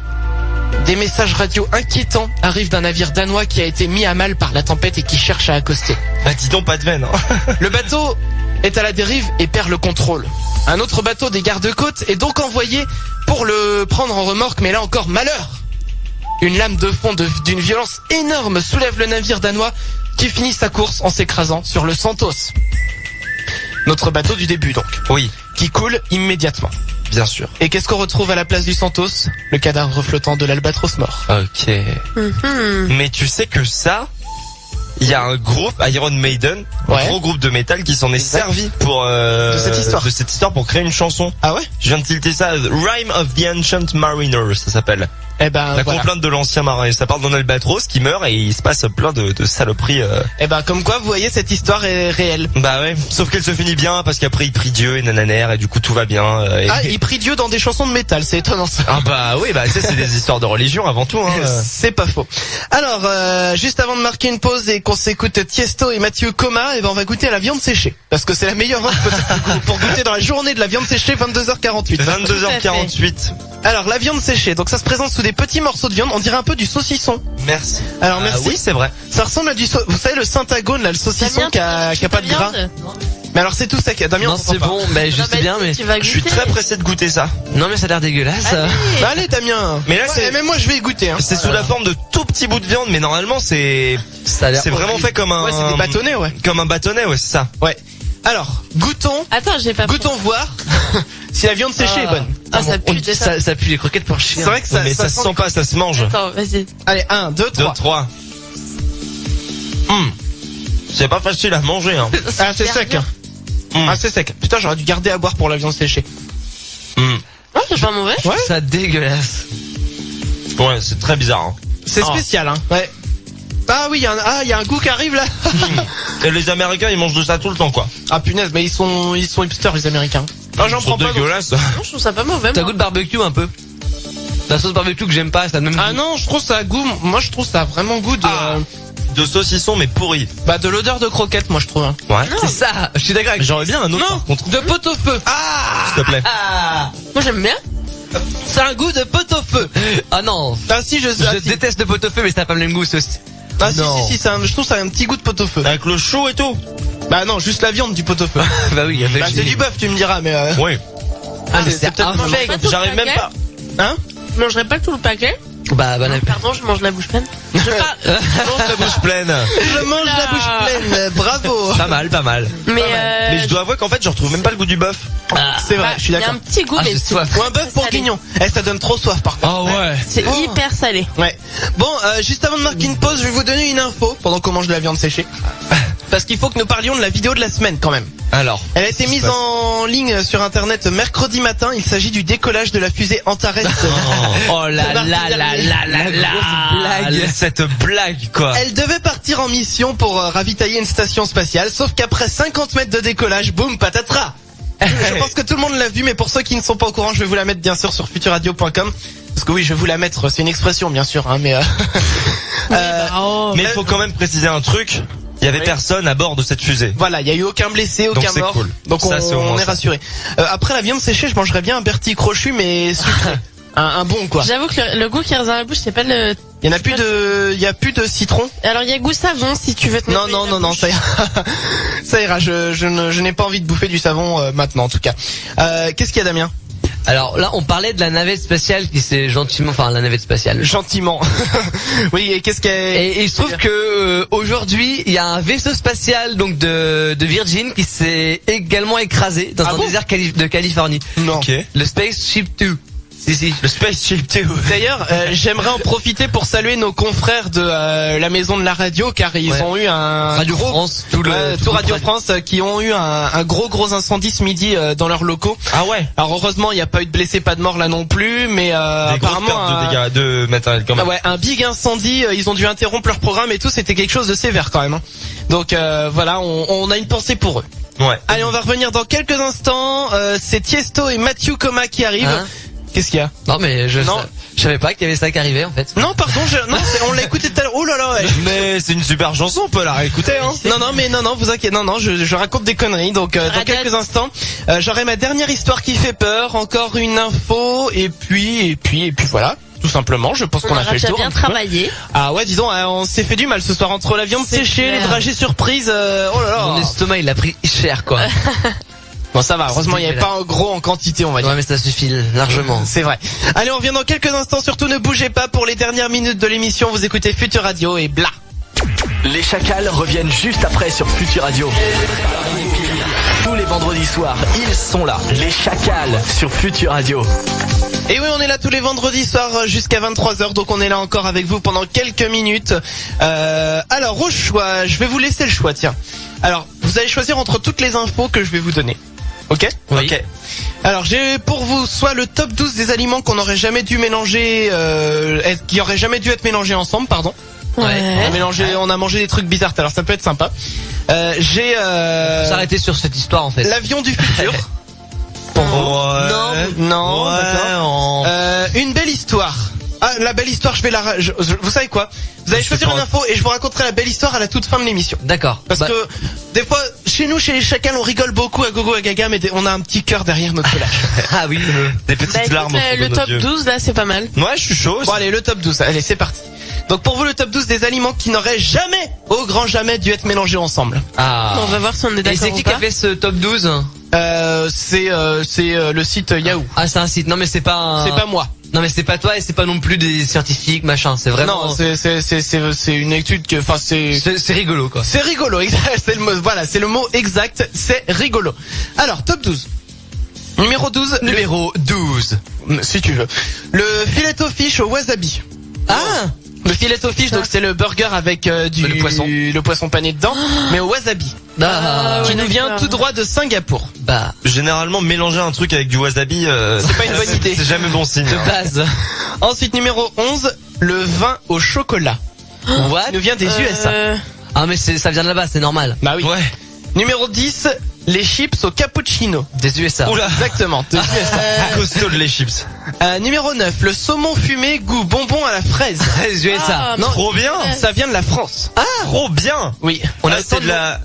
des messages radio inquiétants arrivent d'un navire danois qui a été mis à mal par la tempête et qui cherche à accoster. Bah dis donc, pas de veine. Hein. Le bateau est à la dérive et perd le contrôle. Un autre bateau des gardes-côtes est donc envoyé pour le prendre en remorque, mais là encore malheur. Une lame de fond d'une violence énorme soulève le navire danois qui finit sa course en s'écrasant sur le Santos. Notre bateau du début donc. Oui, Qui coule immédiatement. bien sûr. Et qu'est-ce qu'on retrouve à la place du Santos? Le cadavre flottant de l'albatros mort. Ok. Mais tu sais que ça, il y a un groupe, Iron Maiden, un Ouais. gros groupe de métal qui s'en est Exact. servi pour De cette histoire. pour créer une chanson. Ah ouais? Je viens de tilter ça, Rime of the Ancient Mariner, ça s'appelle. Eh ben La voilà. complainte de l'ancien marin. Ça parle d'un albatros qui meurt et il se passe plein de saloperies. Eh ben comme quoi vous voyez cette histoire est réelle. Bah ouais. Sauf qu'elle se finit bien parce qu'après il prie Dieu et nananère et du coup tout va bien. Ah, il prie Dieu dans des chansons de métal, c'est étonnant ça. Ah bah oui, bah tu sais, c'est des histoires de religion avant tout. Hein. C'est pas faux. Alors, juste avant de marquer une pause et qu'on s'écoute Tiesto et Mathieu Coma, et ben on va goûter à la viande séchée. Parce que c'est la meilleure heure pour goûter dans la journée de la viande séchée, 22h48. 22h48. Alors, la viande séchée, donc ça se présente sous des petits morceaux de viande, on dirait un peu du saucisson. Merci. Alors merci. Oui, c'est vrai. Ça ressemble à vous savez le Syntagone là, le saucisson qui a pas de gras. Mais alors c'est tout sec, Damien. Non, on c'est t'entend bon, mais je sais bien, mais Tu vas Je suis goûter. très pressé de goûter ça. non, mais ça a l'air dégueulasse. pas. Bah allez Damien. Mais là, Ouais, c'est- même moi je vais y goûter. Hein. C'est sous la forme de tout petits bouts de viande, mais normalement c'est Ça a l'air c'est vraiment horrible. fait comme un Ouais, c'est des bâtonnets, ouais. comme un bâtonnet, ouais, c'est ça. Ouais. Alors, goûtons Attends, j'ai pas. voir si la viande séchée est bonne. Ah, ça pue déjà. Ça pue les croquettes pour chien. C'est vrai que ça, mais ça se sent pas, ça se mange. Attends, vas-y. Allez, 1, 2, 2, 3. 3. C'est pas facile à manger, hein. Ah, c'est sec. Hein. Ah, c'est sec. Putain, j'aurais dû garder à boire pour la viande séchée. Oh, c'est pas mauvais. Ouais. Ça dégueulasse. Ouais, c'est très bizarre. Hein. C'est spécial, hein. Ouais. Ah oui, il y a un goût qui arrive là. Et les Américains, ils mangent de ça tout le temps, quoi. Ah punaise, mais ils sont hipsters les Américains. Ah, j'en prends C'est pas. donc. dégueulasse. Non, je trouve ça pas mauvais. Ça moi. goûte barbecue un peu. La sauce barbecue que j'aime pas, ça a le même Ah goût. non, je trouve ça a goût. Moi, je trouve ça a vraiment goût de De saucisson, mais pourri. bah de l'odeur de croquette, moi je trouve. Hein. Ouais. C'est ça, je suis d'accord avec J'aurais bien un autre, Non, par contre. de pot-au-feu. Ah, S'il te plaît. Moi, j'aime bien. C'est un goût de pot-au-feu. Ah non. ah si, Je déteste le pot-au-feu, mais ça n'a pas le même goût, ce aussi. Ah si, Non. si, je trouve ça a un petit goût de pot-au-feu. Avec le chaud et tout. Bah non, juste la viande du pot-au-feu. Bah oui, avec Bah c'est du bœuf, tu me diras, mais Oui. Ah, mais c'est c'est peut-être infect. mauvais. Pas tout le J'arrive même paquet. pas. Hein? Je mangerai pas tout le paquet. Bah, bah, Pardon, je mange la bouche pleine. Je parle. La bouche pleine. Je mange la bouche pleine, bravo. Pas mal, pas mal. Mais Mais je dois avouer qu'en fait, je retrouve même pas le goût du bœuf. C'est vrai, je suis Il y a d'accord. un petit goût, Ah, mais j'ai c'est soif. Ou un bœuf bourguignon. Eh, ça donne trop soif par contre. Oh ouais. c'est hyper salé. Ouais. Bon, juste avant de marquer une pause, je vais vous donner une info pendant qu'on mange de la viande séchée. parce qu'il faut que nous parlions de la vidéo de la semaine quand même. Alors. Elle a été mise en ligne sur internet mercredi matin. Il s'agit du décollage de la fusée Antares. Oh là là là là là là. Cette blague, quoi. Elle devait partir en mission pour ravitailler une station spatiale, sauf qu'après 50 mètres de décollage, boum, patatras. Je pense que tout le monde l'a vu, mais pour ceux qui ne sont pas au courant, je vais vous la mettre bien sûr sur futurradio.com. Parce que oui, je vais vous la mettre, c'est une expression bien sûr, hein, mais mais il faut quand même préciser un truc. Il y avait personne à bord de cette fusée. Voilà, il y a eu aucun blessé, aucun donc c'est mort. Cool. Donc ça, on est rassuré. Après la viande séchée, je mangerais bien un Bertie crochu, mais sucré. un bon quoi. J'avoue que le goût qui reste dans la bouche, c'est pas le... Il y a plus de citron. Alors il y a goût savon si tu veux te Non, ça ira. Ça ira, je n'ai pas envie de bouffer du savon maintenant en tout cas. Qu'est-ce qu'il y a, Damien? Alors là, on parlait de la navette spatiale qui s'est gentiment, enfin la navette spatiale. Gentiment. Oui, et qu'est-ce qu'elle... Et il se trouve que aujourd'hui, il y a un vaisseau spatial donc de Virgin qui s'est également écrasé dans un désert de Californie. Non. Ok. Le Spaceship 2. Si. Le Spaceship 2. D'ailleurs, j'aimerais en profiter pour saluer nos confrères de la maison de la radio, car ils ont eu un Radio France, tout Radio France, qui ont eu un gros incendie ce midi dans leurs locaux. Ah ouais. Alors heureusement, il n'y a pas eu de blessés, pas de morts là non plus, mais apparemment de dégâts de matériel quand même. Ouais, un big incendie. Ils ont dû interrompre leur programme et tout. C'était quelque chose de sévère quand même. Hein. Donc voilà, on a une pensée pour eux. Ouais. Allez, on va revenir dans quelques instants. C'est Tiesto et Matthew Coma qui arrivent. Hein? Qu'est-ce qu'il y a? Non mais je savais pas qu'il y avait ça qui arrivait en fait. Non, pardon, on l'a écouté tout à l'heure. Oh là là, ouais. Mais c'est une super chanson, on peut la réécouter, hein. Non, vous inquiétez, je raconte des conneries. Donc dans quelques instants, j'aurai ma dernière histoire qui fait peur, encore une info, et puis voilà. Tout simplement, je pense qu'on a fait le tour. bien travaillé. Ah ouais, disons, on s'est fait du mal ce soir entre la viande séchée, les dragées surprises. Oh là là. Mon estomac, il a pris cher quoi. Bon, ça va, heureusement il n'y avait pas un gros en quantité, on va dire. Ouais, mais ça suffit largement. C'est vrai. Allez, on revient dans quelques instants, surtout ne bougez pas pour les dernières minutes de l'émission, vous écoutez Futur Radio et bla. Les Chacals reviennent juste après sur Futur Radio. Tous les vendredis soirs, ils sont là. Les Chacals sur Futur Radio. Et oui, on est là tous les vendredis soirs jusqu'à 23h, donc on est là encore avec vous pendant quelques minutes. Alors, au choix, je vais vous laisser le choix, tiens. Alors, vous allez choisir entre toutes les infos que je vais vous donner. Ok? Oui. Ok. Alors, j'ai pour vous soit le top 12 des aliments qu'on n'aurait jamais dû mélanger, qui auraient jamais dû être mélangés ensemble, pardon. Ouais. On a mangé des trucs bizarres, alors ça peut être sympa. J'ai S'arrêter sur cette histoire en fait. l'avion du futur. Non, d'accord. Une belle histoire. Ah, la belle histoire, vous savez quoi? Vous allez choisir une info et je vous raconterai la belle histoire à la toute fin de l'émission. D'accord. Parce que des fois, chez les chacals, on rigole beaucoup à gogo à gaga, mais on a un petit cœur derrière notre lâche. Ah oui. Des petites larmes. Le top 12 là, c'est pas mal. Ouais, je suis chaud. Bon allez, le top 12, allez, c'est parti. Donc pour vous, le top 12 des aliments qui n'auraient jamais, au grand jamais, dû être mélangés ensemble. Ah. On va voir si on est Et d'accord c'est ou qui a pas. fait ce top 12? C'est le site Yahoo. Ah, c'est un site. Non mais c'est pas un... C'est pas moi. Non mais c'est pas toi et c'est pas non plus des scientifiques machin, c'est vraiment... Non, c'est une étude que, enfin c'est rigolo quoi. C'est rigolo, exact, c'est le mot, voilà, c'est le mot exact, c'est rigolo. Alors, top 12. Numéro 12. Numéro 12. Si tu veux. Le filet au fish au wasabi. Ah! Le filet au fish, donc c'est le burger avec le poisson pané dedans, mais au wasabi. Qui nous vient tout droit de Singapour. Bah, généralement, mélanger un truc avec du wasabi, c'est pas une bonne idée. C'est jamais bon signe. de base. Ensuite, numéro 11, le vin au chocolat. What? Qui nous vient des USA. Ah mais ça vient de là-bas, c'est normal. Bah oui. Ouais. Numéro 10, les chips au cappuccino. Des USA. Oula. Exactement, des USA. Costaud les chips. Numéro 9, le saumon fumé goût bonbon à la fraise. Des USA. Ah, Non, Trop bien. ça vient de la France. Trop bien. Oui. On a c'est de la...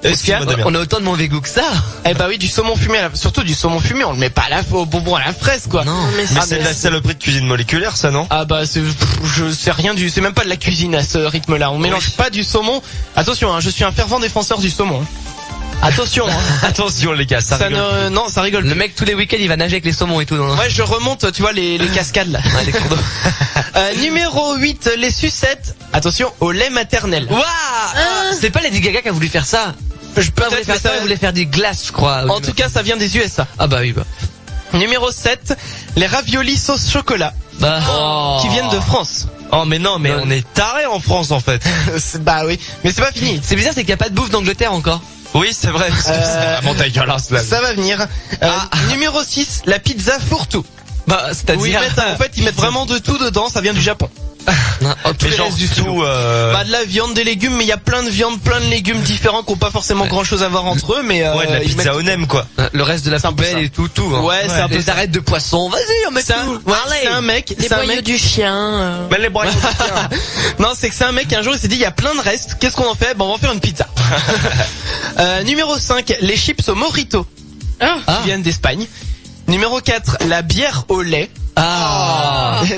Excuse-moi, Damien. On a autant de mauvais goût que ça. Eh bah oui, du saumon fumé, surtout du saumon fumé, on le met pas au bonbon à la fraise quoi. Non. Mais c'est de la saloperie de cuisine moléculaire, ça, non? Ah bah je sais rien c'est même pas de la cuisine à ce rythme-là. On mélange pas du saumon. Attention, hein, je suis un fervent défenseur du saumon. Attention, hein. Attention les gars, ça rigole. Non, ça rigole. Le mec tous les week-ends il va nager avec les saumons et tout. Ouais, je remonte, tu vois les cascades là. Ouais, les cours d'eau. Numéro 8, les sucettes. Attention, au lait maternel. Waouh. C'est pas Lady Gaga qui a voulu faire ça. Je peux Elle voulait faire ça, elle voulait faire des glaces, je crois. En tout cas, ça vient des USA. Ah bah oui bah. Numéro 7, les raviolis sauce chocolat. qui viennent de France. Oh mais non, mais on est tarés en France en fait. Bah oui, mais c'est pas fini. C'est bizarre, c'est qu'il n'y a pas de bouffe d'Angleterre encore. Oui, c'est vrai. C'est vraiment dégueulasse là. Ça va venir. Numéro 6, la pizza fourre-tout. Bah, c'est-à-dire. Oui, en fait, ils mettent vraiment de tout dedans, ça vient du Japon. Mais genre du tout. Bah, de la viande, des légumes, mais il y a plein de viande, plein de légumes différents qui ont pas forcément grand chose à voir entre eux, mais ouais, de la pizza au nem quoi. Le reste de la poubelle et tout. Hein. Ouais, c'est un peu les arêtes de poisson. Vas-y, on met ça. tout. C'est un mec, Les boyaux du chien. Mais les boyaux du chien. Non, c'est que c'est un mec, un jour il s'est dit, il y a plein de restes, qu'est-ce qu'on en fait? Bon, on va en faire une pizza. Numéro 5, les chips au mojito. Qui viennent d'Espagne. Numéro 4, la bière au lait.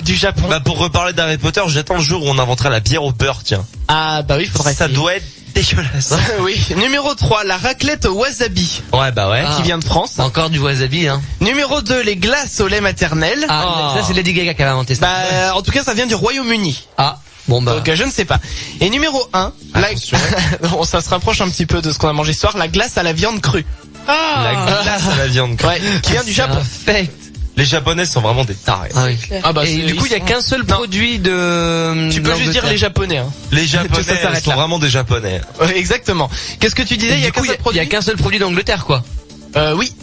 Du Japon. Bah pour reparler d'Harry Potter, j'attends le jour où on inventera la bière au beurre, tiens. Ah bah oui, faudrait ça essayer. doit être dégueulasse. Oui. Numéro 3, la raclette au wasabi. Ouais bah ouais. Qui vient de France. Encore du wasabi, hein. Numéro 2, les glaces au lait maternel. Ça c'est Lady Gaga qui avait inventé ça. Bah en tout cas ça vient du Royaume-Uni. Bon bah. Donc je ne sais pas. Et numéro 1, bon, ça se rapproche un petit peu de ce qu'on a mangé ce soir, la glace à la viande crue. La glace à la viande crue. Ouais, qui vient du Japon. Les Japonais sont vraiment des tarés. Et du coup, il y a qu'un seul produit de. Tu peux juste dire les Japonais. Hein. Les Japonais sont vraiment des Japonais. Ouais, exactement. Qu'est-ce que tu disais? Il y a qu'un seul produit d'Angleterre, quoi. Oui.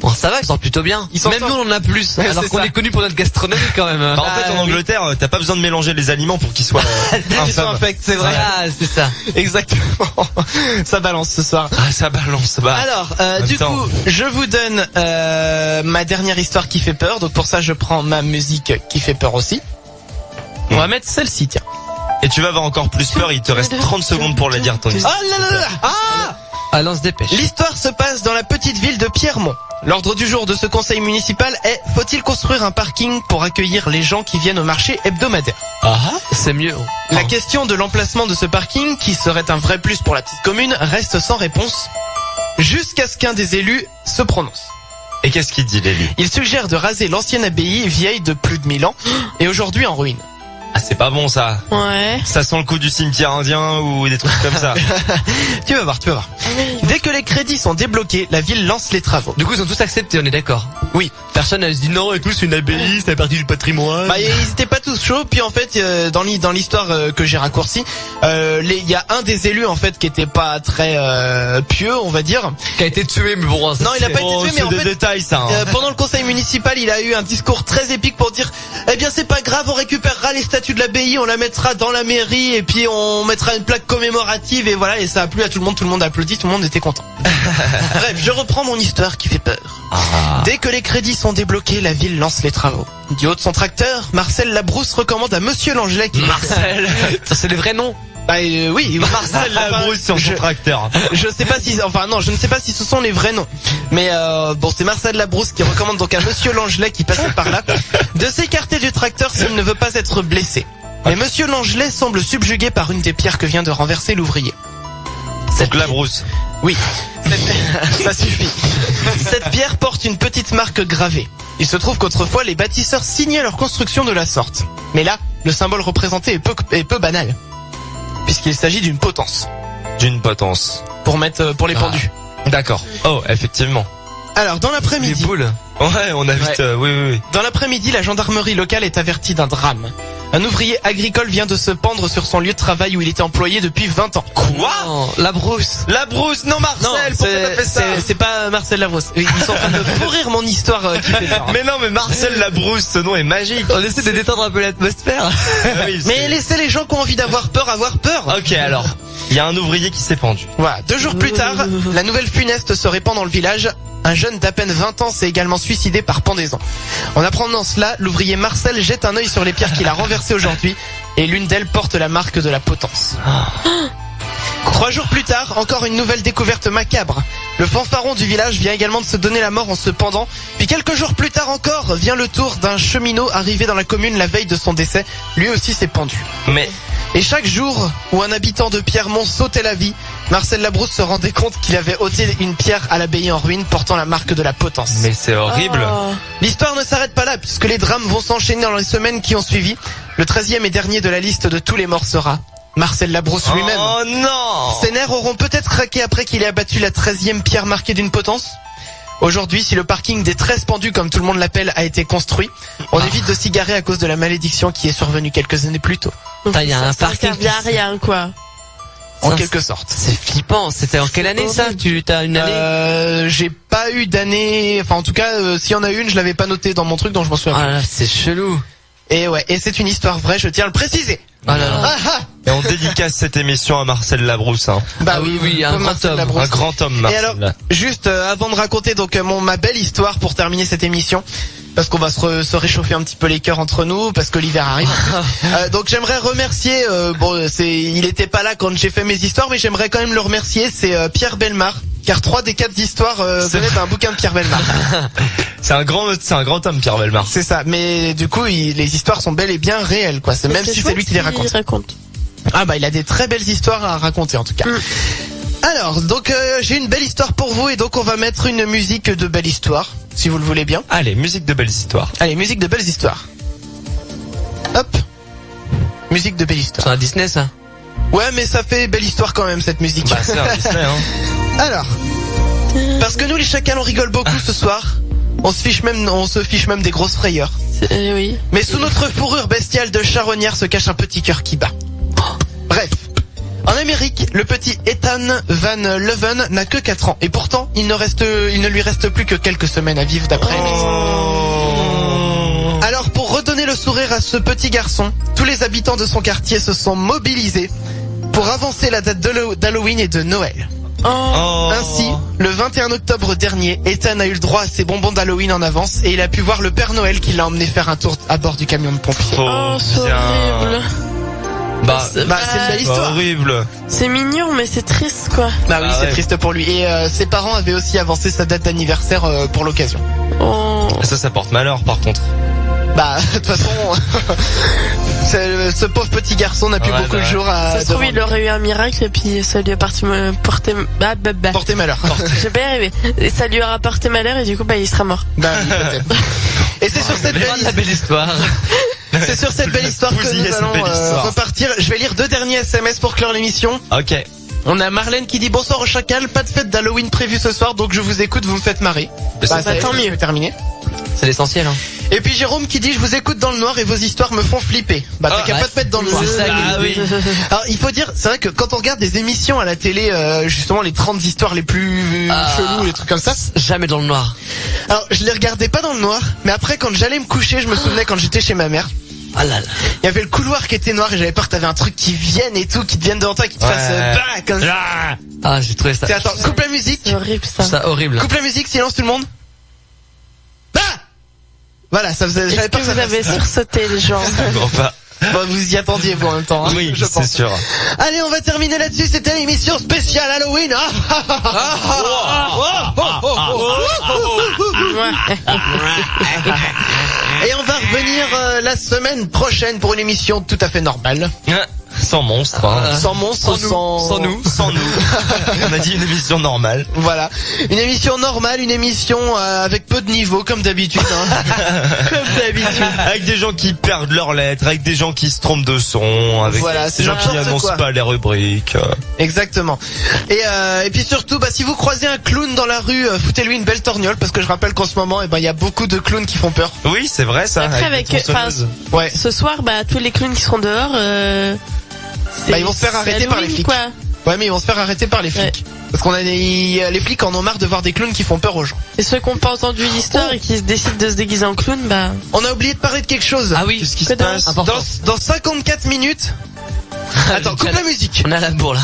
Bon, ça va, ils sortent plutôt bien. Même nous, on en a plus. Alors qu'on est connu pour notre gastronomie quand même. Bah, en fait, en Angleterre, t'as pas besoin de mélanger les aliments pour qu'ils soient infects, c'est vrai. Ah, c'est ça. Exactement. Ça balance ce soir. Ah, ça balance. Bah. Alors, du coup, je vous donne ma dernière histoire qui fait peur. Donc pour ça, je prends ma musique qui fait peur aussi. On va mettre celle-ci, tiens. Et tu vas avoir encore plus peur. Il te reste 30 secondes pour la dire ton histoire. Oh là là là. Allons, se dépêche. L'histoire se passe dans la petite ville de Pierremont. L'ordre du jour de ce conseil municipal est: faut-il construire un parking pour accueillir les gens qui viennent au marché hebdomadaire? C'est mieux. La question de l'emplacement de ce parking, qui serait un vrai plus pour la petite commune, reste sans réponse jusqu'à ce qu'un des élus se prononce. Et qu'est-ce qu'il dit, l'élu? Il suggère de raser l'ancienne abbaye vieille de plus de 1000 ans et aujourd'hui en ruine. Ah, c'est pas bon ça. Ouais. Ça sent le coup du cimetière indien ou des trucs comme ça. Tu vas voir. Dès que les crédits sont débloqués, la ville lance les travaux. Du coup, ils ont tous accepté, on est d'accord? Oui. Personne n'a se dit non, et tous une abbaye, c'est partie du patrimoine. Bah, ils étaient pas tous chauds. Puis en fait, dans l'histoire que j'ai raccourcie, il y a un des élus en fait qui était pas très pieux, on va dire, qui a été tué, mais bon. Non, il a pas été tué, mais en fait, détails, ça. Hein. Pendant le conseil municipal, il a eu un discours très épique pour dire, eh bien c'est pas grave, on récupérera les statues de l'abbaye, on la mettra dans la mairie et puis on mettra une plaque commémorative et voilà, et ça a plu à tout le monde applaudit, tout le monde était content. Bref, je reprends mon histoire qui fait peur. Dès que les crédits sont débloqués, la ville lance les travaux. Du haut de son tracteur, Marcel Labrousse recommande à Monsieur Langelet qui... Marcel, ça c'est les vrais noms. Bah oui, Marcel Labrousse sur son tracteur. Je sais pas si, je ne sais pas si ce sont les vrais noms. Mais bon, c'est Marcel Labrousse qui recommande donc à Monsieur Langelet qui passait par là de s'écarter du tracteur s'il ne veut pas être blessé. Mais Monsieur Langelet semble subjugué par une des pierres que vient de renverser l'ouvrier. Donc Labrousse. Oui, ça suffit. Cette pierre porte une petite marque gravée. Il se trouve qu'autrefois les bâtisseurs signaient leur construction de la sorte. Mais là, le symbole représenté est peu banal, puisqu'il s'agit d'une potence. D'une potence. Pour les pendus. D'accord. Oh, effectivement. Alors, dans l'après-midi... Les boules. Ouais, on a vite... oui. Dans l'après-midi, la gendarmerie locale est avertie d'un drame. Un ouvrier agricole vient de se pendre sur son lieu de travail où il était employé depuis 20 ans. Quoi? Labrousse. Labrousse, non Marcel, pourquoi t'as fait ça? C'est pas Marcel Labrousse. Ils sont en train de pourrir mon histoire qui fait peur. Mais non, mais Marcel Labrousse, ce nom est magique. On essaie de détendre un peu l'atmosphère. Mais laissez les gens qui ont envie d'avoir peur avoir peur. Ok, alors. Il y a un ouvrier qui s'est pendu. Voilà, 2 jours plus tard, la nouvelle funeste se répand dans le village. Un jeune d'à peine 20 ans s'est également suicidé par pendaison. En apprenant cela, l'ouvrier Marcel jette un œil sur les pierres qu'il a renversées aujourd'hui et l'une d'elles porte la marque de la potence. 3 jours plus tard, encore une nouvelle découverte macabre. Le fanfaron du village vient également de se donner la mort en se pendant. Puis quelques jours plus tard encore, vient le tour d'un cheminot arrivé dans la commune la veille de son décès. Lui aussi s'est pendu. Et chaque jour où un habitant de Pierremont sautait la vie, Marcel Labrousse se rendait compte qu'il avait ôté une pierre à l'abbaye en ruine portant la marque de la potence. Mais c'est horrible. L'histoire ne s'arrête pas là puisque les drames vont s'enchaîner dans les semaines qui ont suivi. Le 13e et dernier de la liste de tous les morts sera Marcel Labrousse lui-même. Oh non! Ses nerfs auront peut-être craqué après qu'il ait abattu la 13e pierre marquée d'une potence. Aujourd'hui, si le parking des 13 pendus, comme tout le monde l'appelle, a été construit, on évite de s'y garer à cause de la malédiction qui est survenue quelques années plus tôt. Putain, il y a un parking. Ça servait à rien, quoi. En Ça, quelque sorte. C'est flippant. C'était en quelle année ça? Tu t'as une année? J'ai pas eu d'année, enfin en tout cas, s'il y en a une, je l'avais pas noté dans mon truc, donc je m'en souviens. Ah là, c'est chelou. Et ouais, et c'est une histoire vraie, je tiens à le préciser. Ah là là. Ah ah. Et on dédicace cette émission à Marcel Labrousse. Hein. Bah Ah oui, un comme grand Marcel homme. Labrousse. Un grand homme, Et Marcel. alors, juste avant de raconter donc ma belle histoire pour terminer cette émission, parce qu'on va se réchauffer un petit peu les cœurs entre nous, parce que l'hiver arrive. Donc j'aimerais remercier, il était pas là quand j'ai fait mes histoires, mais j'aimerais quand même le remercier, c'est Pierre Bellemare, car 3 des 4 histoires venaient d'un bouquin de Pierre Bellemare. C'est un grand homme, Pierre Bellemare. C'est ça, mais du coup, les histoires sont belles et bien réelles, quoi. C'est même si c'est lui qui les raconte. Ah bah il a des très belles histoires à raconter en tout cas. Alors, donc j'ai une belle histoire pour vous et donc on va mettre une musique de belle histoire, si vous le voulez bien. Allez, musique de belles histoires. Allez, musique de belles histoires. Hop. Musique de belle histoire. C'est un Disney ça? Ouais, mais ça fait belle histoire quand même cette musique. Bah c'est un Disney, hein. Alors, parce que nous les chacals on rigole beaucoup ce soir. On se fiche même des grosses frayeurs. Oui. Mais sous notre fourrure bestiale de charognard se cache un petit cœur qui bat. Bref. En Amérique, le petit Ethan Van Leuven n'a que 4 ans. Et pourtant, il ne lui reste plus que quelques semaines à vivre d'après les médecins. Alors, pour redonner le sourire à ce petit garçon, tous les habitants de son quartier se sont mobilisés pour avancer la date d'Halloween et de Noël. Ainsi, le 21 octobre dernier, Ethan a eu le droit à ses bonbons d'Halloween en avance et il a pu voir le Père Noël qui l'a emmené faire un tour à bord du camion de pompiers. C'est horrible. C'est une belle histoire. Horrible. C'est mignon, mais c'est triste, quoi. Bah oui, Ah c'est ouais. triste pour lui. Et ses parents avaient aussi avancé sa date d'anniversaire pour l'occasion. Oh. Ça porte malheur par contre. Bah, de toute façon, ce pauvre petit garçon n'a plus Ouais, beaucoup bah de jours à Ça se trouve, il aurait eu un miracle et puis ça lui a porté malheur. J'ai pas y arrivé. Et ça lui aura porté malheur et du coup, il sera mort. Bah oui, peut-être. Et c'est sur cette belle histoire. C'est sur cette belle histoire que Bousiller nous cette allons belle histoire. repartir. Je vais lire 2 derniers SMS pour clore l'émission. Ok. On a Marlène qui dit bonsoir au chacal, pas de fête d'Halloween prévue ce soir, donc je vous écoute, vous me faites marrer. Ça y est, tant mieux. je vais terminer. C'est l'essentiel, hein. Et puis Jérôme qui dit je vous écoute dans le noir et vos histoires me font flipper. Bah t'as qu'à pas te mettre dans le noir. C'est ça qui- Alors il faut dire, c'est vrai que quand on regarde des émissions à la télé, justement les 30 histoires les plus chelous, les trucs comme ça. Jamais dans le noir. Alors je les regardais pas dans le noir, mais après quand j'allais me coucher, je me souvenais quand j'étais chez ma mère. Ah là là. Il y avait le couloir qui était noir et j'avais peur que t'avais un truc qui vienne et tout, qui te vienne devant toi et qui te fasse bah comme ça. Ah, j'ai trouvé ça. Attends, coupe la musique. C'est horrible, ça. Ça horrible. Coupe la musique, silence tout le monde. Bah voilà, ça faisait. Est-ce J'avais que peur que ça vous avez fasse. sursauté, les gens? Bon, bah, Bon, vous y attendiez vous en même temps. Hein, oui, je c'est pense. sûr. Allez, on va terminer là-dessus. C'était l'émission spéciale Halloween. Et on va revenir la semaine prochaine pour une émission tout à fait normale. Sans monstre, hein. Sans monstre, Sans nous. On a dit une émission normale. Voilà. Une émission normale, une émission avec peu de niveau, comme d'habitude. Hein. Comme d'habitude. Avec des gens qui perdent leurs lettres, avec des gens qui se trompent de son, avec Voilà, c'est des gens qui n'importe n'annoncent quoi. pas les rubriques. Exactement. Et puis surtout, si vous croisez un clown dans la rue, foutez-lui une belle torgnole, parce que je rappelle qu'en ce moment, il y a beaucoup de clowns qui font peur. Oui, c'est vrai ça. Après, avec des tronçonneuses. Ouais. Ce soir, tous les clowns qui seront dehors, Ils vont se faire arrêter par les flics. Quoi. Ouais, mais ils vont se faire arrêter par les flics. Parce qu'on a les flics en ont marre de voir des clowns qui font peur aux gens. Et ceux qui n'ont pas entendu l'histoire et qui se décident de se déguiser en clown, On a oublié de parler de quelque chose. Ah oui. Qu'est-ce qui se Que passe? Dans 54 minutes. Attends, coupe la musique. On a la bourre là.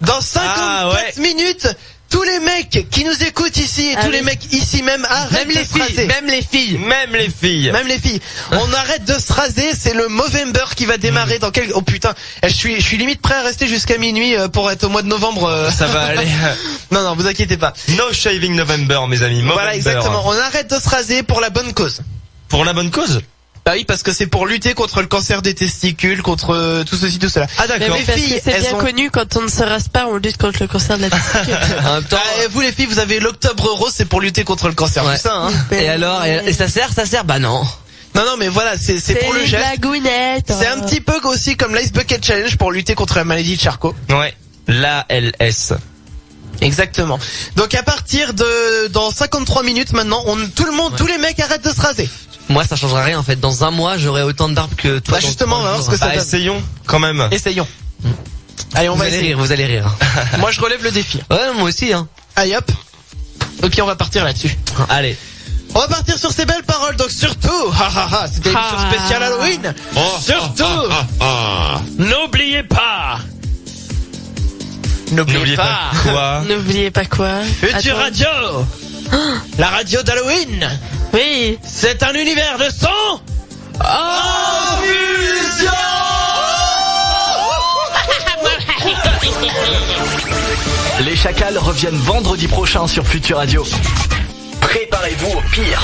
Dans 54 minutes, tous les mecs qui nous écoutent ici et tous les mecs ici même arrêtent de se raser. Même les filles. Même les filles. Même les filles. On arrête de se raser, c'est le Movember qui va démarrer dans quelques... Oh putain, je suis limite prêt à rester jusqu'à minuit pour être au mois de novembre. Ça va aller. Non, vous inquiétez pas. No Shaving November, mes amis. Voilà, Movember. exactement. On arrête de se raser pour la bonne cause. Pour la bonne cause? Bah oui, parce que c'est pour lutter contre le cancer des testicules, contre tout ceci, tout cela. Ah d'accord. Mais parce que c'est bien connu, quand on ne se rase pas, on lutte contre le cancer de la testicule. En même temps. Vous les filles, vous avez l'octobre rose, c'est pour lutter contre le cancer. Ouais. Tout ça, hein. Et alors, et ça sert? Bah non. Non, mais voilà, c'est pour le geste. blagounettes. C'est un petit peu aussi comme l'Ice Bucket Challenge pour lutter contre la maladie de Charcot. Ouais. L'ALS. Exactement. Donc à partir de dans 53 minutes maintenant, tous les mecs arrêtent de se raser. Moi, ça changera rien en fait. Dans un mois, j'aurai autant de barbe que toi. Bah justement, on va voir ce que ça donne. Essayons quand même. Essayons. Allez, on va essayer. Vous allez rire. Moi, je relève le défi. Ouais, moi aussi, hein. Allez hop. Ok, on va partir là-dessus. Allez. On va partir sur ces belles paroles. Donc surtout, c'était une émission spéciale Halloween. Surtout, n'oubliez pas. N'oubliez pas. Quoi? N'oubliez pas quoi. Futur Attends. Radio. La radio d'Halloween. Oui. C'est un univers de son. Les Chacals reviennent vendredi prochain sur Futur Radio. Préparez-vous au pire.